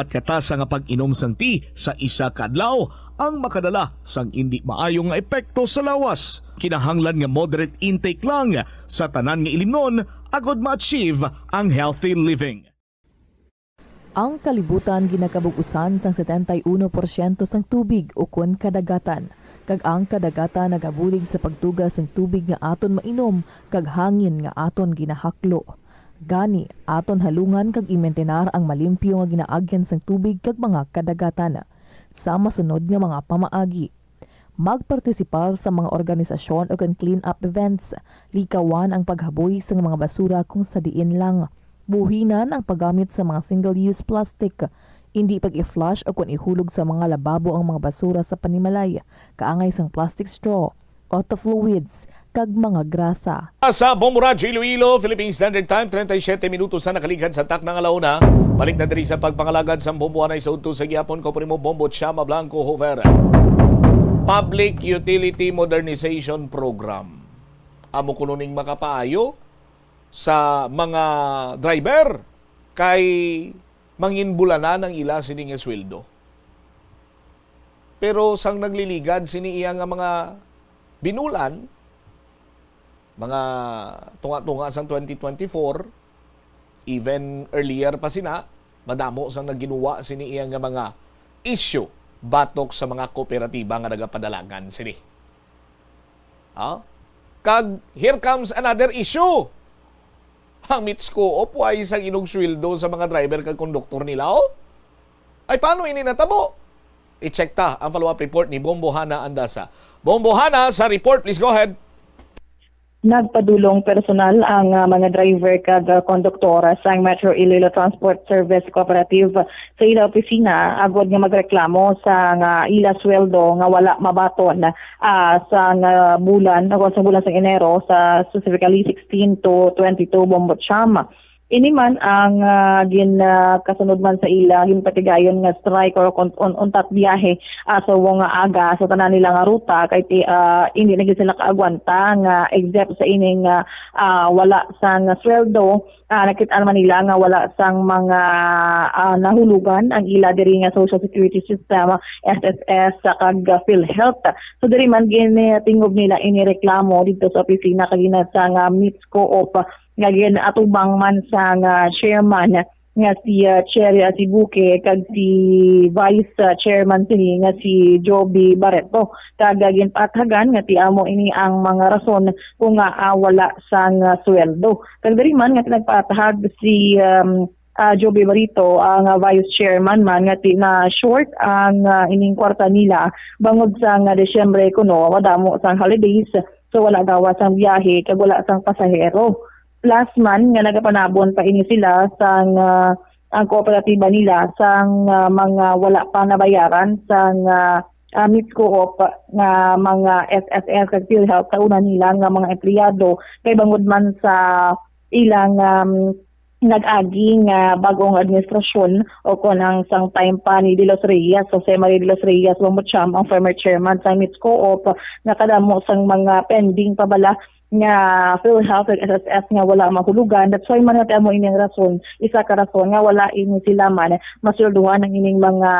katasa nga pag-inom sang tea sa isa ka adlaw ang makadala sang hindi maayong nga epekto sa lawas. Kinahanglan nga moderate intake lang sa tanan nga ilimnon agod ma-achieve ang healthy living. Ang kalibutan ginakabug-usan sang 71% sang tubig o kun kadagatan. Kag ang kadagatan nagabulig sa pagtugas ng tubig nga aton mainom kag hangin nga aton ginahaklo. Gani, aton halungan kag imentenar ang malimpyo nga ginaagyan sang tubig kag mga kadagatan. Sa masunod nga mga pamaagi. Magpartisipar sa mga organisasyon o clean up events. Likawan ang paghaboy sa mga basura kung sa diin lang. Buhinan ang paggamit sa mga single-use plastic. Hindi pag-i-flush o kung ihulog sa mga lababo ang mga basura sa panimalay. Kaangay sang plastic straw, auto fluids, kag mga grasa. Sa Bombo Radio Iloilo, Philippine Standard Time, 37 minutos na nakalighan sa tak ng alauna. Balik na diri sa pagpangalagad sa Bombo Anay sa udto sa gihapon ko primo Bombo Chama Blanco Hover. Public Utility Modernization Program. Amo kuno ning makapaayo sa mga driver kay manginbulanan ang ila sining sweldo. Pero sang nagliligad sini iya nga mga binulan, mga tunga-tunga sang 2024, even earlier pa sina, Madamo sang naginuwa sini iya nga mga issue batok sa mga kooperatiba nga nagapadalagan sini. Kag here comes another issue. Ang Mitsco ay isang inugsweldo sa mga driver kag konduktor nila. Ay paano ini natabo? I-check ta ang follow-up report ni Bombo Hana Andasa. Bombo Hana, sa report, please go ahead. Nagpadulong personal ang mga driver kag konduktor sa Metro Iloilo Transport Service Cooperative sa ila opisina agod nga magreklamo sa ila sweldo nga wala mabaton sa bulan sa bulan sa Enero sa specifically 16 to 22 Bombocham. Ini man ang kasunod man sa ila ginpatigayon nga strike or untat biyahe sa nga aga sa tanan nila nga ruta kay hindi na gid sila kaagwanta nga except sa ining wala sang sweldo. Nakita naman nila nga wala sang mga nahulugan ang ila diri nga Social Security System, SSS kag PhilHealth. So diri man ginatingob nila inireklamo dito sa opisina kagina sa Mitsco of nga atubang man sa chairman nga si Cherry Asibuque kag si vice chairman sini nga si Joby Barreto kag ginpathagan nga ti amo ini ang mga rason kung wala sang sweldo. Kag diri man nga nagpatahag si Joby Barreto ang vice chairman man nga na short ang ining kwarta nila bangod sa Desyembre kuno madamo sang holidays so wala daw sang biyahe kag wala sang pasahero. Plus man nga nagapanabon pa ini sila sang ang kooperatiba nila sang mga wala pa nabayaran sang Mitsco of nga mga SSS kag PhilHealth sa una nila nga mga empleyado kay bangod man sa ilang nag-agi nga bagong administrasyon o konang sang time pa ni De Los Reyes, Jose Maria De Los Reyes Bombocham, ang former chairman sa Mitsco of nakadamo sang mga pending pabala nga PhilHealth at SSS nga wala mahulugan. That's why man natin mo ining rason, isa ka rason nga wala ini sila man masulduhan ang ining mga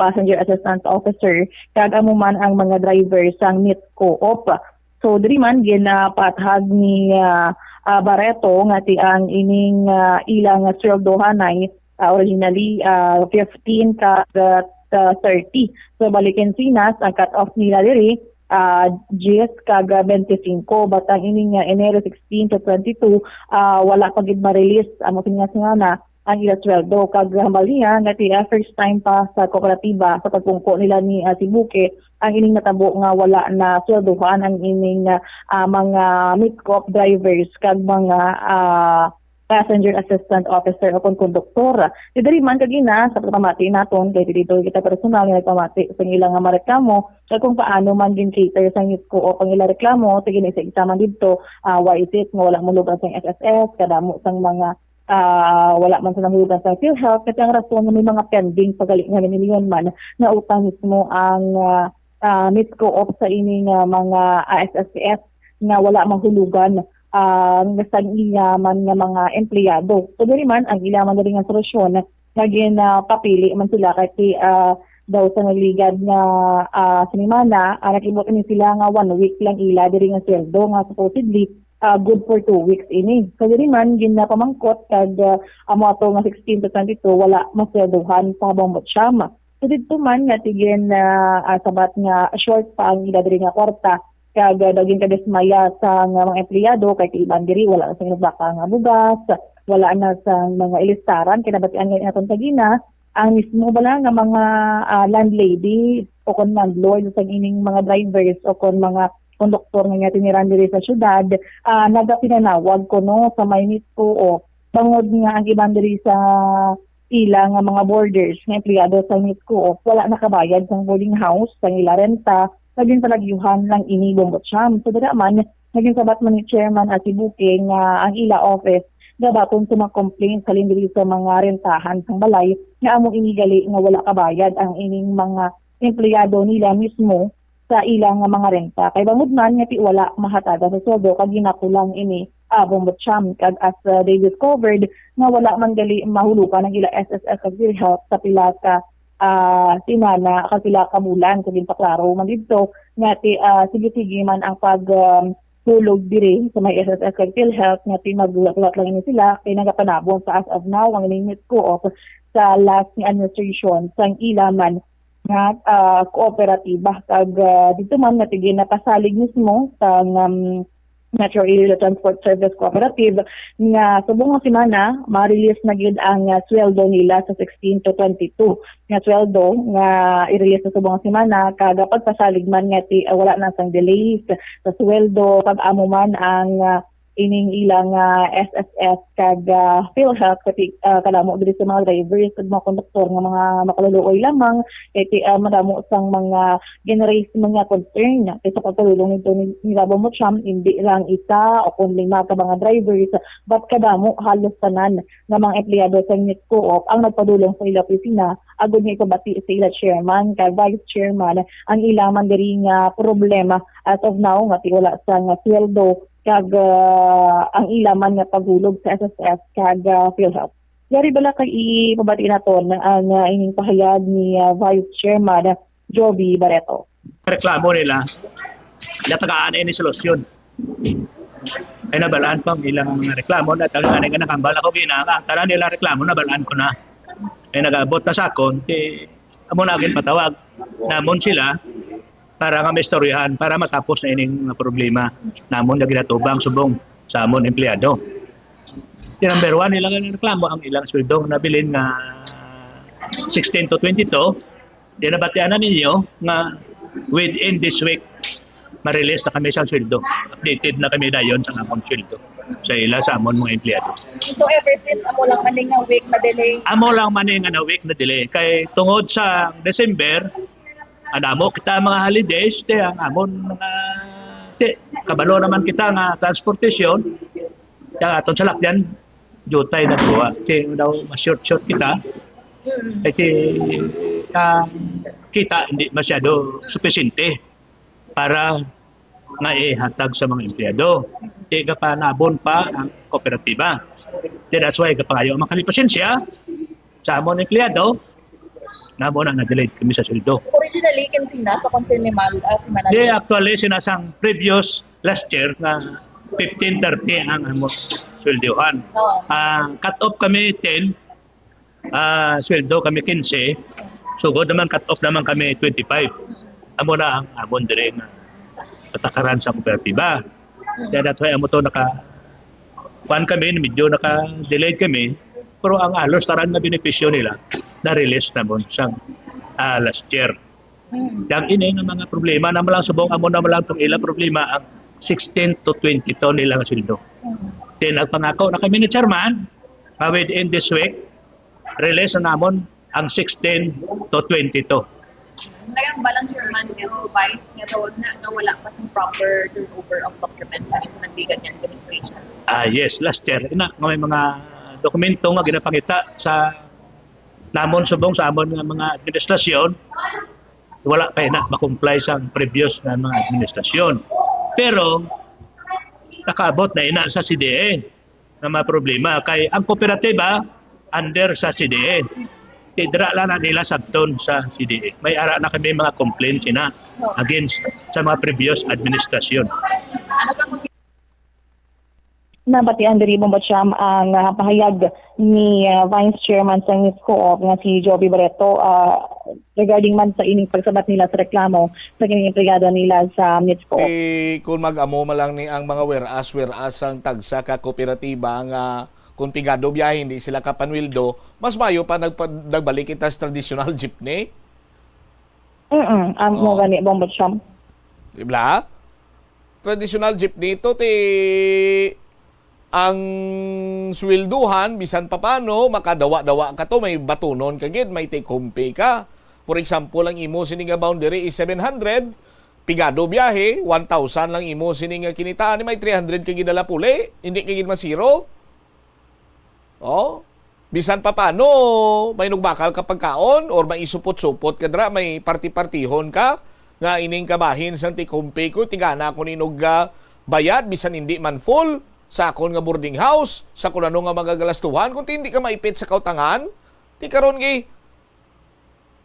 passenger assistance officer kag amo man ang mga driver sang Mitsco op. So diri man ginapathag ni Barreto nga ti ang ining ilang sweldohanay originally 15 kag 30. So balikin sinas ang cut-off nila diri 10 kag 25 batang ining Enero 16 to 22 wala pa gid ma-release amo singa ang ila sweldo kag hambal niya nga ti first time pa sa kooperatiba sa pagpungko nila ni Asibuque ang ining natabo nga wala na sweldohan ang ining mga Mitsco drivers kag mga passenger assistant officer o konduktor. Diri man kagina sa pagpamati naton kay dito kita personal nga nagpamati sa ilang nga mareklamo kag kung paano man gin cater sa Mitsco o pang ila reklamo sige sa isa man dito why is it nga wala mo lugar sa SSS kadamo sang mga wala man sa nangulugan sa PhilHealth kasi ang rason nga may mga pending pagaling nga milyon man na utang mismo ang Mitsco of sa ining mga SSS nga wala mahulugan sa man nga mga empleyado. So diri man ang ila man diri nga solusyon nga papili man sila kay daw sa nagligad nga sinimana nakibot ni sila nga 1 week lang ila diri nga sweldo nga supposedly good for 2 weeks ini. So diri man ginapamangkot kag amo ato nga 16 to 22 wala masweldohan sa Bombocham. So dito man nga tigin sabat nga short pa ang ila diri nga kwarta kag daging kadismaya sa mga empleyado kay tiban diri wala sa baka nga bugas wala na sa mga ilistaran kinabatian nga aton tagina ang mismo bala nga mga landlady o kon landlord sa ining mga drivers o kon mga konduktor nga tiniran diri sa syudad nagapinanawag ko no sa may Mitsco o bangod nga ang iban diri sa ilang mga boarders nga empleyado sa Mitsco wala nakabayad sa boarding house sa ila renta naging palagyuhan lang ini Bombocham. So dira man naging sabat man ni Chairman Asibuque nga ang ila office gabaton sa mga complaints sa diri sa mga rentahan sang balay nga amo inigali nga wala kabayad ang ining mga empleyado nila mismo sa ilang mga renta. Kay bangod man nga ti wala mahatada sa sweldo kag ginakulang ini Bombocham kag as they discovered nga wala man gali mahulukan ang ila SSS kag PhilHealth sa pila ka sinana kasila kabulan kung paklaro man dito nga ti sige man ang pag tulog diri sa may SSS kag PhilHealth nga ti maglulat lang ini sila kay nagapanabon sa as of now ang ining Mitsco of sa last ni administration sang ilaman nga kooperatiba kag dito man natigin napasalig mismo sa Metro Iloilo Transport Service Cooperative nga subong nga semana ma-release na gyud ang sweldo nila sa 16 to 22 nga sweldo nga i-release sa subong nga semana kag pagpasalig man nga wala na sang delays sa sweldo pag amo man ang ining ilang SSS kag PhilHealth pati kadamo diri sa mga drivers ug mga konduktor nga mga makaluluoy lamang kay madamo sang mga generate mga concern sa pagtulong nito ni Rabo Mocham hindi lang isa o kundi mga ka mga drivers but kadamo halos tanan nga mga empleyado sa NITCO ang nagpadulong sa ila opisina agud nga ikabati sa ila chairman kag vice chairman ang ilang man diri nga problema as of now nga wala sa nga sweldo kag ang ilaman nga paghulog sa SSS kag PhilHealth. Yari bala kay ipabati naton ang ining pahayag ni Vice Chairman Joby Barreto. Reklamo nila natagaan ni solusyon. Ay nabalaan ko ang ilang mga reklamo na talaga nga nakambal ako ginanga. Tara nila reklamo nabalaan ko na. Ay nagabot na sa akon amo na agad patawag namon sila para nga maistoryahan, para matapos na ining problema namon na ginatubang subong sa amon empleyado. The number 1 nila nga reklamo ang ilang sweldo nabilin nga 16 to 22. Dinabatian na ninyo nga within this week ma-release na kami sa sweldo. Updated na kami dayon sa amon sweldo sa ila sa amon mga empleyado. So ever since amo lang maning nga week na delay? Amo lang maning nga week na delay. Kay tungod sa December, anamo kita mga holidays, ang amon mga kabalo naman kita nga transportasyon, yung aton sa lakyan, jutay na tuwa. Kaya daw ma-short kita, kita hindi masyado supisinte para nga ihatag sa mga empleyado. Kaya kapanabon pa ang kooperatiba. That's why kapangayo ang makalipasensya sa amon empleyado, namo na na-delay kami sa sweldo. Originally, kinsina sa concern ni Manalo? Di, actually, sinasang previous last year na 15.30 ang among sweldohan. Cut-off kami 10, sweldo kami 15, sugod naman cut-off naman kami 25. Amo na ang amon dire nga patakaran sa kooperatiba. Kaya that's why amo to medyo naka-delayed kami, pero ang alos taran na benepisyo nila na-release naman sa last year. Yang ini nga mga problema na malang subong amo na malang itong ilang problema ang 16 to 22 nilang sweldo. Then nagpangako na kami ni chairman within this week release na namon ang 16 to 22. Ngayon balang chairman yung vice nga tawag na wala pa sa proper turnover of documents sa nandigan niyan administration. Yes, last year ina may mga dokumento nga ginapangita sa namon subong sa amon nga mga administrasyon, wala pa na makomply sa previous na mga administrasyon. Pero nakaabot na ina sa CDE na mga problema kay ang kooperatiba under sa CDE. Tidra lang na nila sabton sa CDE. May ara na kami mga complaints na against sa mga previous administrasyon. Nabatian diri mo ba siya ang pahayag ni Vice Chairman sa NITCO nga si Joby Barreto regarding man sa ining pagsabat nila sa reklamo sa kining empleyado nila sa NITCO. Kung mag-amo malang ni ang mga whereas ang tagsa ka kooperatiba nga kung pigado biyahe hindi sila kapanwildo, mas mayo pa nagbalik kita sa traditional jeepney. Mo gani bomba siya. Diba? Traditional jeepney to ang swelduhan bisan pa paano makadawa-dawa ka to may batunon kagid may take home pay ka. For example, ang imo sini nga boundary is 700, pigado biyahe 1,000 lang imo sini nga kinitaan may 300 kagid dala puli, hindi kagid masiro. Bisan pa paano may nugbakal ka pagkaon or may isupot-supot ka dra may parti-partihon ka nga ining kabahin sang take home pay ko tigana ko ninog bayad bisan hindi man full sa akon nga boarding house, sa kung ano nga magagalastuhan, kung hindi ka maipit sa kautangan, di karon gi.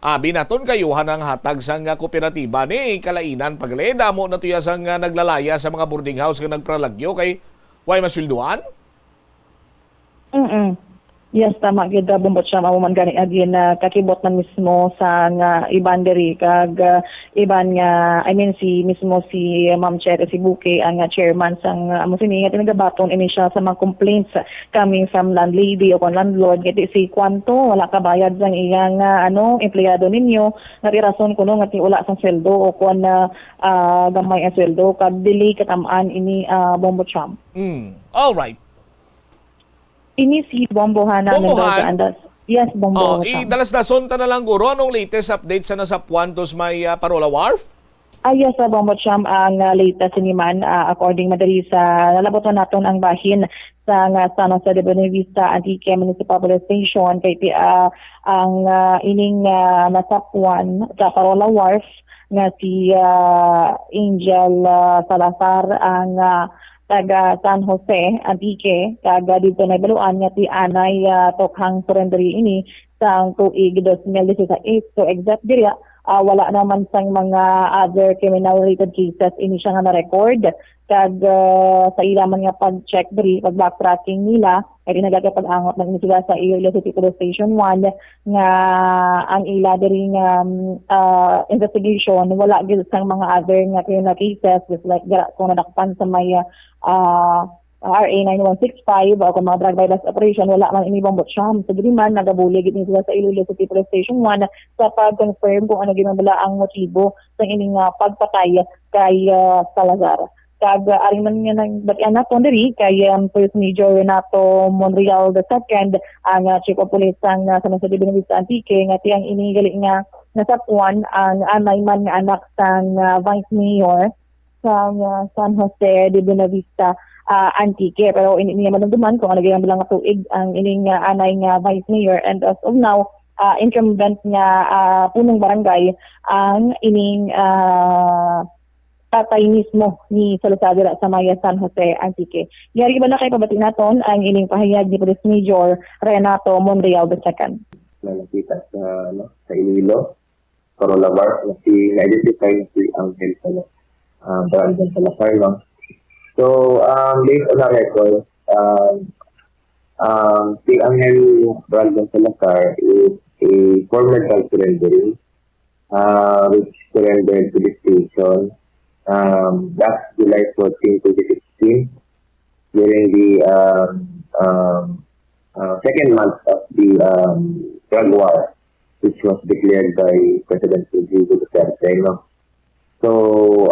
Abi naton kayuhan ang hatag sa nga kooperatiba ni kalainan pagleda mo na tuya sang naglalaya sa mga boarding house nga nagpralagyo kay way maswelduan? Yes, tama gid bumbot siya mao man gani agi na kakibot man mismo sa nga iban diri kag iban nga si mismo si Ma'am Chair si Buke ang chairman sang amo sini nga tinagabaton ini siya sa mga complaints coming from landlady o kon landlord giti si kwanto wala ka bayad sang iyang empleyado ninyo nga rason kuno nga wala sang sweldo o kon gamay ang sweldo kag dili katamaan ini bumbot siya. All right. Ini si Bombohan namin Bombohan? daw sa Yes, Bombohan. Dalas dason ta na lang guro anong latest update sa nasa Puantos may Parola Wharf? Yes, Bombo Cham, ang latest man according madali sa nalabotan naton ang bahin sa San Jose de Buenavista Antique Municipal Police Station kay ang ining nasapuan sa Parola Wharf nga si Angel Salazar ang taga San Jose Antique kaga dito na baluan nga ti anay tokhang surrenderi ini sang tuig 2016. So exact diri wala naman sang mga other criminal related cases ini siya nga na-record kag sa ila man nga pag-check diri pag backtracking nila ay nagagapag-angot man sila sa Iloilo City Police Station 1 nga ang ila diri nga investigation wala gid sang mga other nga criminal cases just like kung nadakpan sa may RA 9165 o kung mga drug violence operation wala man ini Bombo Cham. So dili man nagabuli gid sila sa Iloilo City Police Station 1 sa pag-confirm kung ano ginabala ang motibo sa ining pagpatay kay Salazar. Kag ari man nga nagbatian naton diri kay Police Major Renato Monreal II ang Chief of Police sang San Jose de Buenavista Antique nga tiyang inigali nga nasapuan ang anay man nga anak sang Vice Mayor sang San Jose de Buenavista Antique pero ini niya madumduman kung ano gyud lang nga tuig ang ining anay nga Vice Mayor and as of now incumbent nga punong barangay ang ining tatay mismo ni Salazar sa Maya San Jose Antique. Yari ba na kay pabati naton ang ining pahayag ni Police Major Renato Monreal II. Nakita sa Iloilo, Parola Wharf, na na-identify na si Angel Brandon Salazar. So, based on our record, si Angel Brandon Salazar is a former drug surrendery which surrendered to the station last July 14, 2016 during the second month of the drug war which was declared by President Rodrigo Duterte. So,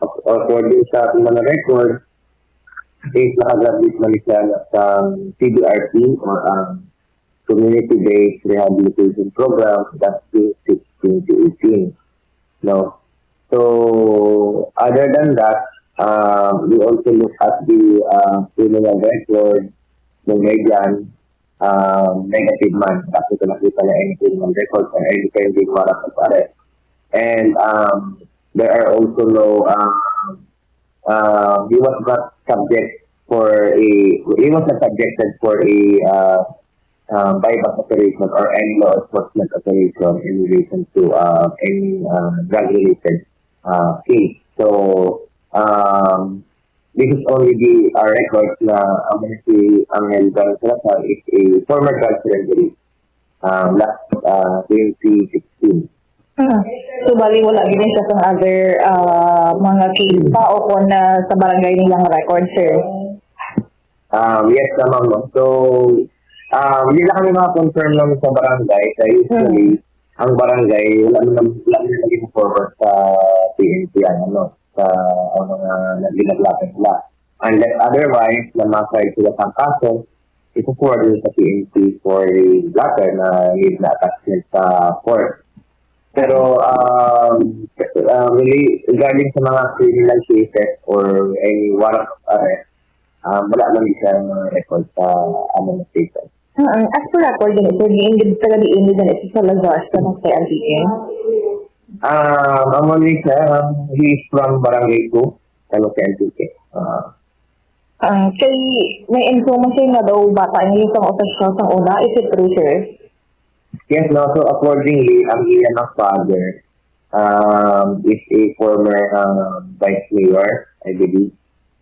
according sa ating mga record, is nakagraduate na siya sa CBRT or Community-Based Rehabilitation Program that's June 16 to 18. So, other than that, we also look at the criminal record ng Median negative man. Kasi ito nakita na any criminal record or any pending warrant of arrest. And there are also no, he was not subjected for a bypass operation or any law enforcement operation in relation to any drug-related case. So, this is only the record na si Angel Brandon Salazar is a former drug surrendery last 2016. So, bali wala gini siya sa other mga case pa o kung sa barangay nilang record, sir? Yes naman, no. So, hindi lang kami makakonfirm lang sa barangay. Kaya usually, ang barangay, wala naman naging forward sa PNP, sa mga ginaglapan nila. Unless otherwise, na masay sila sa kaso, ito-forward sa PNP for the latter na need na attachment sa court. Pero really, regarding sa mga criminal cases or any warrant of arrest, wala lang isang record sa among station. As per record din ito, taga-diin din ito sa Salazar sa Jose Antique. Among he is from Barangay 2, sa Jose Antique. Kay may information na daw bata niyo sa official sa una, is it true, sir? Yes, no. So accordingly, ang iyan ng father is a former vice mayor, I believe.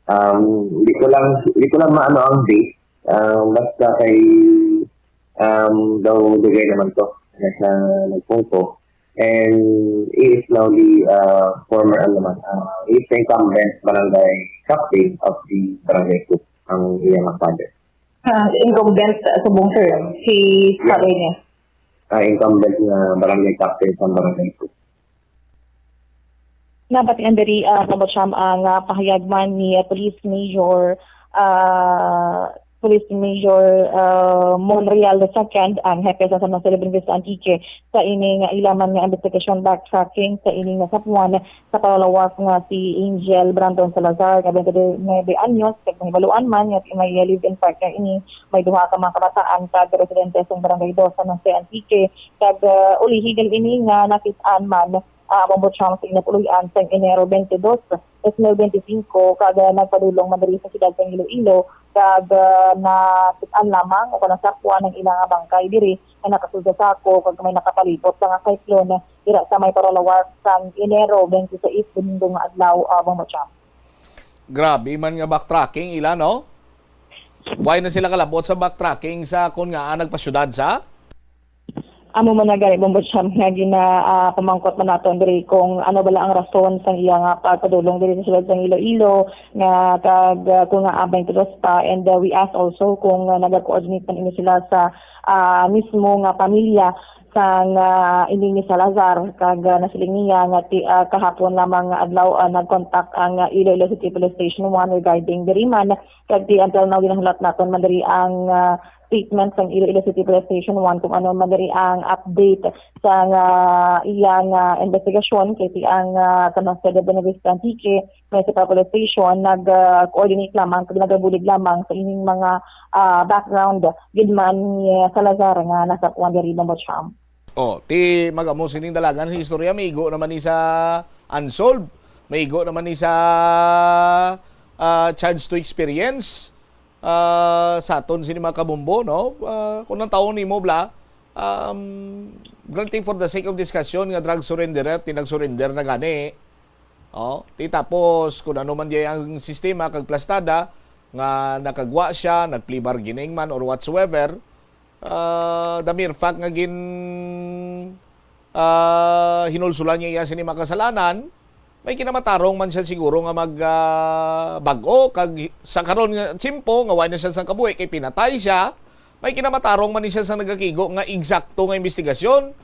Hindi ko lang maano ang date. Basta kay daw bigay naman to na siya nagpungko. And he is now the former, he is the incumbent barangay captain of the barangay group, ang iyang father. Incumbent sa buong term, si Saray niya. Incumbent na barangay captain sa barangay group. Nabatian diri Kabotsam ang pahayagman ni Police Major Monreal II, ang hepe sa San Jose Vista Antique, sa ining ilaman nga investigation backtracking sa ining nasapuan sa palawak nga si Angel Brandon Salazar, nga 29 anyos, kag mahibaluan man nga may live-in partner ini, may duha ka mga kabataan kag residente sa barangay 2 sa Jose Antique, kag uli higel ini nga nakit-an man Bombotcham sa inapuluyan sa Enero 22, Esmel 25, kag nagpadulong madali sa siyudad ng Iloilo, kag nakit-an lamang o nasapwa ng ilang bangkay diri na nakasulda sa ako kag may nakapalibot sa nga cyclone dira sa may Paralawar sa Enero 26 Domingo nga adlaw Bombotcham. Grabe man nga backtracking ila, no? Why na sila kalabot sa backtracking sa kung nga nagpasyudad sa? Amo man na gani Bombotcham nga pamangkot man naton diri kung ano bala ang rason sa iya nga pagpadulong diri sa sulod ng Iloilo nga kag kung nga abay tulos pa, and we ask also kung naga-coordinate man ini sila sa mismo nga pamilya sa ini ni Salazar, kag nasiling niya nga kahapon lamang adlaw nag-contact ang Iloilo City Police Station 1 regarding diri man, kag until now ginahulat naton man diri ang statement ng Iloilo City Police Station 1 kung ano man diri ang update sa iyang investigasyon kay ang San Jose de Vista Antique Municipal Police Station nag-coordinate lamang kag nagabulig lamang sa ining mga background gidman ni Salazar nga nasa kuan diri Bombotcham. Ti magamo sining dalagan sa istorya, maigo naman ni sa unsolved, maigo naman ni sa chance to experience. Sa aton sini mga kabumbo, no? Kung nang taon ni mo bla, granting for the sake of discussion nga drug surrenderer, tinag-surrender na gani. Ti tapos kung ano man diay ang sistema kag plastada nga nakagwa siya, nag-plea bargaining man or whatsoever, the mere fact nga hinulsulan niya sini makasalanan, may kinamatarong man siya siguro nga mag-bago kag sa karon nga tsimpo nga wala na siya sa kabuhi kay pinatay siya, may kinamatarong man siya sa nagakigo nga eksakto nga investigasyon.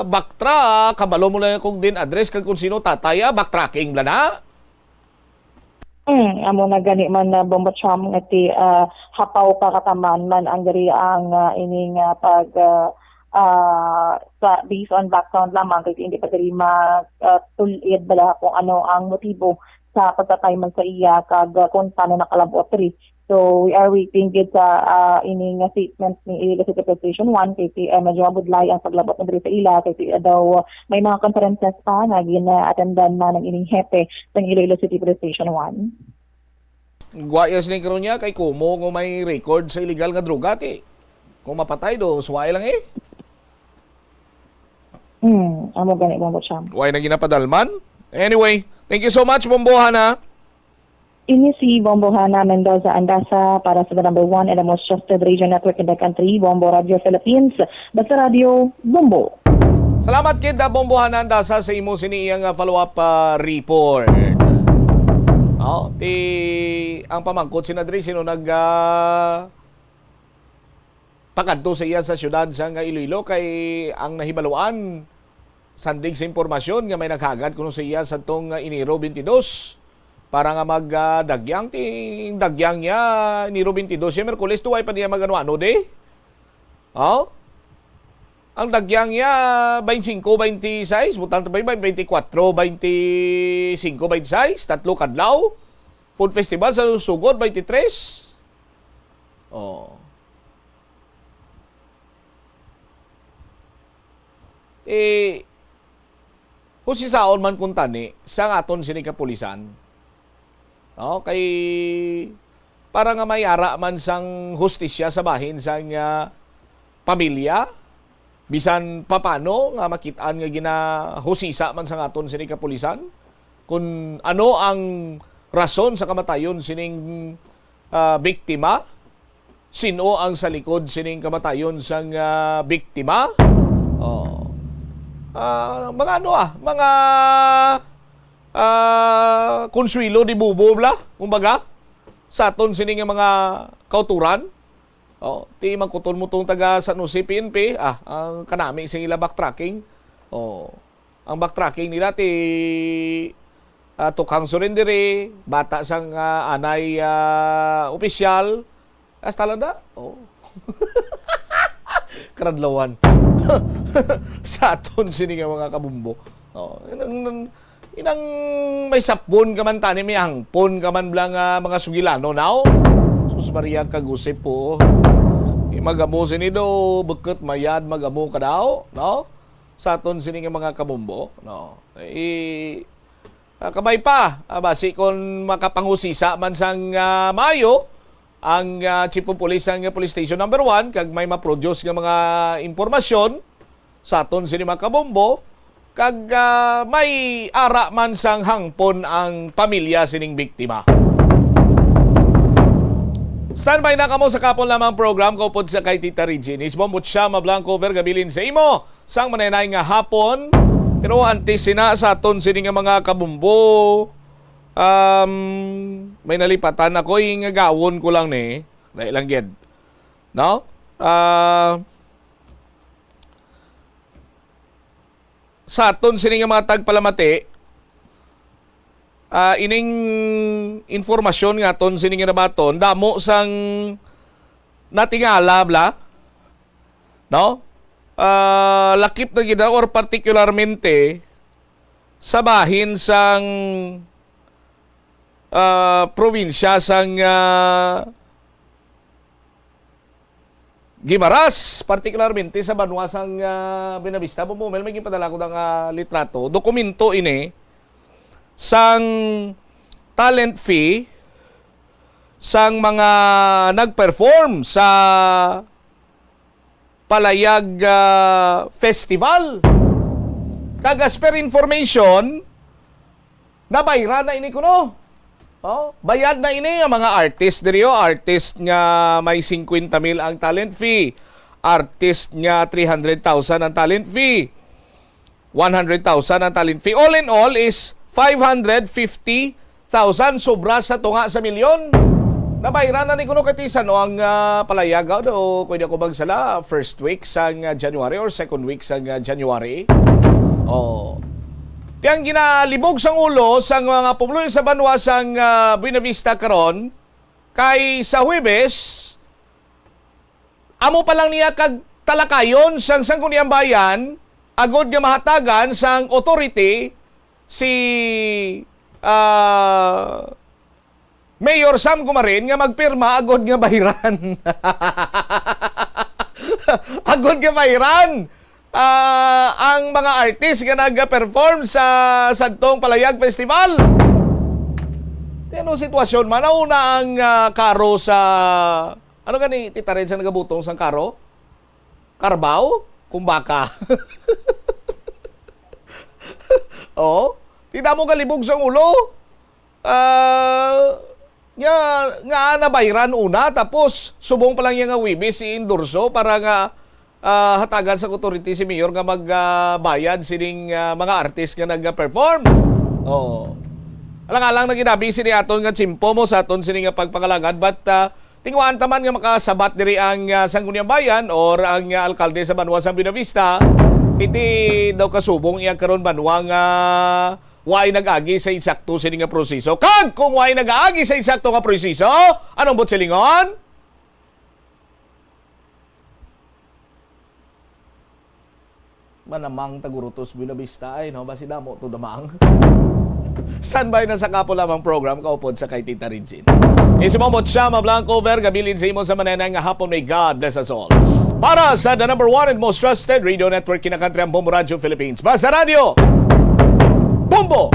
Backtrack kabalo mo lang kung din address kag kung sino tataya, backtracking bla na. Amo na gani man na Bombotcham nga ti hapaw ka kataman man ang diri ang ining pag sa based on background lamang kay hindi pa diri matulid bala kung ano ang motibo sa pagtatay man sa iya kag kung paano nakalabot diri. So we are waiting gid sa ining statement ni Iloilo City Police Station 1 kay medyo mabudlay ang paglabot na diri sa ila kay daw may mga conferences pa nga gina-attendan na ng ining hepe sa Iloilo City Police Station 1. Guayas ni karon niya kay kumo nga may record sa illegal nga droga ti. Kung mapatay do suway lang eh. Amo gani Bombotcham. Why na ginapadalman? Anyway, thank you so much, Bombohana. Ini si Bombohana Mendoza Andasa para sa the number 1 and the most trusted radio network in the country, Bombo Radio Philippines. Basta Radio, Bombo. Salamat kid Bombohana Andasa sa imo siniyang follow-up report. Ang pamangkot sinadri sino pakadto sa iya sa syudad sa Iloilo kay ang nahibaluan sandig sa impormasyon nga may naghagad kuno sa iya sa tong Enero 22 para nga magdagyang dagyang niya Enero 22 siya Merkules tuway pa niya magano de. Ang dagyang niya 25 26 butang tabay 24 25 26 tatlo kadlaw. Food Festival sa Sugod 23. Husisaon man kung tani sa aton sini kapulisan. Kay para nga mayara man sang hustisya sa bahin sang pamilya bisan papano nga makitaan nga ginahusisa man sang aton sini kapulisan kung ano ang rason sa kamatayon sining biktima sino ang sa likod sining kamatayon sang biktima. Mga mga konsuelo di bubo bla, kumbaga, sa aton sining mga kauturan. Ti magkuton mo tong taga San Jose PNP, ang kanami sing ila backtracking. Ang backtracking nila ti tukang surrendere, bata sang anay opisyal, talada. Karadlawan. Sa aton sini nga mga kabumbo. Inang may sapon ka man tani, may hangpon ka man blang mga sugilano now. Sus Maria kagusip po. Magamo sini do, beket mayad magamo ka daw, no? Sa aton sini nga mga kabumbo, no? Kabay pa, basi kon makapangusisa man sang Mayo, ang Chief of Police ang Police Station number 1 kag may ma-produce nga mga impormasyon sa aton sini mga kabombo kag may ara man sang hangpon ang pamilya sining biktima. Standby na kamo sa kapon lamang program ko pod sa kay Tita Regine. Isbomot siya mablanco over gabilin sa imo sang mananay nga hapon. Pero antes sina sa aton sini nga mga kabombo, may nalipatan ako yung gawon ko lang ni dahil lang ged, no? Sa aton sini nga mga tagpalamati, ining informasyon nga aton sini nga nabaton damo sang natingala bla, no? Lakip na gid or particularmente sa bahin sang probinsya sang Guimaras, particularmente sa banwa sang Buenavista. Bumumel, may gipadala ko ng litrato. Dokumento ini sang talent fee sang mga nag-perform sa Palayag Festival. Kagas per information, nabayra na ini kuno. Bayad na ini ang mga artist diri, artist nga may 50,000 ang talent fee, artist nga 300,000 ang talent fee, 100,000 ang talent fee. All in all is 550,000, sobra sa tunga sa milyon. Nabayran na ni kuno katisan ang palayag o kunya ko bagsala first week sang January or second week sang January. Yang ginalibog sang ulo sang mga pumuluyo sa banwa sang Buenavista karon kay sa Huwebes amo pa lang niya kag talakayon sang Sangguniang Bayan agod nga mahatagan sang authority si Mayor Sam Gumarin nga magpirma agod nga bahiran. Agod nga bahiran. Ang mga artist nga nag-perform sa Santong Palayag Festival. Ano sitwasyon man? Nauna ang karo sa... Ano gani Tita Red sa nagabutong sang karo? Carabao? Kumbaka? Tita mo kalibog sang ulo? Nga nabayran una, tapos subong pa lang yung Huwebes si Indurso para nga hatagan sa authority si Mayor nga magbayad sining mga artist nga nag-perform. Alang-alang na ginabi sini aton nga tsimpo mo sa aton sini nga pagpangalagad, but tingwaan taman nga makasabat diri ang Sangguniang Bayan or ang alkalde sa banwa sa Buenavista, iti daw kasubong iya karon banwa nga way nag-agi sa insakto sini nga proseso. Kag kung way nag-agi sa insakto nga proseso, anong bot silingon? Manamang tagurutos Buenavista ay no basi damo to damang. Standby na sa kapo lamang program kaupod sa kay Tita Regine. Isumamot siya mablanco over gabilin sa imo sa mananang nga hapon. May God bless us all. Para sa the number 1 and most trusted radio network kinakantri ang Bombo Radio Philippines. Basta Radio Bombo!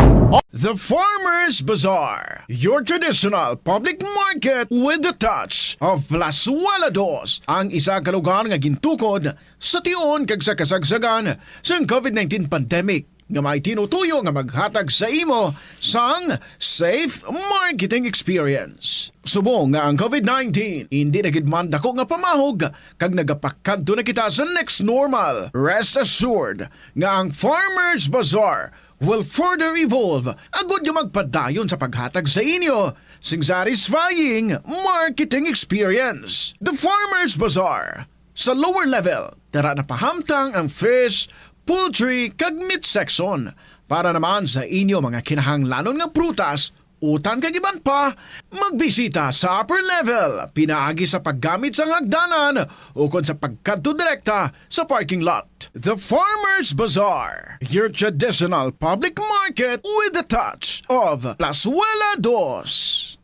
The Farmers Bazaar, your traditional public market with the touch of Plasualados, ang isa ka lugar nga gintukod sa tion kag sa kasagsagan sa COVID-19 pandemic. nga may tinutuyo nga maghatag sa imo sang safe marketing experience. Subong nga ang COVID-19 hindi na gid man dako nga pamahog kag nagapakadto na kita sa next normal. Rest assured nga ang Farmers Bazaar will further evolve agud yung magpadayon sa paghatag sa inyo sing satisfying marketing experience. The Farmers Bazaar. Sa lower level, tara na pahamtang ang fish, poultry, kag meat section para naman sa inyo mga kinahanglanon nga prutas, utang kag iban pa, magbisita sa upper level, pinaagi sa paggamit sa hagdanan o kon sa pagkadto direkta sa parking lot. The Farmers Bazaar, your traditional public market with a touch of Plazuela Dos.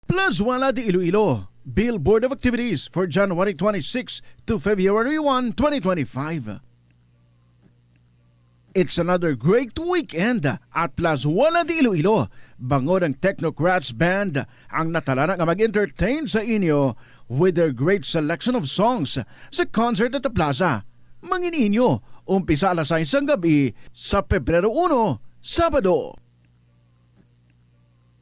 Plazuela de Iloilo. Bill Board of Activities for January 26 to February 1, 2025. It's another great weekend at Plazuela de Iloilo. Bangod ang Technocrats Band ang natala nga mag-entertain sa inyo with their great selection of songs sa concert at the plaza. Mangin inyo, umpisa alas 6 ng gabi sa Pebrero 1, Sabado.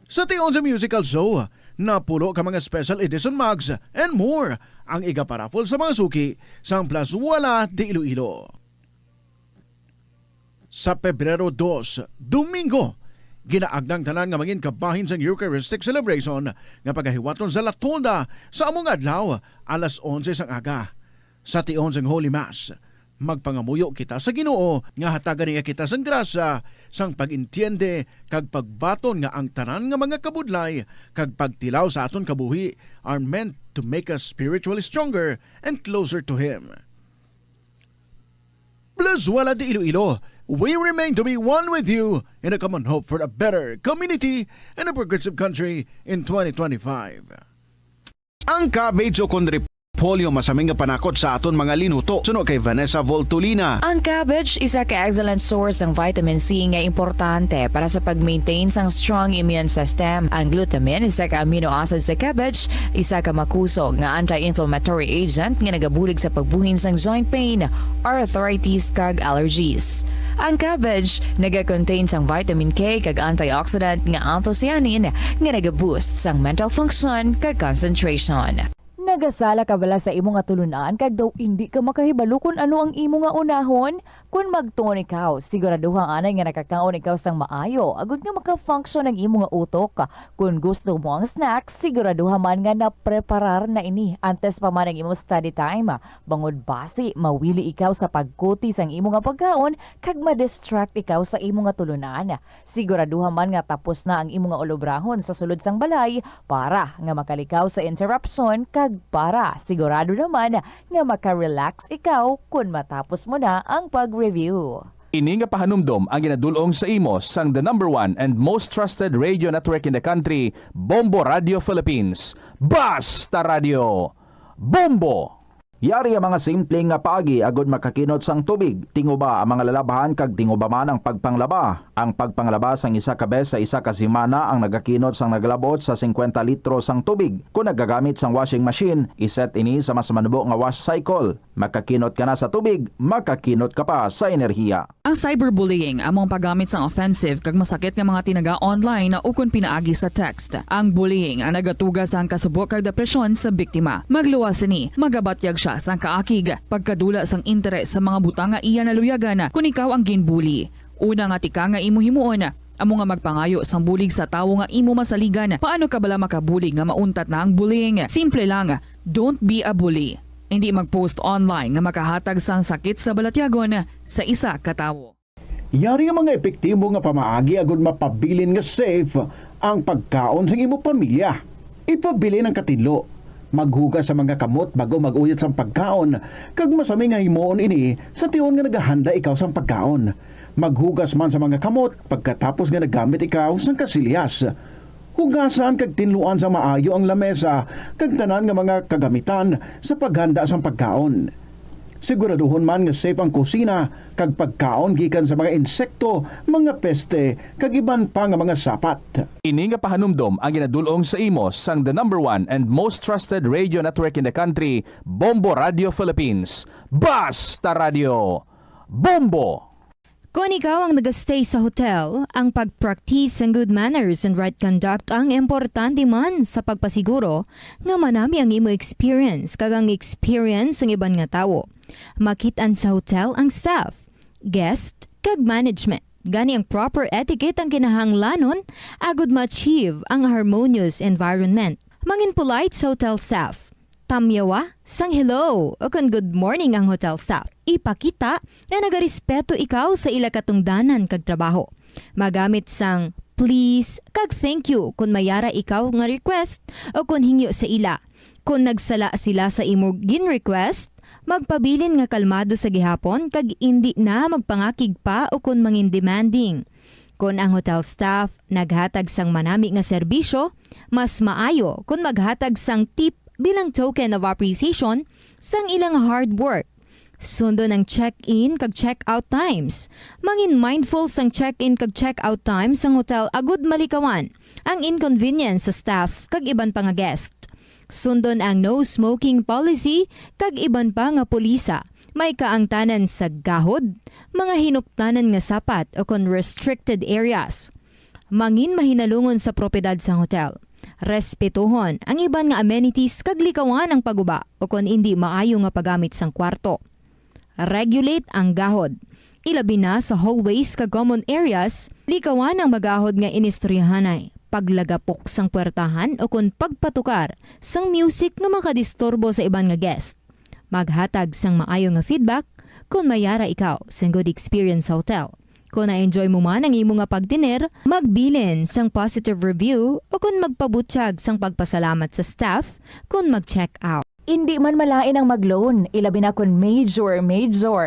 Sa tiyon sa musical show, napulo ka mga special edition mugs and more ang igaparafol sa mga suki sa Plazuela de Iloilo. Sa Pebrero 2, Domingo, ginaagnang tanan nga mangin kabahin sa Eucharistic celebration nga pagahiwaton sa Latolda sa among adlaw alas 11 sang aga. Sa tion sang Holy Mass, magpangamuyo kita sa Ginoo nga hatagan niya kita sang grasya sang pag-intiende kag pagbaton nga ang tanan nga mga kabudlay kag pagtilaw sa aton kabuhi are meant to make us spiritually stronger and closer to Him. Plazuela de Iloilo, we remain to be one with you in a common hope for a better community and a progressive country in 2025. Ang cabbage o kundrip polio masaming nga panakot sa aton mga linuto. Suno kay Vanessa Voltolina. Ang cabbage isa ka excellent source ng vitamin C nga importante para sa pag-maintain sang strong immune system. Ang glutamine isa ka amino acid sa cabbage, isa ka makusog nga anti-inflammatory agent nga nagabulig sa pagbuhin sang joint pain, arthritis kag allergies. Ang cabbage naga-contain sang vitamin K kag antioxidant nga anthocyanin nga naga-boost sang mental function kag concentration. Nagasala ka bala sa imo nga tulunan kag daw hindi ka makahibalo kung ano ang imo nga unahon? Kung magtuon ikaw, siguraduhang anay nga nakakaon ikaw sang maayo, agud nga maka-function ang imo nga utok. Kung gusto mo ang snacks, siguraduhan man nga na-preparar na ini antes pa man ang imo study time. Bangod basi, mawili ikaw sa pagkuti sang imo nga pagkaon kag ma-distract ikaw sa imo nga tulunan. Siguraduhan man nga tapos na ang imo nga olobrahon sa sulod sang balay para nga makalikaw sa interruption kag para sigurado naman nga maka-relax ikaw kung matapos mo na ang pag-review. Ini nga pahanumdom ang ginadulong sa imo sang the #1 and most trusted radio network in the country, Bombo Radio Philippines. Basta Radio! Bombo! Yari ang mga simpleng nga paagi agod makakinot sang tubig. Tinguba ang mga lalabahan kag tinguba man ang pagpanglaba. Ang pagpanglaba sang isa ka bes sa isa ka semana ang nagakinot sang naglabot sa 50 litro sang tubig. Kung nagagamit sang washing machine, iset ini sa mas manubo nga wash cycle. Makakinot ka na sa tubig, makakinot ka pa sa enerhiya. Ang cyberbullying among paggamit sang offensive kag masakit nga mga tinaga online na ukon pinaagi sa text. Ang bullying ang nagatuga sang kasubok kag depresyon sa biktima. Magluwas ni, magabatyag siya sang kaakig, pagkadula sang interes sa mga butang nga iya naluyagan kung ikaw ang ginbully. Una nga tika nga imo himuon, amo nga magpangayo sang bulig sa tawo nga imo masaligan. Paano ka bala makabulig nga mauntat na ang bullying? Simple lang, don't be a bully. Hindi mag-post online nga makahatag sang sakit sa balatyagon sa isa ka tawo. Yari ang mga epektibo nga pamaagi agud mapabilin nga safe ang pagkaon sa imo pamilya. Ipabili ng katinlo. Maghugas sa mga kamot bago mag-uyat sa pagkaon, kag masami nga himuon ini sa tiyon nga naghahanda ikaw sa pagkaon. Maghugas man sa mga kamot pagkatapos nga nagamit ikaw sa kasilyas. Hugasan kag tinluan sa maayo ang lamesa kag tanan nga mga kagamitan sa paghanda sa pagkaon. Siguraduhon man nga safe ang kusina kag pagkaon gikan sa mga insekto, mga peste kag iban pa nga mga sapat. Ini nga pahanumdom ang ginadulong sa imo sang the #1 and most trusted radio network in the country, Bombo Radio Philippines. Basta Radio! Bombo! Kung ikaw ang nagastay sa hotel, ang pag-practice ng good manners and right conduct ang importante man sa pagpasiguro nga manami ang imo experience kag ang experience ng iban nga tawo. Makitaan sa hotel ang staff, guest, kag management. Gani ang proper etiquette ang kinahanglanon agud ma-achieve ang harmonious environment. Mangin polite sa hotel staff. Tamyawa, sang hello o kung good morning ang hotel staff. Ipakita na nagarespeto ikaw sa ila katungdanan kag trabaho. Magamit sang please kag thank you kung mayara ikaw nga request o kung hingyo sa ila. Kung nagsala sila sa imo gin request, magpabilin nga kalmado sa gihapon kag indi na magpangakig pa o kung mangin demanding. Kung ang hotel staff naghatag sang manami nga serbisyo, mas maayo kung maghatag sang tip bilang token of appreciation sang ilang hard work. Sundo ng check-in kag check-out times. Mangin mindful sang check-in kag check-out times sang hotel agud malikawan ang inconvenience sa staff kag iban pa nga guest. Sundon ang no smoking policy kag iban pa nga pulisa. May kaangtanan sa gahod, mga hinuptanan nga sapat o kon restricted areas. Mangin mahinalungon sa propiedad sang hotel. Respetuhon ang iban nga amenities kag likawan ang paguba o kon hindi maayo nga paggamit sang kwarto. Regulate ang gahod. Ilabi na sa hallways kag common areas, likawan ang magahod nga inistoryahanay. Paglagapok sang puwertahan o kon pagpatukar sang music nga makadisturbo sa iban nga guest. Maghatag sang maayo nga feedback kung mayara ikaw sa good experience sa hotel. Kung na-enjoy mo man ang imo nga pagdiner, magbilin sang positive review o kung magpabutyag sang pagpasalamat sa staff kung mag-check out. Hindi man malain ang mag-loan, ilabi na kung major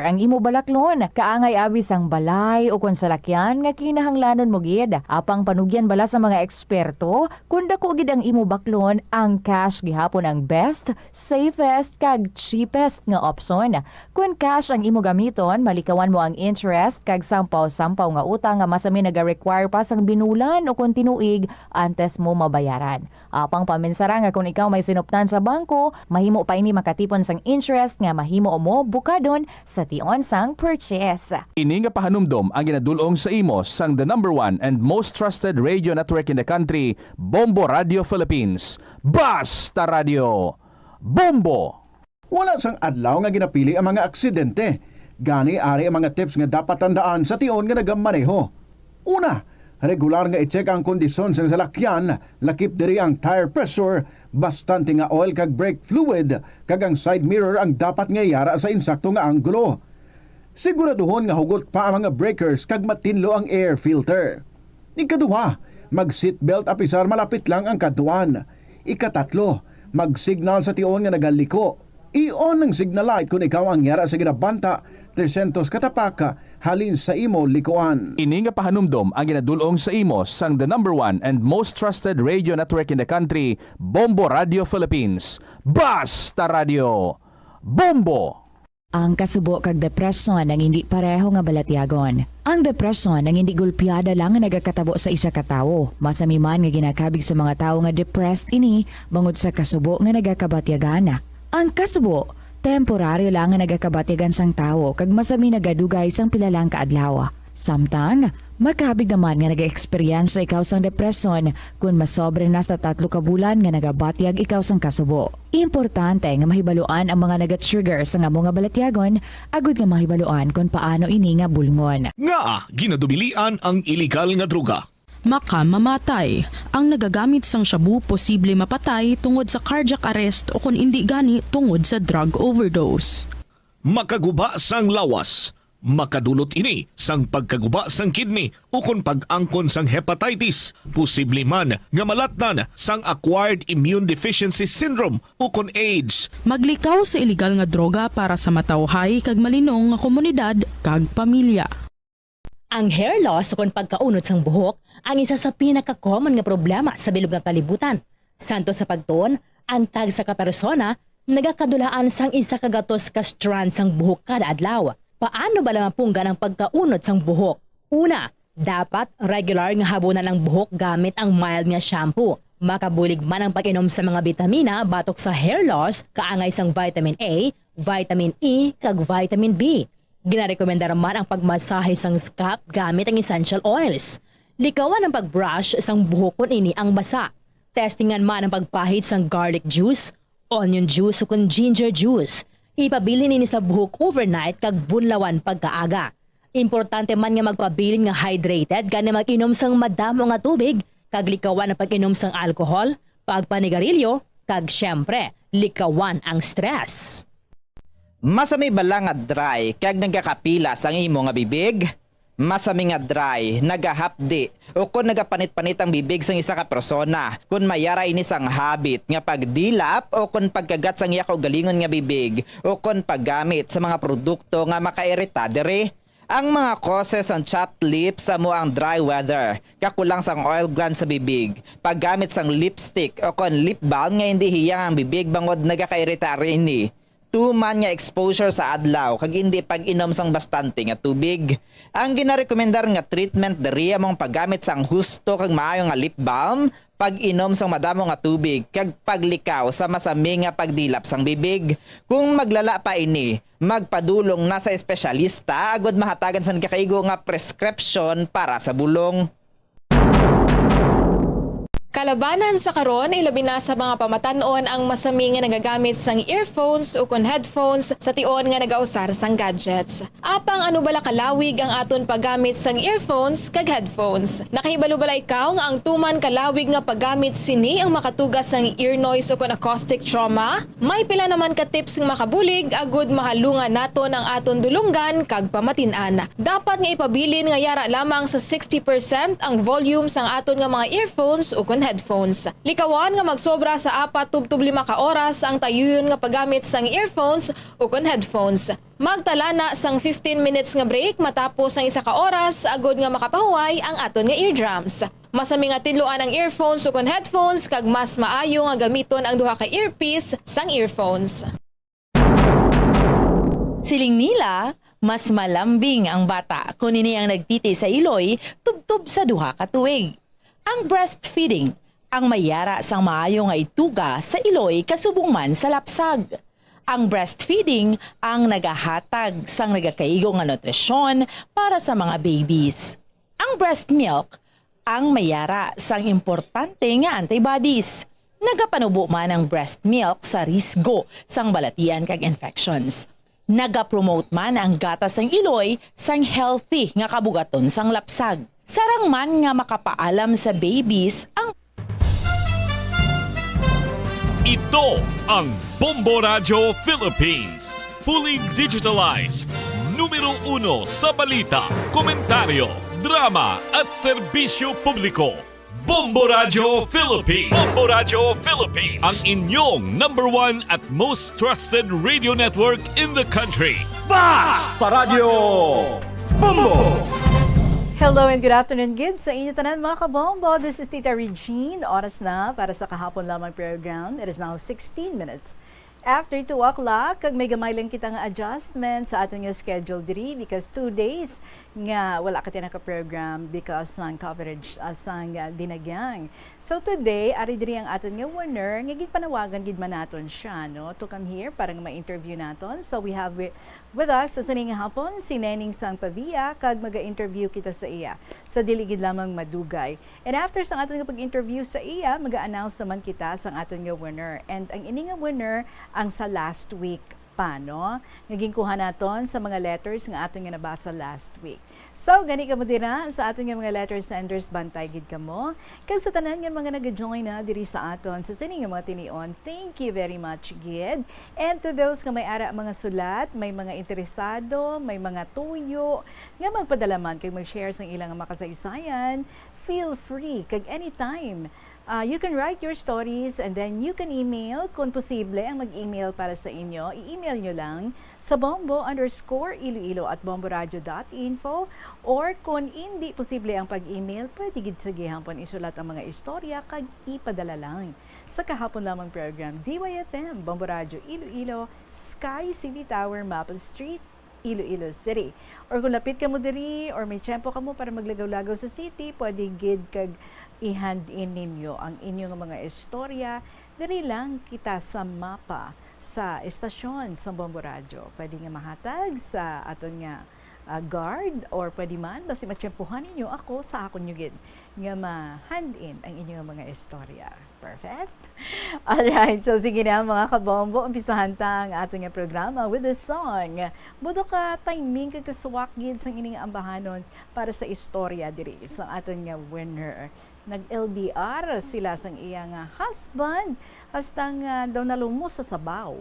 ang imo balaklon. Kaangay abis ang balay o kung salakyan nga kinahanglanon mo gid. Apang panugyan bala sa mga eksperto, kung dako gid ang imo baklon, ang cash gihapon ang best, safest kag cheapest nga option. Kung cash ang imo gamiton, malikawan mo ang interest kag sampaw-sampaw nga utang nga masami naga-require pa sang binulan o kung tinuig antes mo mabayaran. Apang paminsara nga kung ikaw may sinuptan sa bangko, mahimo pa ini makatipon sang interest nga mahimo mo bukadon sa tion sang purchase. Ini nga pahanumdom ang ginadulong sa imo sang the #1 and most trusted radio network in the country, Bombo Radio Philippines. Basta Radio! Bombo! Wala sang adlaw nga ginapili ang mga aksidente. Gani ari ang mga tips nga dapat tandaan sa tion nga nagamaneho. Una, regular nga i-check ang kondisyon sa salakyan, lakip diri ang tire pressure, bastante nga oil kag brake fluid, kag ang side mirror ang dapat nga yara sa insakto nga anggulo. Siguraduhon nga hugot pa ang mga breakers kag matinlo ang air filter. Ikaduha, mag-seatbelt apisar malapit lang ang kaduan. Ikatatlo, mag-signal sa tion nga nagaliko. I-on ang signal light kung ikaw ang yara sa ginabanta 300 katapaka halin sa imo likuan. Ini nga pahanumdom ang ginadulong sa imo sang the #1 and most trusted radio network in the country, Bombo Radio Philippines. Basta Radio! Bombo! Ang kasubo kag depresyon ang hindi pareho nga balatyagon. Ang depresyon ang hindi gulpiyada lang nga nagakatabo sa isa ka tawo. Masami man nga ginakabig sa mga tawo nga depressed ini bangod sa kasubo nga nagakabatyagana. Ang kasubo, temporaryo lang nga nagakabatyagan sang tawo kag masami nagadugay sang pilalang kaadlaw. Samtang, makabig naman nga nag-experience ikaw sang depresyon kung masobre na sa 3 ka bulan nga nagabatyag ikaw sang kasubo. Importante nga mahibaluan ang mga naga-trigger sa nga mga balatyagon, agud nga mahibaluan kung paano ini nga bulngon. Nga ginadubilian ang iligal nga droga. Mamatay. Ang nagagamit sang shabu posible mapatay tungod sa cardiac arrest o kung hindi gani tungod sa drug overdose. Makaguba sang lawas. Makadulot ini sang pagkaguba sang kidney o kung pag-angkon sang hepatitis. Posible man nga malatnan sang acquired immune deficiency syndrome o kung AIDS. Maglikaw sa iligal nga droga para sa matawhay kag malinong nga komunidad kag pamilya. Ang hair loss o kung pagkaunod sang buhok ang isa sa pinaka-common nga problema sa bilog nga kalibutan. Santo sa pagtuon, ang tag sa kapersona nagakadulaan sang isa ka gatos ka strand sang buhok kada adlaw. Paano ba lamapunggan ang pagkaunod sang buhok? Una, dapat regular nga habunan ang buhok gamit ang mild nga shampoo. Makabulig man ang pag-inom sa mga bitamina batok sa hair loss, kaangay sang vitamin A, vitamin E, kag vitamin B. Ginarekomendar man ang pagmasahe sang scalp gamit ang essential oils. Likawan ang pagbrush sang buhok kun ini ang basa. Testingan man ang pagpahid sang garlic juice, onion juice o kun ginger juice. Ipabilin ini sa buhok overnight kag bunlawan pagkaaga. Importante man nga magpabilin nga hydrated gani mag-inom sang madamo nga tubig, kag likawan ang pag-inom sang alcohol, pagpanigarilyo, kag syempre, likawan ang stress. Masami bala nga dry kag nagakapilas ang imo nga bibig? Masami nga dry, nagahapdi o kung nagapanit-panit ang bibig sang isa ka persona, kung mayara ini sang habit nga pagdilap o kung pagkagat sang iya kaugalingon nga bibig o kung paggamit sa mga produkto nga makairita diri. Ang mga causes ang chapped lips sa mo ang dry weather, kakulang sang oil gland sa bibig, paggamit sang lipstick o kung lip balm nga hindi hiyang ang bibig bangod nagakairita rin ini. Tuman nga exposure sa adlaw kag hindi pag-inom sang bastante nga tubig. Ang ginarekomendar nga treatment diri among paggamit sang husto kag maayo nga lip balm, pag-inom sang madamo nga tubig kag paglikaw sa masami nga pagdilap sang bibig. Kung maglala pa ini, magpadulong na sa espesyalista agod mahatagan sang kakaigo nga prescription para sa bulong. Kalabanan sa karon ilabi na sa mga pamatanon ang masami nga nagagamit sang earphones o kon headphones sa tion nga nagausar sang gadgets. Apang ano bala kalawig ang aton paggamit sang earphones kag headphones. Nakahibalo bala ikaw nga ang tuman kalawig nga paggamit sini ang makatugas sang ear noise o kon acoustic trauma? May pila naman ka tips nga makabulig agud mahalungan naton ang aton dulunggan kag pamatin-an. Dapat nga ipabilin nga yara lamang sa 60% ang volume sang aton nga mga earphones o kon headphones. Likawan nga magsobra sa 4-5 ka oras ang tayuyon nga paggamit sang earphones o kon headphones. Magtala na sang 15 minutes nga break matapos ang 1 ka oras agod nga makapahuway ang aton nga eardrums. Masami nga tidloan ang earphones o kon headphones kag mas maayo nga gamiton ang duha ka earpiece sang earphones. Siling nila, mas malambing ang bata kung ini ang nagtiti sa iloy tubtob sa duha ka tuig. Ang breastfeeding, ang mayara sang maayo nga ituga sa iloy kasubong man sa lapsag. Ang breastfeeding ang nagahatag sang nagakaigo nga nutrisyon para sa mga babies. Ang breast milk, ang mayara sang importante nga antibodies. Nagapanubo man ang breast milk sa risgo sang balatian kag infections. Nagapromote man ang gatas sang iloy sang healthy nga kabugaton sang lapsag. Sarang man nga makapaalam sa babies ang Ito ang Bombo Radio Philippines. Fully digitalized. Numero 1 sa balita, komentaryo, drama at serbisyo publiko. Bombo Radio Philippines. Bombo Radio Philippines. Ang inyong #1 at most trusted radio network in the country. Basta Radio Bombo! Hello and good afternoon, kids. Sa inyo tanan mga kabombo, this is Tita Regine. Oras na para sa kahapon lamang program. It is now 16 minutes after 2 o'clock. Kag may gamay lang kita nga adjustment sa ating schedule diri because 2 days nga wala ka naka-program because ng coverage sang dinagyang. So today, ari diri ang aton nga winner, nga gipanawagan gid man naton siya no to come here para nga ma-interview naton. So we have with us sa sining hapon si Nening Sang Pavia kag maga-interview kita sa iya sa diligid lamang madugay. And after sang aton nga pag-interview sa iya, maga-announce naman kita sang aton nga winner. And ang ini nga winner ang sa last week pa, no? Naging kuha naton sa mga letters nga aton nga nabasa last week. So, gani ka mo dira sa aton nga mga letter senders, bantay gid kamo. Kag sa tanan nga mga nag-join na diri sa aton sa sining nga mga tinion, thank you very much gid. And to those nga may ara mga sulat, may mga interesado, may mga tuyo, nga magpadala man kay mag-share sang ilang makasaysayan, feel free kag anytime. You can write your stories and then you can email. Kung posible ang mag-email para sa inyo, i-email nyo lang sa bombo_iloilo@bomboradio.info or kung hindi posible ang pag-email, pwede gid sa gihapon isulat ang mga istorya kag ipadala lang sa kahapon lamang program DYFM Bombo Radio Iloilo, Sky City Tower, Maple Street, Iloilo City. Or kung lapit ka mo diri or may tiyempo ka mo para maglagaw-lagaw sa city, pwede gid kag i-hand in ninyo ang inyong mga istorya diri lang kita sa mapa sa estasyon sa Bombo Radyo. Pwede nga mahatag sa aton nga guard or pwede man basi matsyempohan ninyo ako sa akon nyugid nga ma-hand in ang inyong mga istorya. Perfect? Alright, so sige na mga kabombo, umpisahan ta ang ato nga programa with a song. Budo ka timing kagkaswak gid sang ining ambahanon para sa istorya diri sa aton nga winner. Nag-LDR sila sang iyang husband hasta nga daw nalumo sa sabaw.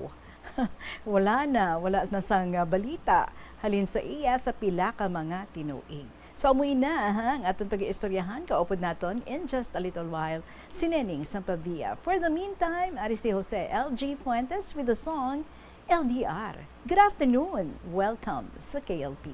wala na sang balita halin sa iya sa pila ka mga tinuig. So amoy na ang atong pag-iistoryahan kaupod naton in just a little while si Nening Sampavia. For the meantime, ari si Jose LG Fuentes with the song LDR. Good afternoon. Welcome sa KLP.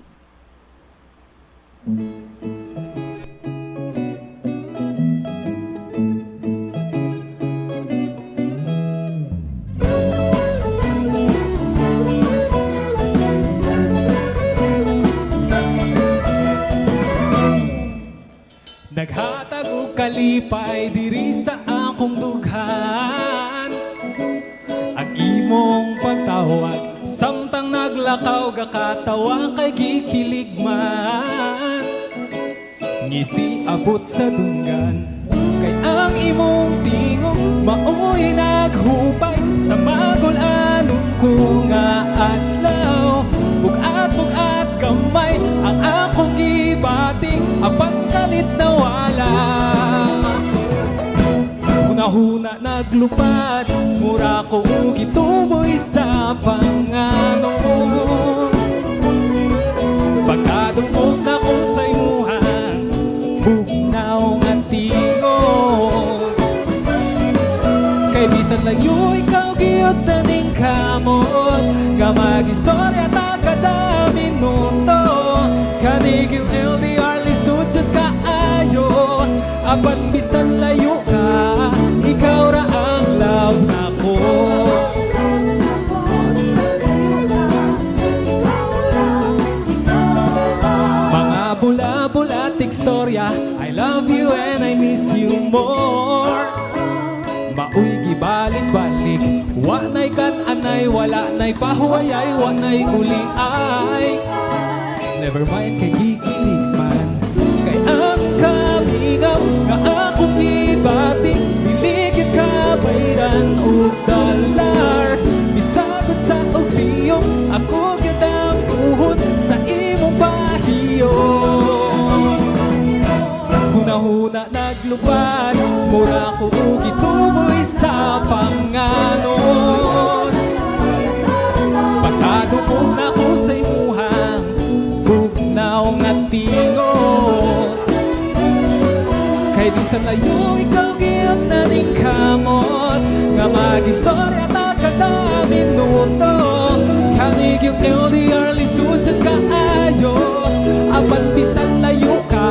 Naghatag og kalipay diri sa akong dughan. Ang imong pagtawag samtang naglakaw gakatawa kay gikilig man. Ngisi abot sa dunggan kay ang imong tingog maoy naghupay sa magul-anon ko nga adlaw. Bugat-bugat gamay ang akong gibating apan kalit na wala. Huna-huna naglupad mura ko gituboy sa panganon. Pagkadungog na ko sa imuhang bugnaw nga tingog. Kay bisan layo ikaw giyot na ning kamot nga mag-istorya ta kada minuto. Kanig yung LDR lisod jud kaayo apan bisan layo ka ikaw ra ang love nako. Mga bula-bulatik storya I love you and I miss you more. Maoy gibalik-balik wa nay kan-anay wala nay pahuwayay wa nay uliay. Never mind kay gikilig man kay ang kamingaw nga akong ibating niligid ka bayran o dollar. Bisagod sa obiyong ako gadang buhon sa imong pahiyo. Huna-huna naglupad mura ko gituboy sa panganon. Pagkadungog na ko sa imuhang bugnaw nga tingog. Kay bisan layo ikaw giyot na ning kamot nga mag-istorya ta kada minuto. Kanig yung LDR lisod jud kaayo apan bisan layo ka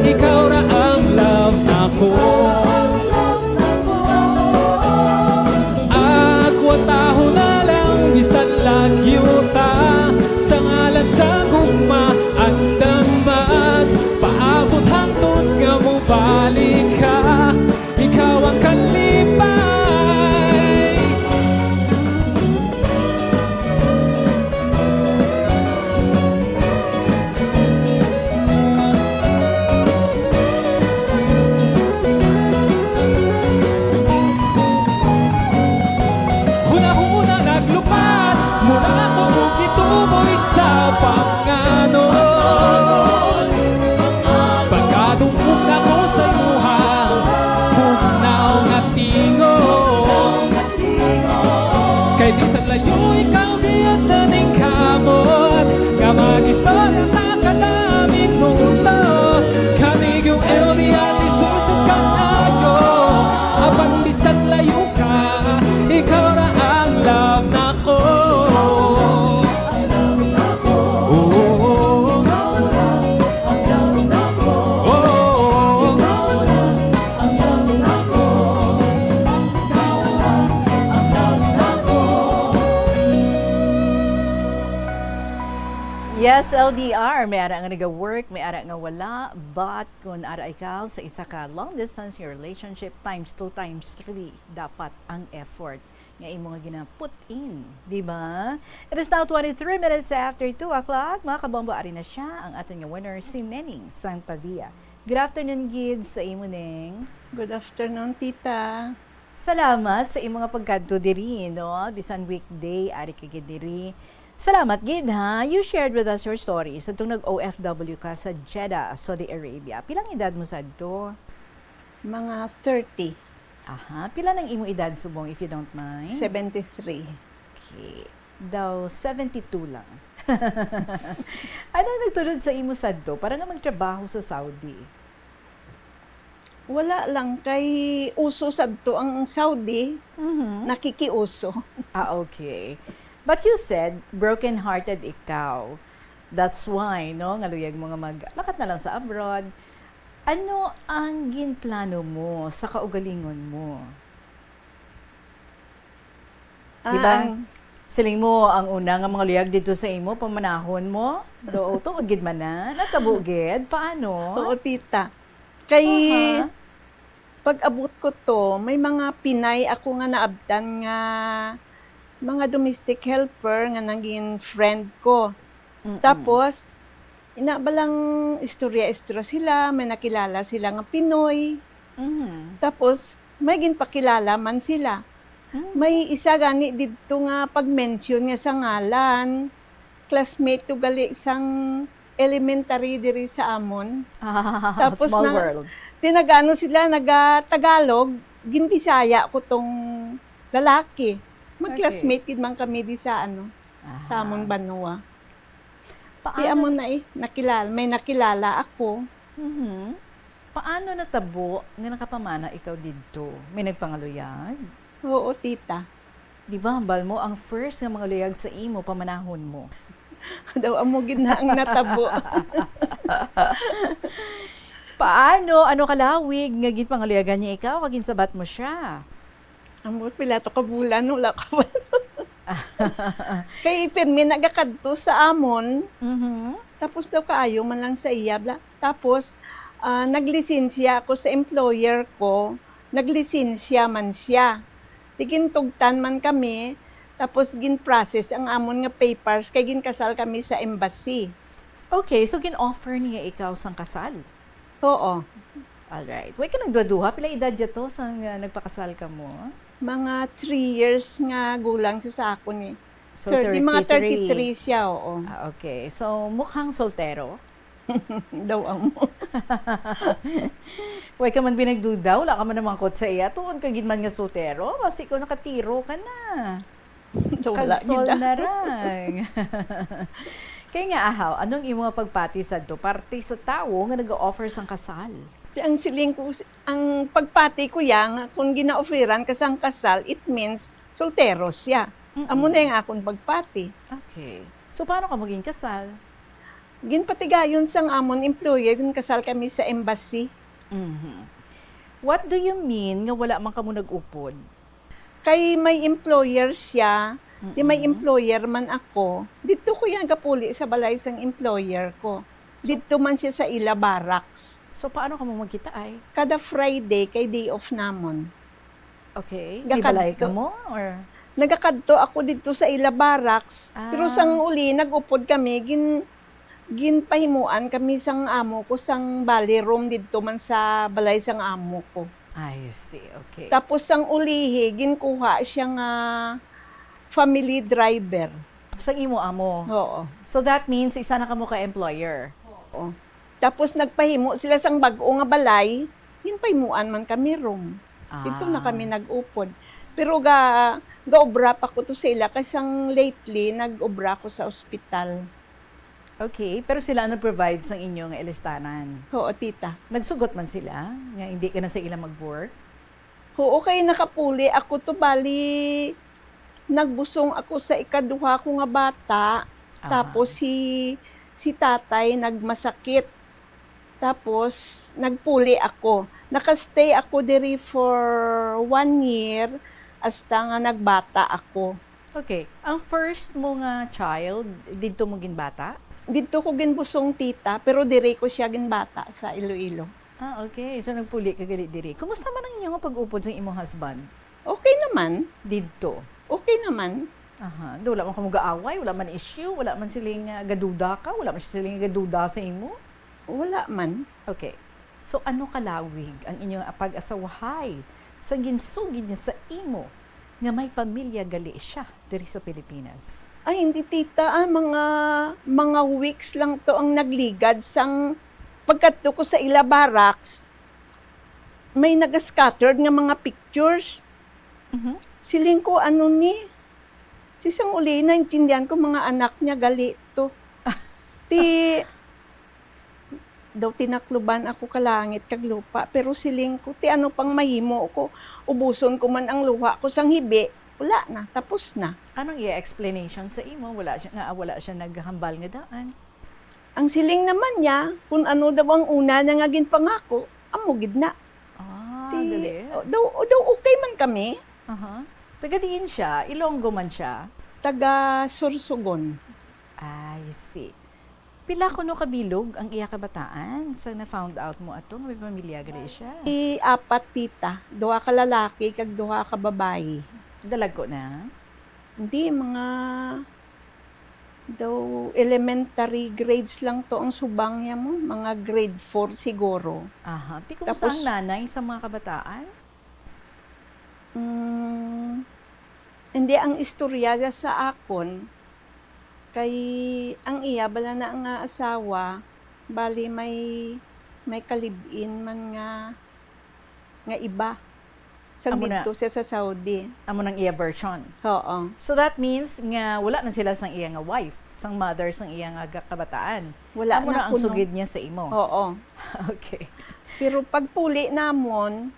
ikaw ra ang love nako. Ako taho na lang bisan lagyo ta sa ngalan sa gugma ang damag. Paabot hangtod nga mo balik ka ikaw ang kalipay. Huna-huna naglupad mura ko gituboy sa panganon. Pagkadungog na ko sa imuhang bugnaw nga tingog. Kay bisan layo ikaw giyot na ning kamot nga mag-istorya ta kada minuto. Kanig yung LDR lisod jud kaayo apan bisan layo ka ikaw ra ang love nako. Yes, LDR, may ara nga nag-work, may ara nga wala, but kung ara ikaw sa isa ka long distance relationship times 2 times 3, dapat ang effort. nga imo nga gina-put in, di ba? It is now 23 minutes after 2 o'clock. Mga kabombo, ari na siya ang ating winner, si Nening Santavia. Good afternoon, Gid, sa imo, Neng. Good afternoon, tita. Salamat sa imo nga pagkadto diri, no? Bisan weekday, ari ka gid diri. Salamat, Gid, ha? You shared with us your stories sa itong nag-OFW ka sa Jeddah, Saudi Arabia. Pilang edad mo sa do? Mga 30. Aha. Pila ng imo edad, subong, if you don't mind? 73. Okay. Daw, 72 lang. Ano nagtulod sa imo sa do? Para nga magtrabaho sa Saudi. Wala lang. Kay uso sa to ang Saudi, nakikiuso. Okay. But you said, broken-hearted ikaw. That's why, no? Ngaluyag mo nga maglakat na lang sa abroad. Ano ang ginplano mo sa kaugalingon mo? Diba? Siling mo ang una nga mga luyag dito sa imo, pamanahon mo? Do, tuod gid man na? Natabo gid? Paano? Oo, tita. Kay pag-abot ko to, may mga Pinay ako nga naabdan nga mga domestic helper nga naging friend ko. Tapos, inabalang istorya sila, may nakilala sila nga Pinoy. Tapos, may ginpakilala man sila. May isa gani dito nga pag-mention nga sa ngalan, classmate to gali isang elementary diri sa amon. Tapos small world. Tinagano sila, naga-Tagalog, ginbisaya ko tong lalaki. Mag-classmate gid man kami di sa sa amon Banua. Di amon na may nakilala ako. Paano natabo nga nakapamana ikaw dito? May nagpangaluyag? Oo, tita. Di ba, hambal mo, ang first nga mga luyag sa imo, pamanahon mo? Daw amo gid na ang natabo. Paano? Ano kalawig nga ginpangaluyagan niya ikaw? Kagin sabat mo siya? Amo pila to ka bulan wala ka ba? Kay pirmi nagakadto sa amon. Tapos daw kaayo man lang sa iya. Tapos naglisensya ako sa employer ko. Naglisensya man siya. Tigintugtan man kami. Tapos gin-process ang amon nga papers kay ginkasal kami sa embassy. Okay, so gin-offer niya ikaw sang kasal? Oo. Alright. Huwag ka nagduduha. Pila edad dya to sa nagpakasal ka mo? Mga 3 years nga gulang siya sa akin eh. So, mga 33 siya, oo. Okay. So, mukhang soltero? Daw ang mo. Huwag ka man binagduda. Wala ka man namangkot sa iya. Tuon ka man nga soltero. Kasi ikaw nakatiro ka na. Kansol na rin. Kaya nga, Ahaw, anong imo nga pagpati sa do? Parte sa tao nga nag-offer sang kasal. Ang siling ko, ang pagpati ko yang, kung gina-offeran ka sang kasal, it means soltero siya. Amo na yung akong pagpati. Okay. So, paano ka maging kasal? Ginpatigayon sang amon employer, kasal kami sa embassy. What do you mean nga wala man ka mo nag-upod? Kay may employer siya, di may employer man ako. Dito ko yan kapuli sa balay sang employer ko. Dito man siya sa Ila Barracks. So, paano ka mo magkita ay? Kada Friday, kay day off namon. Okay. Di balay ka mo? Or? Nagakadto ako dito sa Ila Barracks. Pero sang uli, nag-upod kami, ginpahimuan kami sang amo ko, sang ballroom dito man sa balay sang amo ko. I see, okay. Tapos sang ulihi, ginkuha siyang family driver. Sang imo amo? Oo. So that means isa na kamo ka-employer? Oo. Tapos nagpahimo sila sang bag-o nga balay, ginpahimuan man kami room. Dito na kami nag-upod. Pero ga-obra pa ko to sila kasi lately nag-obra ko sa ospital. Okay, pero sila nag-provide sa inyong ilistanan? Oo, tita. Nagsugot man sila? Nga hindi ka na sa ilang mag-work? Oo, kay nakapuli ako to bali nagbusong ako sa ikaduha ko nga bata. Tapos si tatay nagmasakit. Tapos nagpuli ako. Nakastay ako diri for 1 year hasta nga nagbata ako. Okay. Ang first mo nga child, dito mo ginbata? Dito ko ginbusong tita, pero diri ko siya ginbata sa Iloilo. Okay. So nagpuli ka gali diri. Kumusta man ang inyong pag-upod sa imong husband? Okay naman. Dito. Okay naman. Aha. Do, wala man ka mag-aaway, wala man issue, wala man siling gaduda ka, wala man siling gaduda sa imo? Wala man. Okay. So ano kalawig ang inyong pag-asawahay sa ginsugid niya sa imo nga may pamilya gali siya diri sa Pilipinas? Ay, hindi tita. Mga weeks lang to ang nagligad sang pagkadto ko sa ila barracks. May naga-scattered nga mga pictures. Siling ko, si sang uli na, intindihan ko mga anak niya gali to. Daw tinakluban ako kalangit kag lupa, pero siling ko, ano pang mahimo ko, ubuson ko man ang luha ko sang hibi, wala na, tapos na. Anong i-explanation sa imo? Wala siya naghahambal nga daan. Ang siling naman niya, kung ano daw ang una na nga ginpangako, amugid na. Gali. Daw okay man kami. Taga diin siya? Ilonggo man siya? Taga Sorsogon. I see. Pila kuno kabilog ang iya kabataan sa na-found out mo ato nga may pamilya gali siya? 4 tita. 2 ka lalaki kag 2 ka babae. Dalag ko na? Hindi, mga daw elementary grades lang to ang subang niya mo. Mga grade 4 siguro. Aha. Di kumusta ang nanay sa mga kabataan? Hindi, ang istorya sa akon, kay ang iya, bala na ang asawa, bali may kalibin man nga iba. Sang dito siya sa Saudi. Amo ng iya version? Oo. So that means nga wala na sila sang iya nga wife, sang mother sang iya nga kabataan. Wala amo na ang sugid niya sa imo. Oo. Okay. Pero pagpuli namon,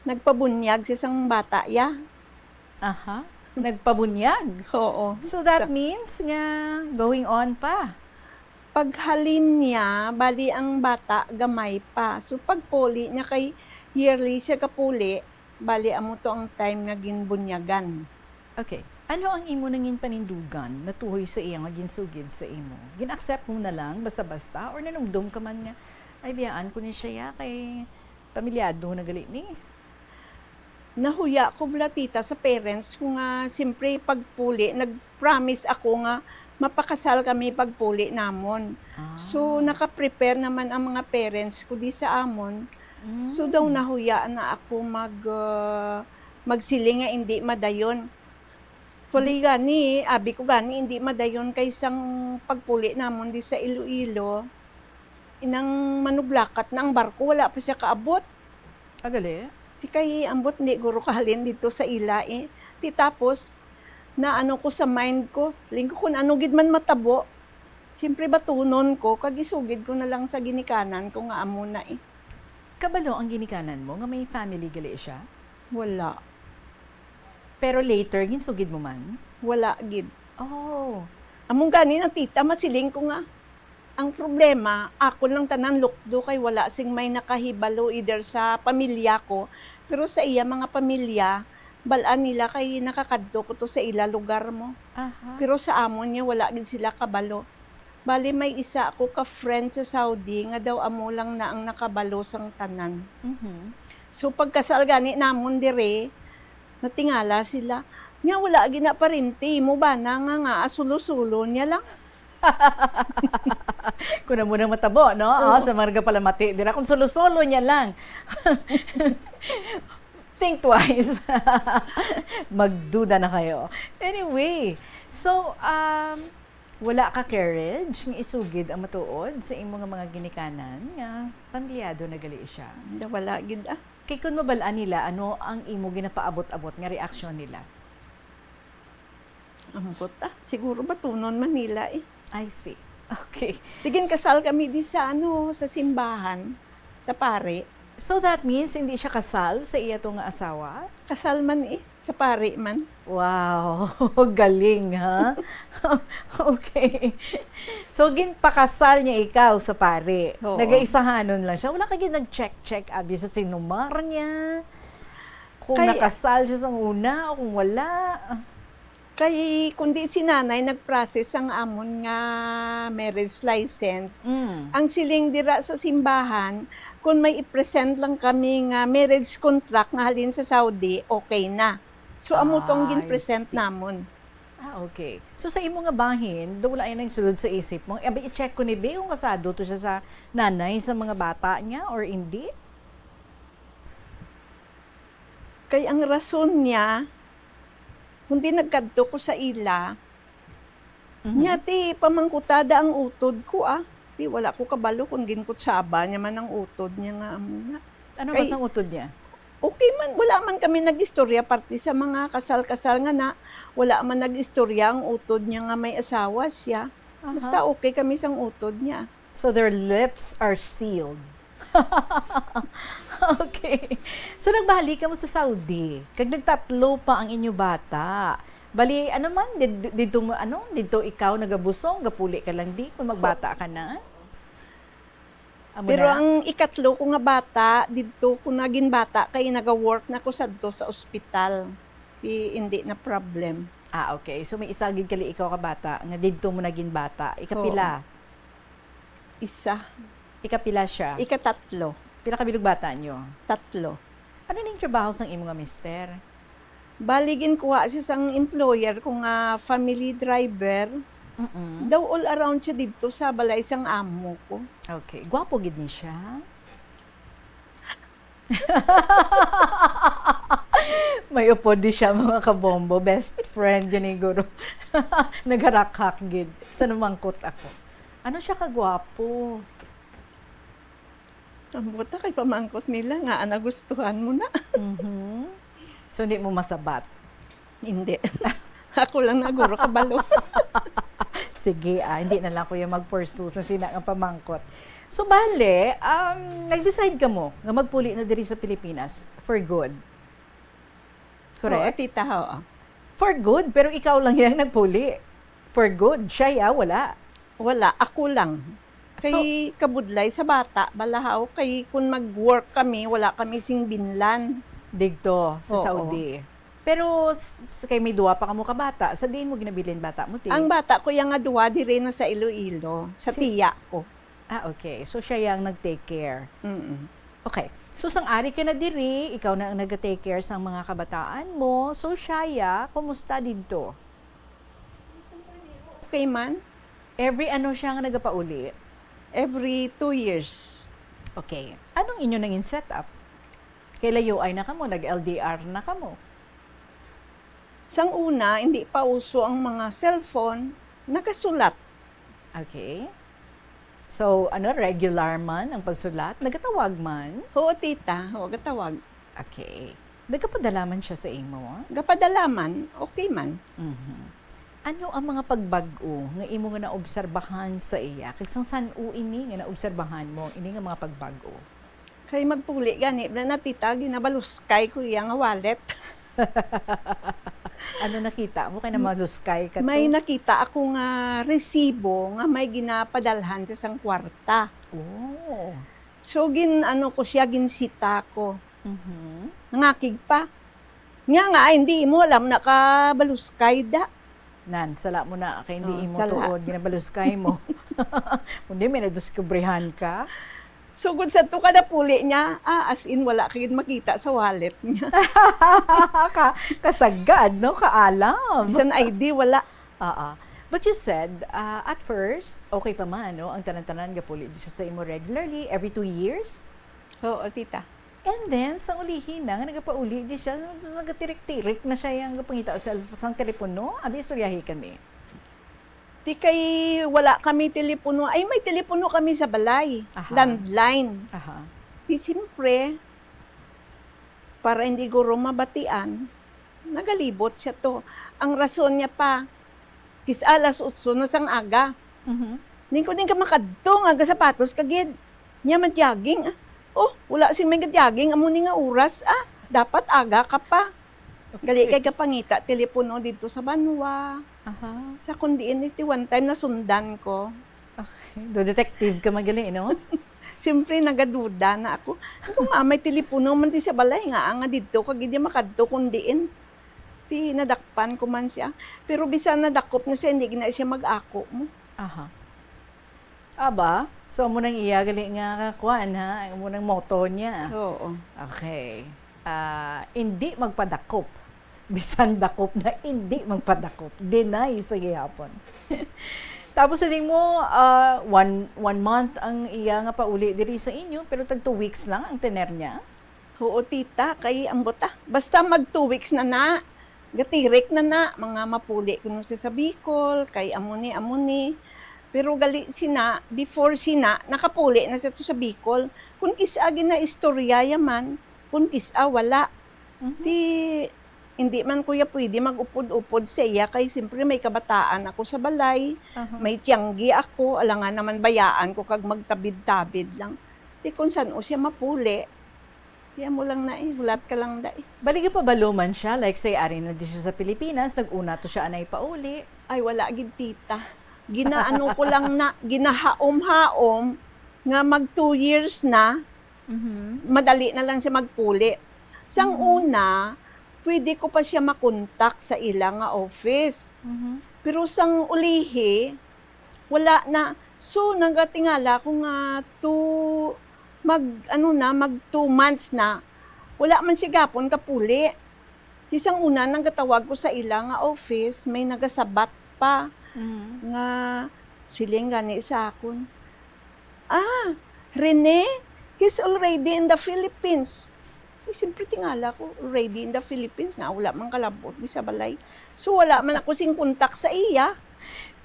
nagpabunyag si sang bata ya. Aha. Nagpabunyag? Oo. So that means nga going on pa. Paghalin niya, bali ang bata gamay pa. So pagpuli niya kay yearly siya kapuli, bali amo to ang time nga ginbunyagan. Okay. Ano ang imo nangin panindugan na tuhoy sa iya nga ginsugid sa imo? Gin-accept mo na lang basta-basta or nanumdum ka man nga ay biyaan ko ni siya kay pamilyado na gali ni? Nahuya ko blatita sa parents ko nga simpre pagpuli, nag-promise ako nga mapakasal kami pagpuli namon. So naka-prepare naman ang mga parents ko di sa amon. So daw nahuya na ako magsiling nga hindi madayon. Puli gani, abi ko gani hindi madayon kaysang pagpuli namon di sa Iloilo. Inang manublakat na ang barko, wala pa siya kaabot. Agali? Di kay ambot ni guro kahalin dito sa ila eh. Di tapos, na ano ko sa mind ko, lingko kung ano gid man matabo, siyempre batunon ko, kagisugid ko na lang sa ginikanan ko nga amo na eh. Kabalo ang ginikanan mo nga may family gali siya? Wala. Pero later, ginsugid mo man? Wala gid. Oh. Among gani ng tita, masiling ko nga. Ang problema, ako lang tanan lukdo kay wala sing may nakahibalo either sa pamilya ko, pero sa iya mga pamilya, balaan nila kay nakakadto ko to sa ila lugar mo. Aha. Pero sa amon niya wala gid sila kabalo. Bali may isa ako ka friend sa Saudi nga daw amo lang na ang nakabalo sang tanan. So pagkasal gani namon dire, natingala sila. Nya wala gina parinti mo ba na nga asulo-sulo niya lang. Kung na muna matabo, no? Oh, sa marga pala mati. Dira kung solo-solo niya lang. Think twice. Magduda na kayo. Anyway, so, wala ka courage ng isugid ang matuod sa imong mga ginikanan nga pamilyado na gali siya. Wala gid ah. Kay kun mabalaan nila, ano ang imo ginapaabot-abot nga reaksyon nila? Ambot ah. Siguro batunon man nila eh. I see. Okay. Tigin kasal kami di sa sa simbahan, sa pare. So that means hindi siya kasal sa iya tong asawa? Kasal man eh, sa pare man. Wow, galing ha? Okay. So ginpakasal niya ikaw sa pare. Oo. Nag-aisahanon lang siya. Wala ka nag-check abi sa sinumar niya. Kung nakasal siya sa una o kung wala. Kay kundi si nanay nag-process ang amon nga marriage license. Ang siling dira sa simbahan, kung may i-present lang kami nga marriage contract nga halin sa Saudi, okay na. So amo tong gin-present namon. Okay. So sa imo nga bahin, wala yan ang sulod sa isip mo. I-check ko ni Be kung kasado to siya sa nanay sa mga bata niya or hindi? Kay ang rason niya, hindi nagkadto ko sa ila, niya ti pamangkutada ang utod ko Ti wala ko kabalo kung ginkutsaba niya man ang utod niya nga amo nga. Ano ba ang utod niya? Okay man, wala man kami nag-istorya parte sa mga kasal-kasal nga na, wala man nag-istorya ang utod niya nga may asawa siya. Basta okay kami sang utod niya. So their lips are sealed. Okay. So nagbalik ka mo sa Saudi. Kag nagtatlo pa ang inyo bata. Bali, ano man, dito ikaw nagabusong, gapuli ka lang di, kung magbata ka na? Pero ang ikatlo ko nga bata, dito ko naging bata, kay naga-work na ko sadto sa ospital. Hindi na problem. Okay. So may isa gid kali ikaw ka bata, nga dito mo naging bata. Ikapila? Isa. Ikapila siya? Ikatatlo. Pila ka bilog bata nyo? 3. Ano ning trabaho sang imo nga mister? Baligin kuha siya sang employer kung family driver. Daw all around siya dito sa balay sang amo ko. Okay. Gwapo gid ni siya. May upod di siya mga kabombo. Best friend yun ni Guru. Nagharak-hak gid. Sa namangkot ako. Ano siya kagwapo? Ang buta kay pamangkot nila nga nagustuhan mo na. So hindi mo masabat? Hindi. Ako lang naguro kabalo. Sige, hindi na lang ko yung mag-pursue sa sina ng pamangkot. So bale, nag-decide ka mo nga magpuli na diri sa Pilipinas for good. Correct? Tita, For good, pero ikaw lang yung nagpuli. For good, siya wala. Wala, ako lang. Kay kabudlay sa bata, balahaw, kay kung mag-work kami, wala kami sing binlan. Digto sa Saudi. Pero kay may duwa pa kamo ka bata, sa diin mo ginabilin bata mo ti? Ang bata ko yung nga duwa dire na sa Iloilo, sa tiya ko. Okay. So siya yung nag-take care. Okay. So sang ari ka na diri, ikaw na ang nag-take care sa mga kabataan mo. So siya, kumusta dito? Okay man. Every ano siya nga nagapauli? Every 2 years. Okay. Anong inyo nangin setup? Kailayo ay na kamo, nag-LDR na kamo. Sang una, hindi pa uso ang mga cellphone, nakasulat. Okay. So, regular man ang pagsulat? Nagatawag man? Oo, tita. Oo, gatawag. Okay. Nagapadalaman siya sa imo? Gapadalaman, okay man. Ano ang mga pagbago nga imo nga naobserbahan sa iya? Kag san ini nga naobserbahan mo, ini nga mga pagbago? Kay magpuli gani na tita ginabaluskay ko iya nga wallet. Ano nakita mo kay namaluskay ka to? May nakita ako nga resibo nga may ginapadalhan sa sang kwarta. Oh. So ko siya ginsita ko. Nangakig pa. Nga nga hindi mo alam nakabaluskay da. Nan, sala mo na kay hindi imo tuod ginabaluskay mo. Kundi may nadiskubrihan ka. So, good sa to kada puli niya, as in, wala kagid makita sa wallet niya. Kasagad, no? Kaalam. Bisan ID, wala. But you said, at first, okay pa man, no? Ang tanan-tanan, gapuli siya sa imo regularly, every 2 years? Oo, tita. And then, sa ulihin na, nagapauli, di siya, nagatirik-tirik na siya yung pangita sa telepono. Adi, istoryahi kami. Di kay wala kami telepono. Ay, may telepono kami sa balay. Landline. Di siyempre, para hindi guro mabatian, nagalibot siya to. Ang rason niya pa, kis alas 8 na sang aga. Hindi ko din ka makadto, aga sapatos kagid. Niya magyaging. Wala si may magyaging, amo ni nga oras. Dapat aga ka pa. Gali kay kapangita, telepono dito sa Banwa. Sa kundiin iti one time na sundan ko. Okay. Do detective ka magaling, no? Siyempre nagaduda na ako. Kung may telepono man ti sa balay nga dito kag di makadto kundiin. Ti nadakpan ko man siya. Pero bisan nadakop na siya, hindi na siya mag-ako mo. Aba, so mo nang iya gali nga kuan ha, mo nang motto niya. Oo. Okay. Hindi magpadakop. Bisan dakop na hindi magpadakop. Deny sa gihapon. Tapos saling mo, one month ang iya nga pauli diri sa inyo, pero tag 2 weeks lang ang tener niya. Oo, tita, kay ambota. Basta mag 2 weeks na, gatirik na, mga mapuli kuno sa Bicol, kay amuni. Pero gali sina, before sina, nakapuli na sa to sa Bicol. Kung kisa na istorya yaman, kung kisa wala. Hindi man kuya pwede mag-upod-upod sa iya, kay siyempre may kabataan ako sa balay, may tiyanggi ako, alangan naman bayaan ko kag magtabid-tabid lang. Di kung saan o siya mapuli, tiyan mo lang na hulat ka lang da Balik pa baluman siya, like say, ari na di siya sa Pilipinas, nag-una to siya anay pauli. Ay, wala gid tita. Ginaano ko lang na, ginahaom-haom, nga mag 2 years na, madali na lang siya magpuli. Sang una, pwede ko pa siya makontak sa ilang nga office. Pero sang ulihi, wala na. So, nagatingala ko nga mag 2 months na, wala man siya gapon kapuli. Isang una, nagtatawag ko sa ilang nga office, may nagasabat pa nga siling gani sa akon. Rene, he's already in the Philippines. Siyempre tingala ko, already in the Philippines na wala man kalabot di sa balay. So wala man ako sing kontak sa iya.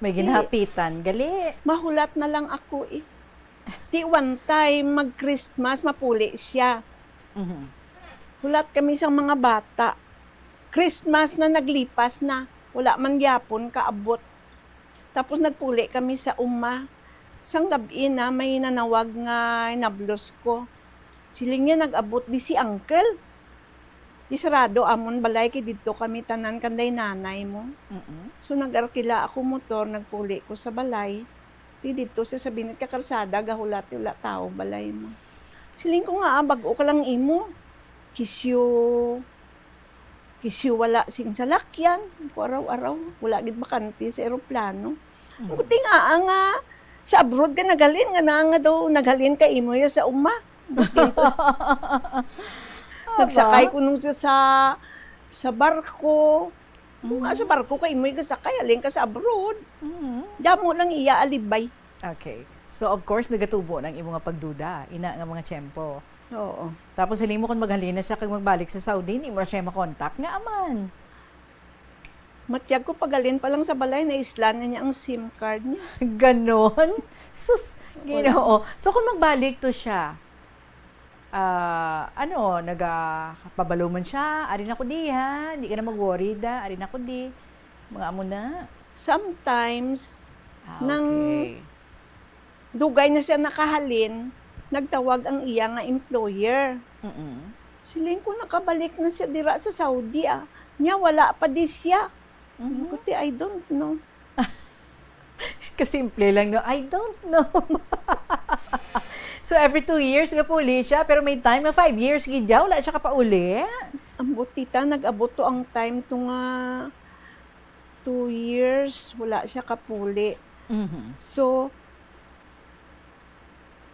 May ginahapitan, gali. Mahulat na lang ako eh. Di one time, mag-Christmas, mapuli siya. Hulat kami sa mga bata. Christmas na naglipas na, wala man gyapon kaabot. Tapos nagpuli kami sa uma. Sang gabi na, may nanawag nga nablos ko. Siling niya nag-abot di si uncle. Di sarado amon balay kay dito kami tanan kanday nanay mo. So nag-arkila ako motor, nagpuli ko sa balay. Di dito sa sabinit ka kalsada, gahulat wala tao balay mo. Siling ko nga, bago ka lang imo. Kisyo wala sing salakyan. Araw-araw, wala gid bakante sa eroplano. Buti nga sa abroad ka nagalin, nga daw nagalin ka imo ya sa uma. Nagsakay ko nung sa barko. Kung sa barko kay mo kasakay, alin ka sa abroad. Damo lang iya alibay. Okay. So of course nagatubo ng imo nga pagduda, ina nga mga tiyempo. Oo. Tapos hiling mo kung maghalina siya kag magbalik sa Saudi, ni mo siya makontak nga aman. Matiyag ko pagalin pa lang sa balay na islan na niya ang SIM card niya. Ganon? Sus, Ginoo. So kung magbalik to siya, nagpabaluman siya, arin ako di ha, hindi ka na mag-worry da, arin ako di, mga amo na. Sometimes, nang dugay na siya nakahalin, nagtawag ang iya nga employer. Siling ko nakabalik na siya dira sa Saudi Nya wala pa di siya. Kuti, I don't know. Kasimple lang, no? I don't know. So, every 2 years ka pauli siya, pero may time na 5 years, gidya, wala siya ka pauli. Ang butita, nag-abot to ang time to nga 2 years, wala siya kapuli. So,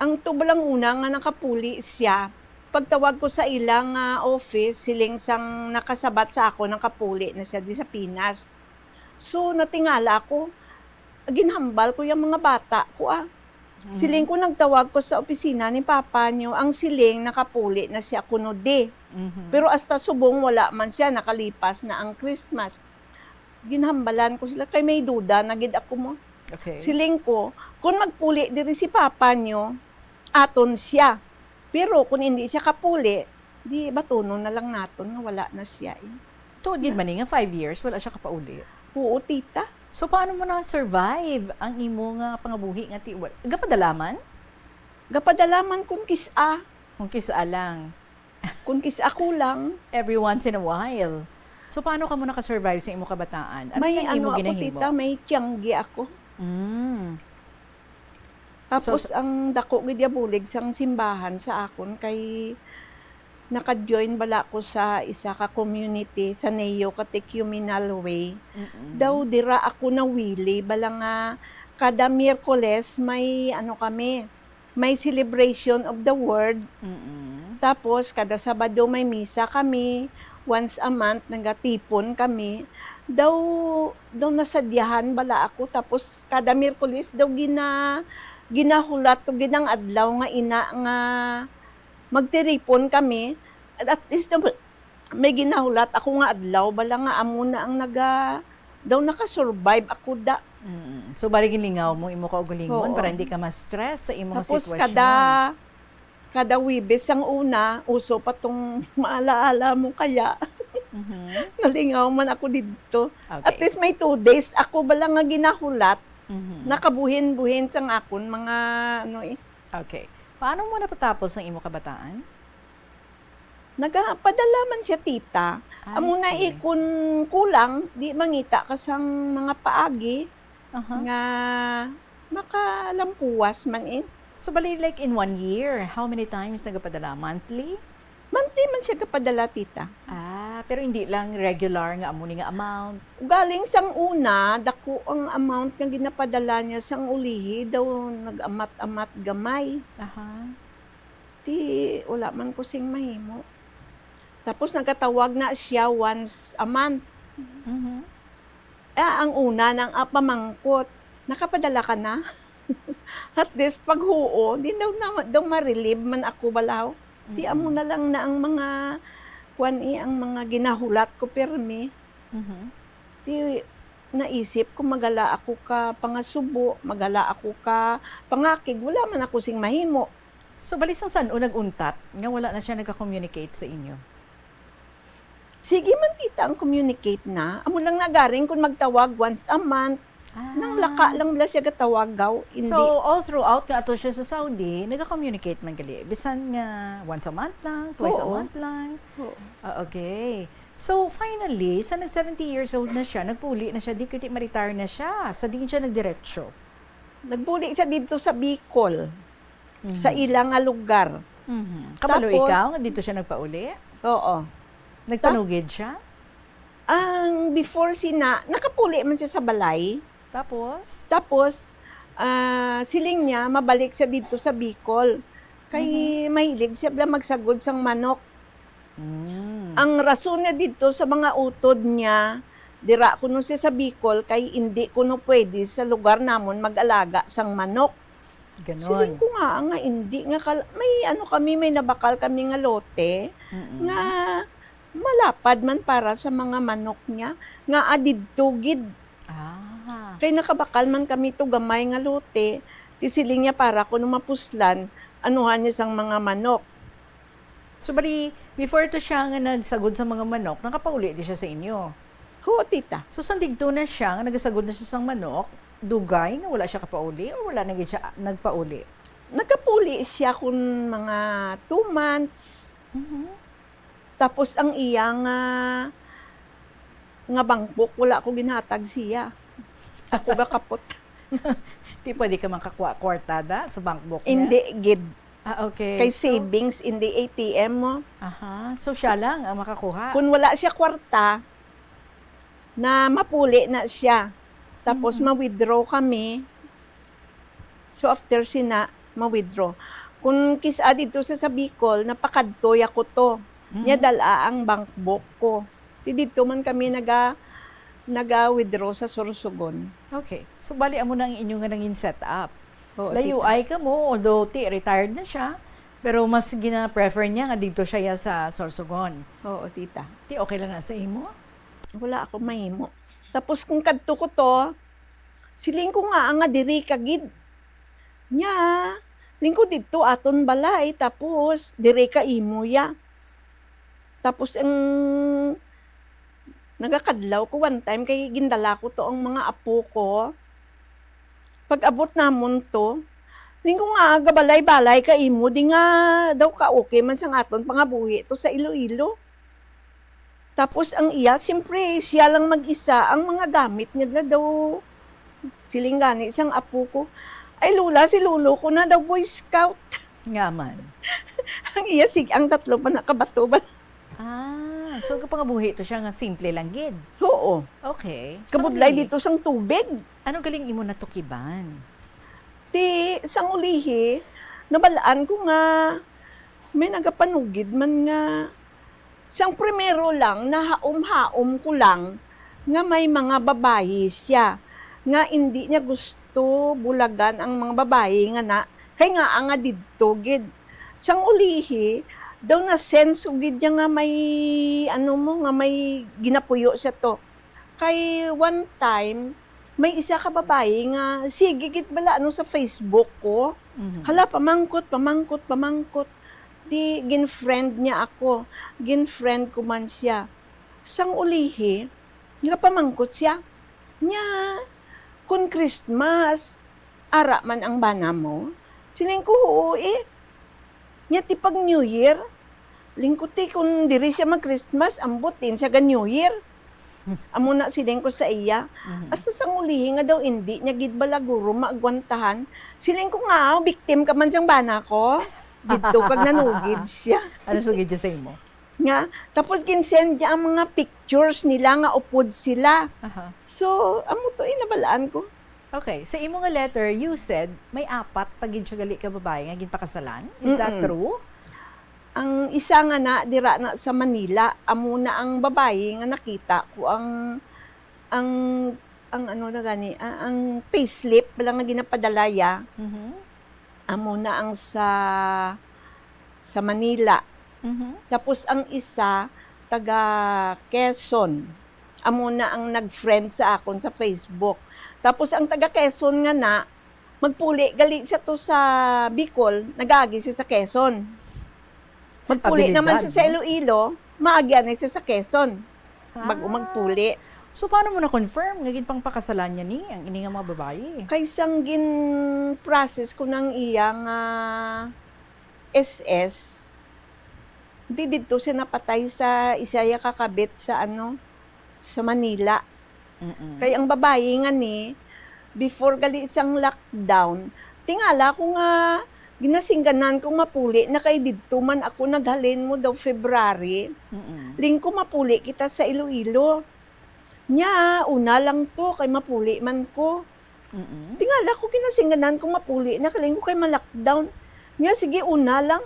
ang tubalang una nga nakapuli siya, pagtawag ko sa ilang office, siling sang nakasabat sa ako, nakapuli na siya di sa Pinas. So, natingala ako, ginhambal ko yung mga bata ko Siling ko nagtawag ko sa opisina ni Papa niyo, ang siling nakapuli na siya kuno di. Pero hasta subong wala man siya, nakalipas na ang Christmas. Ginhambalan ko sila, kay may duda, nagid ako mo. Okay. Siling ko, kung magpuli diri si Papa niyo, aton siya. Pero kung hindi siya kapuli, di batunon na lang naton nga wala na siya. Tuod gid man nga 5 years, wala siya kapauli. Oo, tita. So, paano mo na-survive ang imo nga pangabuhi nga tiwal? Gapadalaman? Gapadalaman kung kisa. Kung kisa lang. Kung kisa ko lang. Every once in a while. So, paano ka mo nakasurvive sa imo kabataan? May ako, tita, may tiyanggi ako. Tapos, ang dako gidyabulig sang simbahan sa akon, kay naka-join bala ko sa isa ka community sa Neo Catechumenal Way. Daw dira ako nawili bala nga kada Miyerkules may ano kami, may celebration of the word. Tapos kada Sabado may misa kami, once a month nagatipon kami. Daw nasadyahan bala ako, tapos kada Miyerkules daw ginahulat o ginang adlaw nga ina nga magtiripon kami. At least may ginahulat ako nga adlaw bala nga amo na ang daw nakasurvive ako da. So baligin lingaw mo imo kaugalingon Oo. para hindi ka ma-stress sa imong Tapos sitwasyon. kada Wibes ang una, uso pa tong maalaala mo kaya. Nalingaw man ako dito. Okay. At least may 2 days ako bala nga ginahulat. Nakabuhin-buhin sang akon mga ano eh. Okay. Paano mo napatapos ang imo kabataan? Nagapadala man siya tita. Amo na see. ikon kulang, di mangita ka sang mga paagi nga makalampuwas man eh. So bali like in 1 year, how many times nagapadala? Monthly? Monthly man siya kapadala tita. Pero hindi lang regular nga amo ni nga amount. Galing sang una, dako ang amount nga ginapadala niya sang ulihi, daw nag-amat-amat gamay. Ti, wala man ko sing mahimo. Tapos nagkatawag na siya once a month. Ang una ng pamangkot, nakapadala ka na? At least pag huo, di daw ma-relieve man ako balaw. Di amo na lang na ang mga ang mga ginahulat ko permi. Di naisip ko magala ako ka pangasubo, magala ako ka pangakig, wala man ako sing mahimo. So balisang saan o nag-untat nga wala na siya nagka-communicate sa inyo? Sige man tita ang communicate na. Amo lang nagaring kung magtawag once a month. Nang laka lang bala siya gatawag gaw. Hindi. So all throughout nga ato siya sa Saudi, nagka-communicate man gali. Bisan nga once a month lang, twice a Oo. month lang. Oo. Okay. So finally, sa nag 70 years old na siya, nagpuli na siya, di kuti ma-retire na siya. Sa din siya nagdiretso. Nagbuli siya dito sa Bicol. Sa ilang nga lugar. Kabalo Tapos- ikaw, nga dito siya nagpauli? Oo. Nagpanugid siya? Ang before nakapuli man siya sa balay. Tapos? Tapos, siling niya, mabalik siya dito sa Bicol. Kay mahilig siya bala magsagod sang manok. Ang rason niya dito sa mga utod niya, dira kuno siya sa Bicol, kay hindi kuno pwede sa lugar namon mag-alaga sang manok. Ganon. Siling ko nga hindi nga may nabakal kami nga lote nga malapad man para sa mga manok niya nga adidtugid. Kay nakabakal man kami to gamay nga lote, tisiling niya para kuno mapuslan anuhan niya sang mga manok. So bali, before to siya nga nagsagod sa mga manok, nakapauli di siya sa inyo? Oo, tita. So sandigto na siya nga nagasagod na siya sang manok, dugay nga wala siya kapauli o wala na gid siya nagpauli? Nagkapuli siya kun mga 2 months. Tapos ang iya nga bangkok, wala ko ginhatag siya. Ako ga kapot. Di pwede ka makakuha kwartada sa bank book niya? Hindi, gid. Okay. Kay savings in the ATM mo. So siya lang ang makakuha? Kung wala siya kwarta, na mapuli na siya. Tapos ma-withdraw kami. So after ma-withdraw. Kung kisa dito sa Bicol, napakadtoy ako to. Niya dala ang bank book ko. Dito man kami naga-withdraw sa Sorsogon. Okay. So bali amo na ang inyo nga nangin set up. Oo, Layo ay ka mo, although retired na siya, pero mas gina-prefer niya nga dito siya sa Sorsogon. Oo, tita. Okay lang na sa imo? Wala ako mahimo. Tapos kung kadto ko to, siling ko nga diri kagid. Nya, lingko dito aton balay, tapos diri ka imo ya. Tapos ang nagakadlaw ko one time kay gindala ko to ang mga apo ko. Pag abot namon to, lingko nga gabalay-balay ka imo di nga daw ka okay man sang aton pangabuhi to sa Iloilo. Tapos ang iya, siyempre, siya lang mag-isa, ang mga gamit niya na daw, siling gani, isang apo ko. Ay lula, si lulo ko na daw Boy Scout. Nga man. Ang iya, ang 3 pa nakabato ba? So kapangabuhi to siya nga simple lang gid. Oo. Okay. Kabudlay dito sang tubig. Ano galing imo natukiban? Ti sang ulihi, nabalaan ko nga may nagapanugid man nga sang primero lang nahaom-haom ko lang nga may mga babae siya nga hindi niya gusto bulagan ang mga babae nga na kay nga didto gid sang ulihi daw na sense gid niya nga may nga may ginapuyo siya to kay one time may isa ka babae nga sige gid bala sa Facebook ko hala pamangkot di ginfriend niya ako ginfriend ko man siya sang ulihi nga pamangkot siya nya kun Christmas ara man ang bana mo siling ko nya ti pag New Year lingkuti kung diri siya mag Christmas ambutin siya gan New Year amo na siling ko sa iya hasta sang ulihi nga daw hindi nya gid balaguro maagwantahan siling ko nga victim ka man siyang bana ko dito kag nanugid siya Ano sugid siya sa imo? nga tapos ginsend niya ang mga pictures nila nga upod sila so amo to inabalaan ko. Okay, sa imo nga letter, you said may 4 pagid siya gali ka babae nga ginpakasalan. Is that true? Ang isa nga na dira na sa Manila, amo na ang babae nga nakita ko ang ano na gani, ang payslip bala nga ginapadalaya. Amo na ang sa Manila. Tapos ang isa taga Quezon. Amo na ang nag-friend sa akon sa Facebook. Tapos ang taga Quezon nga na magpuli gali siya to sa Bicol, nagagi siya sa Quezon. Magpuli naman siya sa Iloilo, maagyan siya sa Quezon. Magpuli. So paano mo na confirm nga gid pang pakasalan niya ni ang ini nga mga babae? Kaysang gin process ko nang iyang SS. Di dito siya napatay sa isaya kakabit sa sa Manila. Kaya ang babae nga ni, before gali isang lockdown, tingala ko nga, ginasingganan kong mapuli na kay didto man ako naghalin mo daw February. Lingko mapuli kita sa Iloilo. Nya, una lang to, kay mapuli man ko. Tingala ko ginasingganan kong mapuli na kaling ko kay ma-lockdown. Nya, sige, una lang.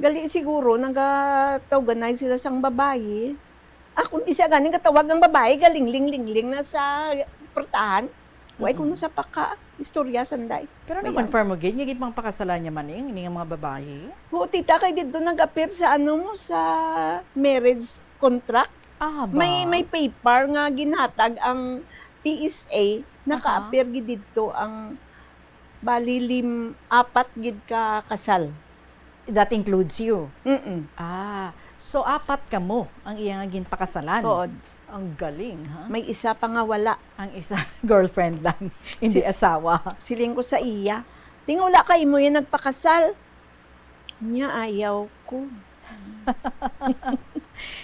Gali siguro, nag-organize sila sang babae. Kung isa ganing katawag ang babae, galing-ling-ling na sa pertahan. Huwag ko na sa istorya sanday. Pero na-confirm mo gid, nga gid pang pakasalan niya man ini nga mga babae? Oo, tita, kay dito nag-appear sa sa marriage contract. May paper nga ginhatag ang PSA, naka-appear gid dito ang bali 4 gid ka kasal. That includes you? Ah, so 4 ka mo ang iyang ginpakasalan? Oo. Ang galing, ha? May isa pa nga wala. Ang isa, girlfriend lang, hindi asawa. Siling ko sa iya. Tingala kay mo yan nagpakasal. Nya ayaw ko.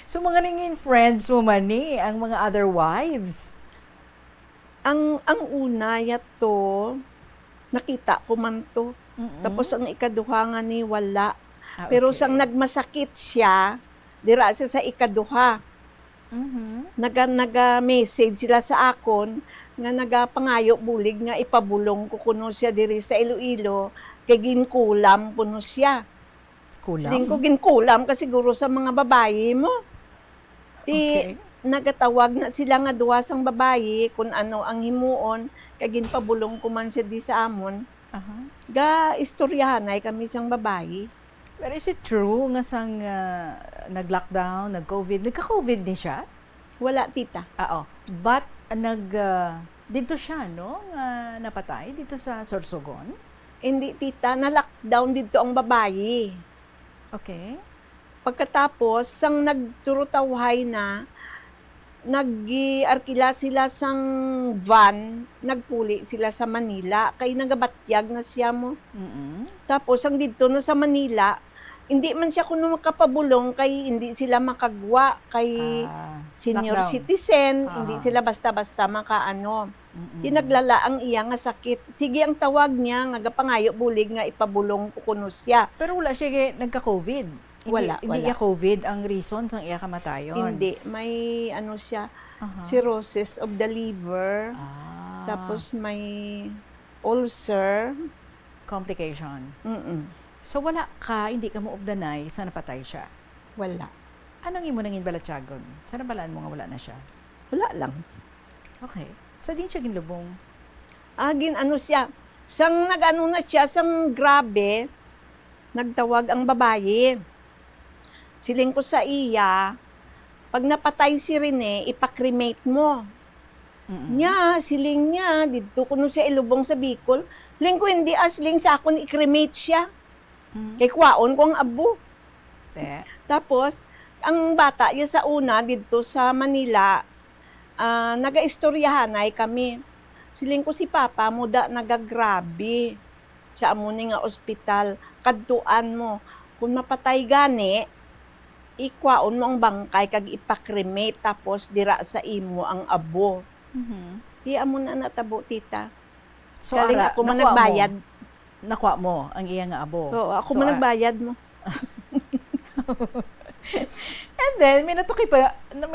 So mga ningin friends mo man ang mga other wives? Ang una yato, nakita ko man to. Tapos ang ikaduha nga ni wala. Pero sang nagmasakit siya, dira siya sa ikaduha. Naga-message sila sa akon nga nagapangayo bulig nga ipabulong ko kuno siya diri sa Iloilo kay ginkulam kuno siya. Siling ko ginkulam kasi siguro sa mga babae mo. Nagatawag na sila nga duwa sang babae kung ano ang himuon kay ginpabulong ko man siya di sa amon. Ga istoryahan ay kami sang babae. But is it true nga sang nag-lockdown, nag-COVID, nagka-COVID din siya? Wala, tita. Oo. But dito siya, no? Napatay dito sa Sorsogon? Hindi, tita. Na-lockdown dito ang babae. Okay. Pagkatapos, sang nagturutawhay na, nag-arkila sila sang van, nagpuli sila sa Manila, kay nagabatyag na siya mo. Tapos, ang dito na sa Manila, hindi man siya kuno makapabulong kay hindi sila makagwa kay senior lockdown. citizen, hindi sila basta-basta makaano. Naglala ang iya nga sakit. Sige ang tawag niya nga gapangayo bulig nga ipabulong ko kuno siya. Pero wala siya nagka-COVID. Wala, Hindi wala. iya COVID ang reason sang iya kamatayon. Hindi. May ano siya, cirrhosis of the liver. Tapos may ulcer. Complication. Mm-mm. So wala ka, hindi ka mo obdanay sa napatay siya? Wala. Anong imo nangin balatyagon? Sa nabalaan mo nga wala na siya? Wala lang. Okay. So din siya ginlubong? Ano siya, sang nag-ano na siya, sang grabe, nagtawag ang babae. Siling ko sa iya, pag napatay si Rene, ipakremate mo. Nya, siling niya, dito ko nun siya ilubong sa Bicol. Ling ko hindi asling sa akon i-cremate siya. Kay kwaon ko ang abo. Tapos, ang bata, yung sa una, dito sa Manila, naga-istoryahanay kami. Siling ko si Papa, muda nagagrabe. Sa amuning nga ospital, kadtuan mo. Kung mapatay gani, ikwaon mo ang bangkay, kag ipakremate, tapos dira sa imo ang abo. Di amo na natabo, tita. So, Kaling ara, ako man nakuha nagbayad. Nakuha mo ang iya nga abo. Oo, ako So, man nagbayad mo. And then, may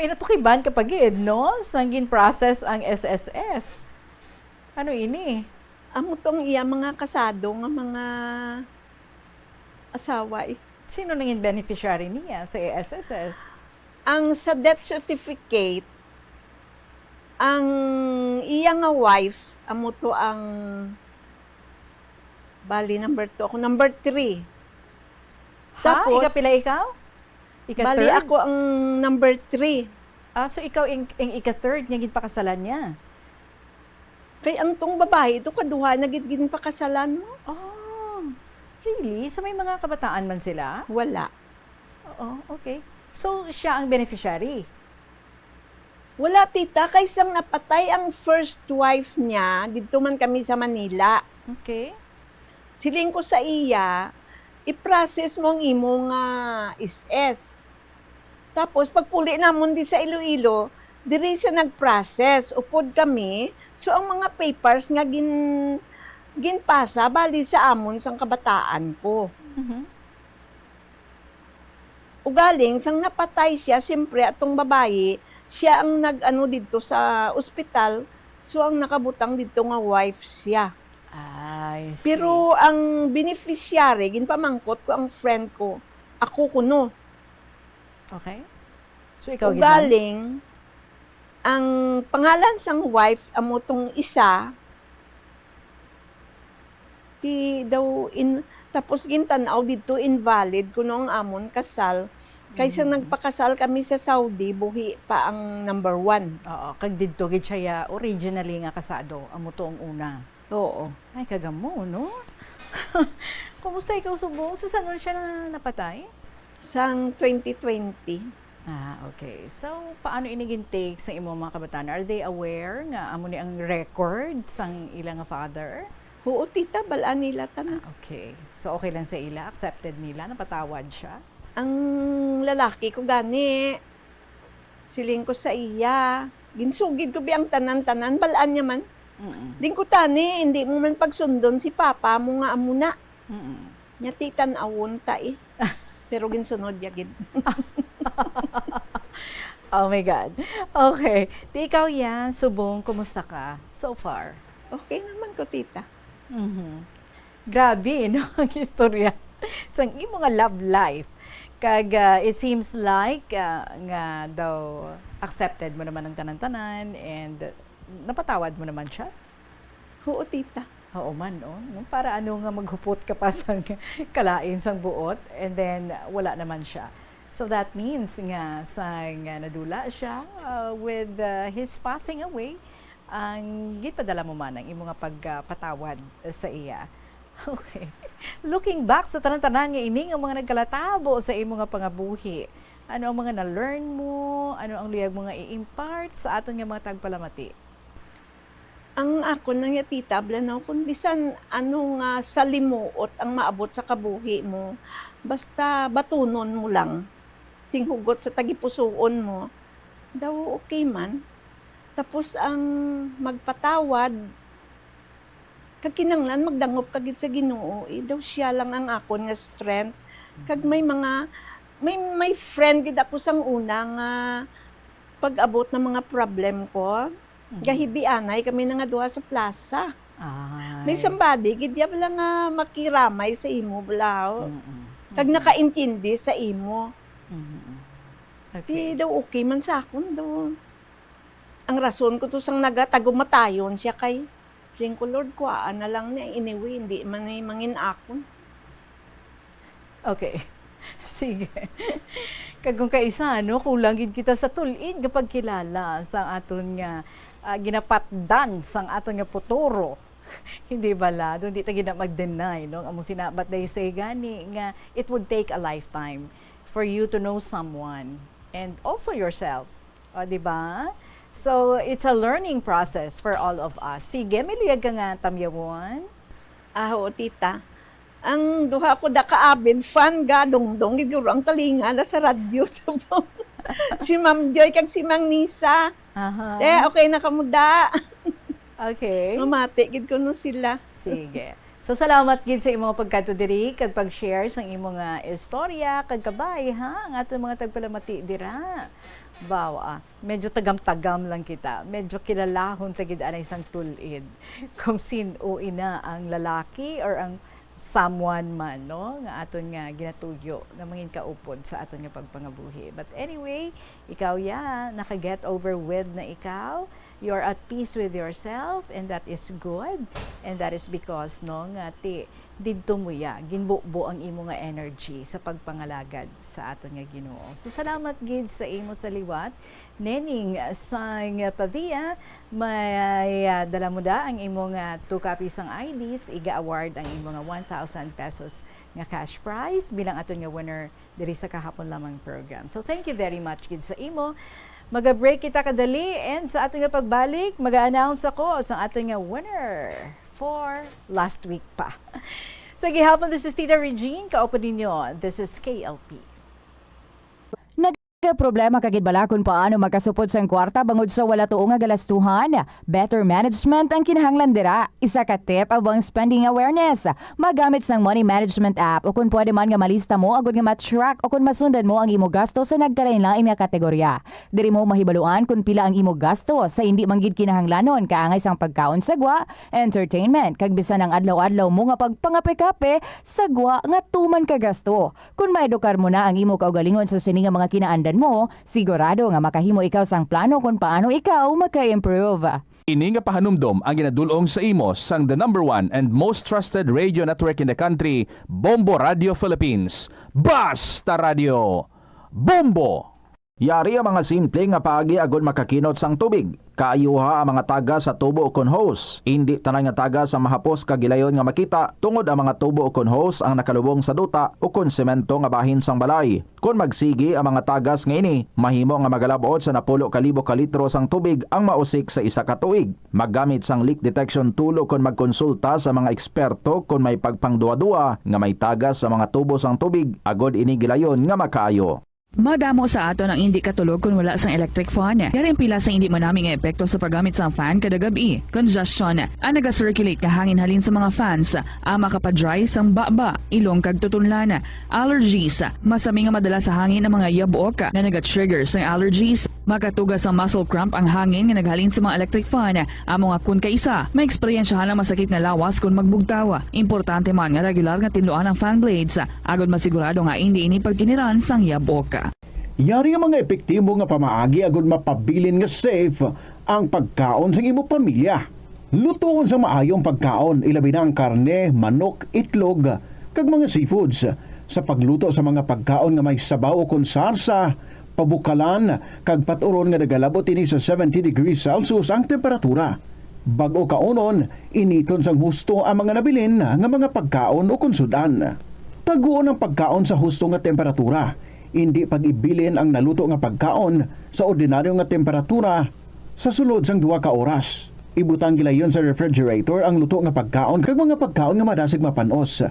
natukiban kapag no? Sanggin process ang SSS. Ano ini? Amo tong iya mga kasado nga mga asawa eh. Sino nangin beneficiary niya sa SSS? Ang sa death certificate, ang iya nga wife, amo to ang bali number 2, ako number 3. Tapos, ikapila ikaw? Bali Ika-third? ako ang number 3. So ikaw ang ika-third niya pakasalan niya? Kay ang tong babae, ito kaduha na gid pakasalan mo. Oh, really? So may mga kabataan man sila? Wala. Oo, okay. So siya ang beneficiary? Wala, tita. Kaysang napatay ang first wife niya, dito man kami sa Manila. Okay. Siling ko sa iya, i-process mo ang imong SS. Tapos, pagpuli namon di sa Iloilo, diri siya nag-process. Upod kami, so ang mga papers nga ginpasa, bali sa amon sang kabataan ko. Ugaling, sang napatay siya, siyempre, atong babae, siya ang nag-ano dito sa ospital, so ang nakabutang dito nga wife siya. I see. Pero ang beneficiary, ginpamangkot ko ang friend ko, ako kuno. Okay. So ikaw Ugaling, ang pangalan sang wife, amo tong isa, tapos gintanaw dito invalid kuno ang amon kasal. Kaysa nagpakasal kami sa Saudi, buhi pa ang number 1. Oo, kag didto gid siya originally nga kasado, amo to ang una. Oo. Ay, kagamo, no? Kumusta ikaw subong? Sa saan siya napatay? Sang 2020. Okay. So, paano iniging take sa imo mga kabataan? Are they aware nga amo ni ang record sang ilang father? Oo, tita, balaan nila tanan. Okay. So, okay lang sa ila? Accepted nila? Napatawad siya? Ang lalaki ko gani, siling ko sa iya, ginsugid ko biyang tanan-tanan, balaan niya man. Lingko tani, hindi mo man pagsundon si Papa mo nga amuna. Nya titan awon ta eh. Pero ginsunod yagid. Oh my God. Okay. Di ikaw yan, subong, kumusta ka so far? Okay naman ko, tita. Grabe, no? Ang istorya. Sang imo nga love life. Kag it seems like nga daw accepted mo naman ang tanan-tanan and napatawad mo naman siya? Oo, tita. Oo man, no? Para ano nga maghupot ka pa sang kalain sang buot and then wala naman siya. So that means nga sang nadula siya with his passing away, ang gipadala mo man ang imo nga pagpatawad sa iya. Okay. Looking back sa tanan-tanan nga ini nga mga nagkalatabo sa imo nga pangabuhi. Ano ang mga na-learn mo? Ano ang liyag mo nga i-impart sa aton nga mga tagpalamati? Ang ako nang tita, blanaw kung bisan ano nga salimuot ang maabot sa kabuhi mo, basta batunon mo lang, singhugot sa tagipusoon mo, daw okay man. Tapos ang magpatawad, kakinanglan magdangop kagit sa Ginoo, daw siya lang ang akon nga strength. Kag may mga may friend gid ako sang unang pag-abot ng mga problem ko. Gahibi anay kami na nga duha sa plaza. May somebody gid ya bala nga makiramay sa imo balaw. Kag nakaintindi sa imo. Di daw okay man sa akon daw. Ang rason ko to sang nagatagumatayon siya kay singko Lord ko na lang niya anyway hindi man may mangin akon. Okay. Sige. Kagong kaisa, no? Kulang gid kita sa tulid kapag kilala sa aton nga ginapatdan sang aton nga futuro. Hindi bala? Doon di ta gina mag-deny, no? Amo but they say gani nga it would take a lifetime for you to know someone and also yourself. O, di ba? So, it's a learning process for all of us. Sige, miliyag ka nga tamyawon. Oo, tita. Ang duha ko da kaabid fan gadong-dong giguro ang talinga na sa radyo sa si Ma'am Joy kag si Mang Nisa. Okay na kamuda. Okay. Mamati gid ko no sila. Sige. So salamat gid sa imong pagkadto diri kag pag-share sang imong istorya kag kabay ha ang aton mga tagpalamati dira. Bawa, medyo tagam-tagam lang kita. Medyo kilalahon tagid anay sang tulid. Kung sino ina ang lalaki or ang someone man, no? Nga aton nga ginatuyo nga mangin kaupod sa aton nga pagpangabuhi. But anyway, ikaw naka-get over with na ikaw. You're at peace with yourself and that is good. And that is because, no, nga didto mo ginbubo ang imo nga energy sa pagpangalagad sa aton nga Ginoo. So salamat gid sa imo sa liwat. Nening sang Pavia, may dala mo da ang imo nga 2 copies ang IDs, iga-award ang imo nga 1,000 pesos nga cash prize bilang aton nga winner diri sa kahapon lamang program. So thank you very much gid sa imo. Maga-break kita kadali and sa aton nga pagbalik, maga-announce ako sa aton nga winner for last week pa. So gihapon, this is Tita Regine, kaupo ninyo. This is KLP. Problema kagid bala kung paano makasupod sang kwarta bangod sa wala tuong nga galastuhan. Better management ang kinahanglan dira. Isa ka tip abang spending awareness. Magamit sang money management app o kung pwede man nga malista mo agud nga ma-track o kung masundan mo ang imo gasto sa nagkalain-lain nga kategorya. Diri mo mahibaluan kung pila ang imo gasto sa hindi manggid kinahanglanon kaangay sang pagkaon sagwa, entertainment kag bisan ang adlaw-adlaw mo nga pagpangape-kape sagwa nga tuman ka gasto. Kung maedukar mo na ang imo kaugalingon sa sini nga mga kinaandan mo, sigurado nga makahimo ikaw sang plano kung paano ikaw maka-improve. Ini nga pahanumdom ang ginadulong sa imo sang the #1 and most trusted radio network in the country, Bombo Radio Philippines. Basta Radio Bombo! Yari ang mga simple nga paagi agud makakinot sang tubig. Kaayuha ang mga taga sa tubo kon hose. Hindi tanan nga taga sa mahapos kagilayon nga makita tungod ang mga tubo kon hose ang nakalubong sa duta o kon semento nga bahin sang balay. Kung magsigi ang mga tagas nga ini, mahimo nga magalabot sa 10,000 ka litro sang tubig ang mausik sa isa ka tuig. Maggamit sang leak detection tool o kon magkonsulta sa mga eksperto kung may pagpangduwa-duwa nga may tagas sa mga tubo sang tubig agod ini gilayon nga makaayo. Madamo sa aton ang hindi katulog kung wala sang electric fan. Yaring pila sang hindi manaming epekto sa paggamit sang fan kada gabi. Congestion, ang naga-circulate ka hangin halin sa mga fans, ang makapadry sang baba, ilong kag tutunlan. Allergies, masami nga madala sa hangin ang mga yabuok na naga-trigger sang allergies. Makatugas ang muscle cramp ang hangin nga naghalin sa mga electric fan. Amo nga kun kaisa, may eksperyensyahan ang masakit na lawas kung magbugtaw. Importante man nga regular nga tinluan ang fan blades, agod masigurado nga hindi ini pagtiniran sang yabuok. Yari ang mga epektibo nga pamaagi agud mapabilin nga safe ang pagkaon sa imo pamilya. Lutoon sa maayong pagkaon, ilabi na ang karne, manok, itlog, kag mga seafoods. Sa pagluto sa mga pagkaon nga may sabaw o kon sarsa, pabukalan, kag paturon nga nagalabot ini sa 70 degrees Celsius ang temperatura. Bago kaunon, initon sang husto ang mga nabilin nga mga pagkaon o konsudan. Taguon ang pagkaon sa husto nga temperatura. Hindi pag-ibilin ang naluto nga pagkaon sa ordinaryo nga temperatura sa sulod sang 2 ka oras. Ibutang gilayon sa refrigerator ang luto nga pagkaon kag mga pagkaon nga madasig mapanos.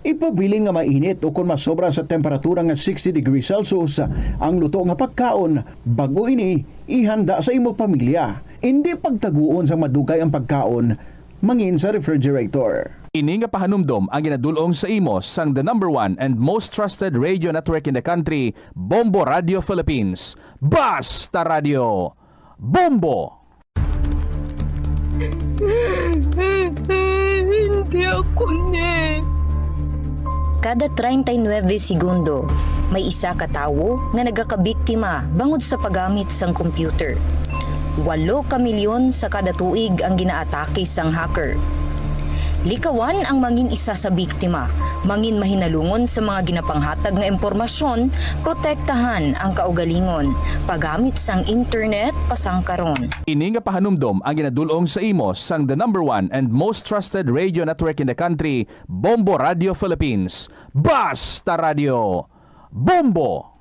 Ipabilin nga mainit o kung masobra sa temperatura nga 60 degrees Celsius ang luto nga pagkaon, bago ini ihanda sa imo pamilya. Hindi pagtaguon sa madugay ang pagkaon mangin sa refrigerator. Ini nga pahanumdom ang ginadulong sa imo sang the number 1 and most trusted radio network in the country, Bombo Radio Philippines. Basta Radio! Bombo! Hindi ako Kada 39 segundo, may isa ka tawo nga nagakabiktima bangod sa paggamit sang computer. 8 ka milyon sa kada tuig ang ginaatake sang hacker. Likawan ang mangin isa sa biktima, mangin mahinalungon sa mga ginapanghatag nga impormasyon, protektahan ang kaugalingon, paggamit sang internet pasang karon. Ini nga pahanumdom ang ginadulong sa imo sang the number 1 and most trusted radio network in the country, Bombo Radio Philippines. Basta Radio! Bombo!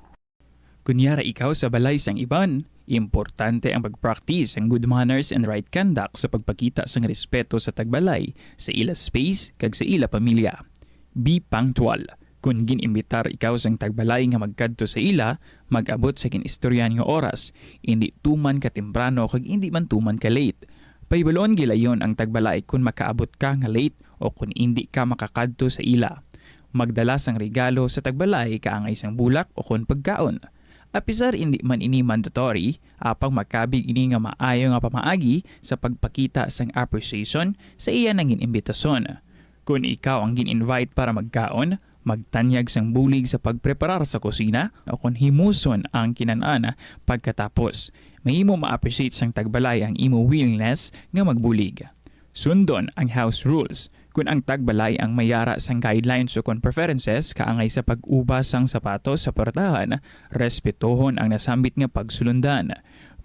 Kunyara ikaw sa balay sang iban, importante ang pag-practice ang good manners and right conduct sa pagpakita sang respeto sa tagbalay, sa ila space, kag sa ila pamilya. Be punctual. Kung ginimbitar ikaw sang tagbalay nga magkadto sa ila, mag-abot sa kinistoryan nga oras, hindi tuman ka temprano kag hindi man tuman ka late. Paibalon gilayon ang tagbalay kung makaabot ka nga late o kung hindi ka makakadto sa ila. Magdala sang regalo sa tagbalay kaangay sang bulak o kung pagkaon. Apisar hindi man ini mandatory, apang makabig ini nga maayo nga pamaagi sa pagpakita sang appreciation sa iya nangin imbitasyon. Kung ikaw ang gin-invite para magkaon, magtanyag sang bulig sa pagpreparar sa kusina o kung himuson ang kinanana pagkatapos. Mahimo ma-appreciate sang tagbalay ang imo willingness nga magbulig. Sundon ang house rules. Kung ang tagbalay ang mayara sang guidelines o kung preferences kaangay sa pag-ubas sang sapatos sa portahan, respetohon ang nasambit nga pagsulundan.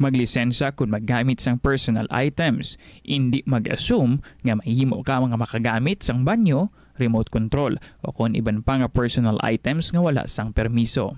Maglisensya kung maggamit sang personal items, hindi mag-assume nga mahimo ka mga makagamit sang banyo, remote control o kung iban pa nga personal items nga wala sang permiso.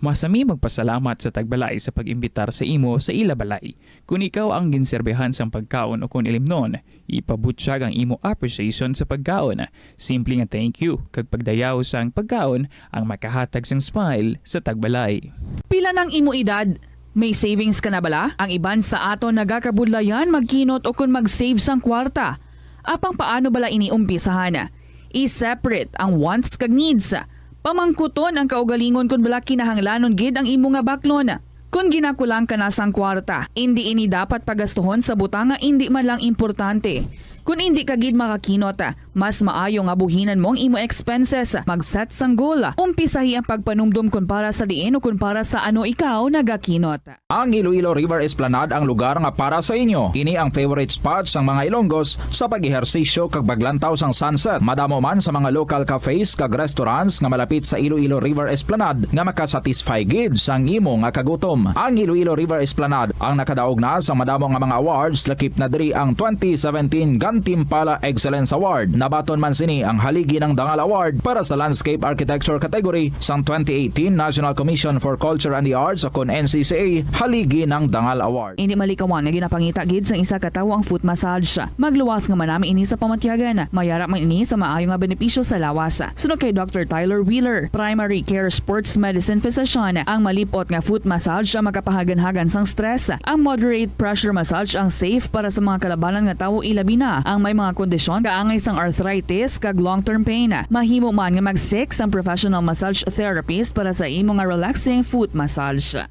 Masami magpasalamat sa tagbalay sa pag-imbitar sa imo sa ila balay. Kung ikaw ang ginserbehan sang pagkaon o kung ilimnon, ipabutyag ang imo appreciation sa pagkaon. Simple nga thank you kag pagdayaw sang pagkaon ang makahatag sang smile sa tagbalay. Pila ng imo edad? May savings ka na bala? Ang iban sa ato nagakabudlayan magkinot o kung mag-save sang kwarta. Apang paano bala iniumpisahan? I-separate ang wants kag needs. Pamangkuton ang kaugalingon kung bala kinahanglanon gid ang imo nga baklon. Kung ginakulang ka na sang kwarta, hindi ini dapat pagastuhon sa butanga hindi man lang importante. Kung hindi ka gid makakinot, mas maayo nga buhinan mo ang imo expenses. Mag-set sang goal. Umpisahi ang pagpanumdum kung para sa diin o kung para sa ano ikaw nagakinot. Ang Iloilo River Esplanade ang lugar nga para sa inyo. Ini ang favorite spot sang mga Ilonggos sa pag-ehersisyo kag paglantaw sang sunset. Madamo man sa mga local cafes kag restaurants nga malapit sa Iloilo River Esplanade nga makasatisfy gid sang imo nga kagutom. Ang Iloilo River Esplanade ang nakadaog na sa madamo nga mga awards lakip na diri ang 2017 Gantimpala Excellence Award. Nabaton man sini ang haligi ng Dangal Award para sa Landscape Architecture category sang 2018 National Commission for Culture and the Arts o kon NCCA haligi ng Dangal Award. Hindi malikawan nga ginapangita gid sang isa ka tawo ang foot massage. Magluwas nga manami ini sa pamatyagan. Mayara man ini sa maayo nga benepisyo sa lawas. Sunod kay Dr. Tyler Wheeler, Primary Care Sports Medicine Physician, ang malipot nga foot massage ang makapahagan-hagan sang stress. Ang moderate pressure massage ang safe para sa mga kalabanan nga tawo ilabi na ang may mga kondisyon kaangay sang arthritis kag long-term pain. Mahimo man nga mag-seek ang professional massage therapist para sa imo nga relaxing foot massage.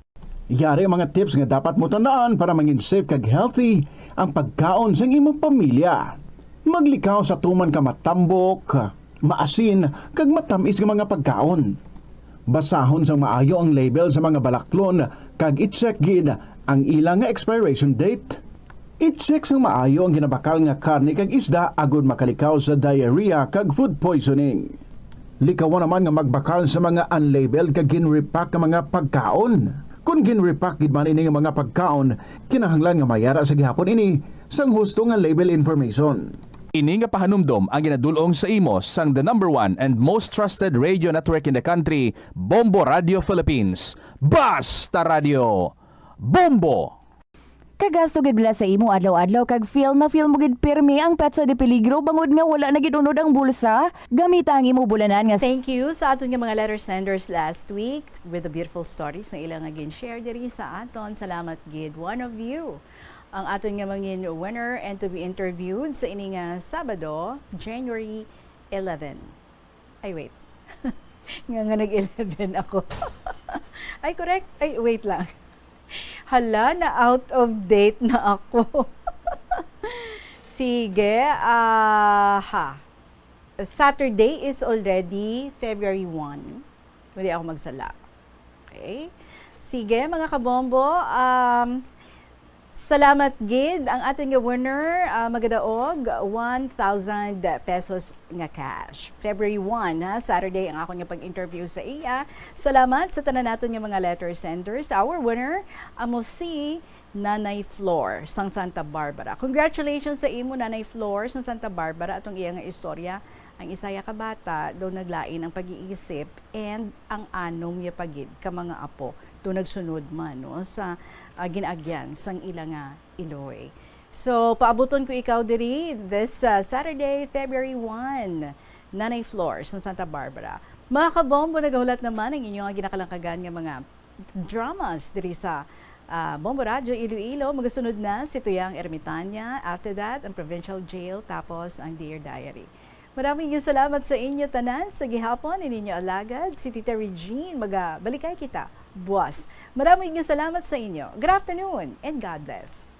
Yari ang mga tips nga dapat mo tandaan para maging safe kag healthy ang pagkaon sa imong pamilya. Maglikaw sa tuman ka matambok, maasin kag matamis nga mga pagkaon. Basahon sang maayo ang label sa mga balaklon kag i-check gid ang ilang nga expiration date. I-check sang maayo ang ginabakal nga karne kag isda agud makalikaw sa diarrhea kag food poisoning. Likawan naman nga magbakal sa mga unlabeled kag ginrepack nga mga pagkaon. Kung ginrepack gid man ini nga mga pagkaon, kinahanglan nga mayara sa gihapon ini sang husto nga label information. Ini nga pahanumdom ang ginadulong sa imo sang the number 1 and most trusted radio network in the country, Bombo Radio Philippines. Basta Radio! Bombo! Kagasto gid bala sa imo adlaw-adlaw kag feel mo gid pirmi ang petsa de peligro bangod nga wala na gid unod ang bulsa. Gamit ang imo bulanan nga. Thank you sa aton nga mga letter senders last week with the beautiful stories na ilang again share diri sa aton. Salamat gid one of you. ang aton nga mangin winner and to be interviewed sa ini nga Sabado, January 11. Ay, wait. nga nag-11 ako. Ay, correct. Ay, wait lang. Hala, na out of date na ako. Sige, Saturday is already February 1. Hindi ako magsala. Okay? Sige, mga kabombo, salamat gid ang ating winner, magadaog 1,000 pesos nga cash. February 1, Saturday ang ako nga pag-interview sa iya. Salamat sa tanan naton nga mga letter senders. Our winner, amo si Nanay Flor sang Santa Barbara. Congratulations sa imo, Nanay Flor sang Santa Barbara, atong iya nga istorya. Ang isaya ka bata do naglain ang pag-iisip and ang anom niya pagid ka mga apo do nagsunod man no sa ginagyan sang ila nga Iloy. So paabuton ko ikaw diri this Saturday, February 1, Nanay Flor sa Santa Barbara. Mga kabombo, nagahulat naman ang inyong ginakalangkagan nga mga dramas diri sa Bombo Radio Iloilo. Magasunod na si Tuyang Ermitanya, after that ang Provincial Jail, tapos ang Dear Diary. Maraming salamat sa inyo tanan sa gihapon ininyo alagad si Tita Regine. Magabalikay kita buwas. Maraming salamat sa inyo. Good afternoon and God bless.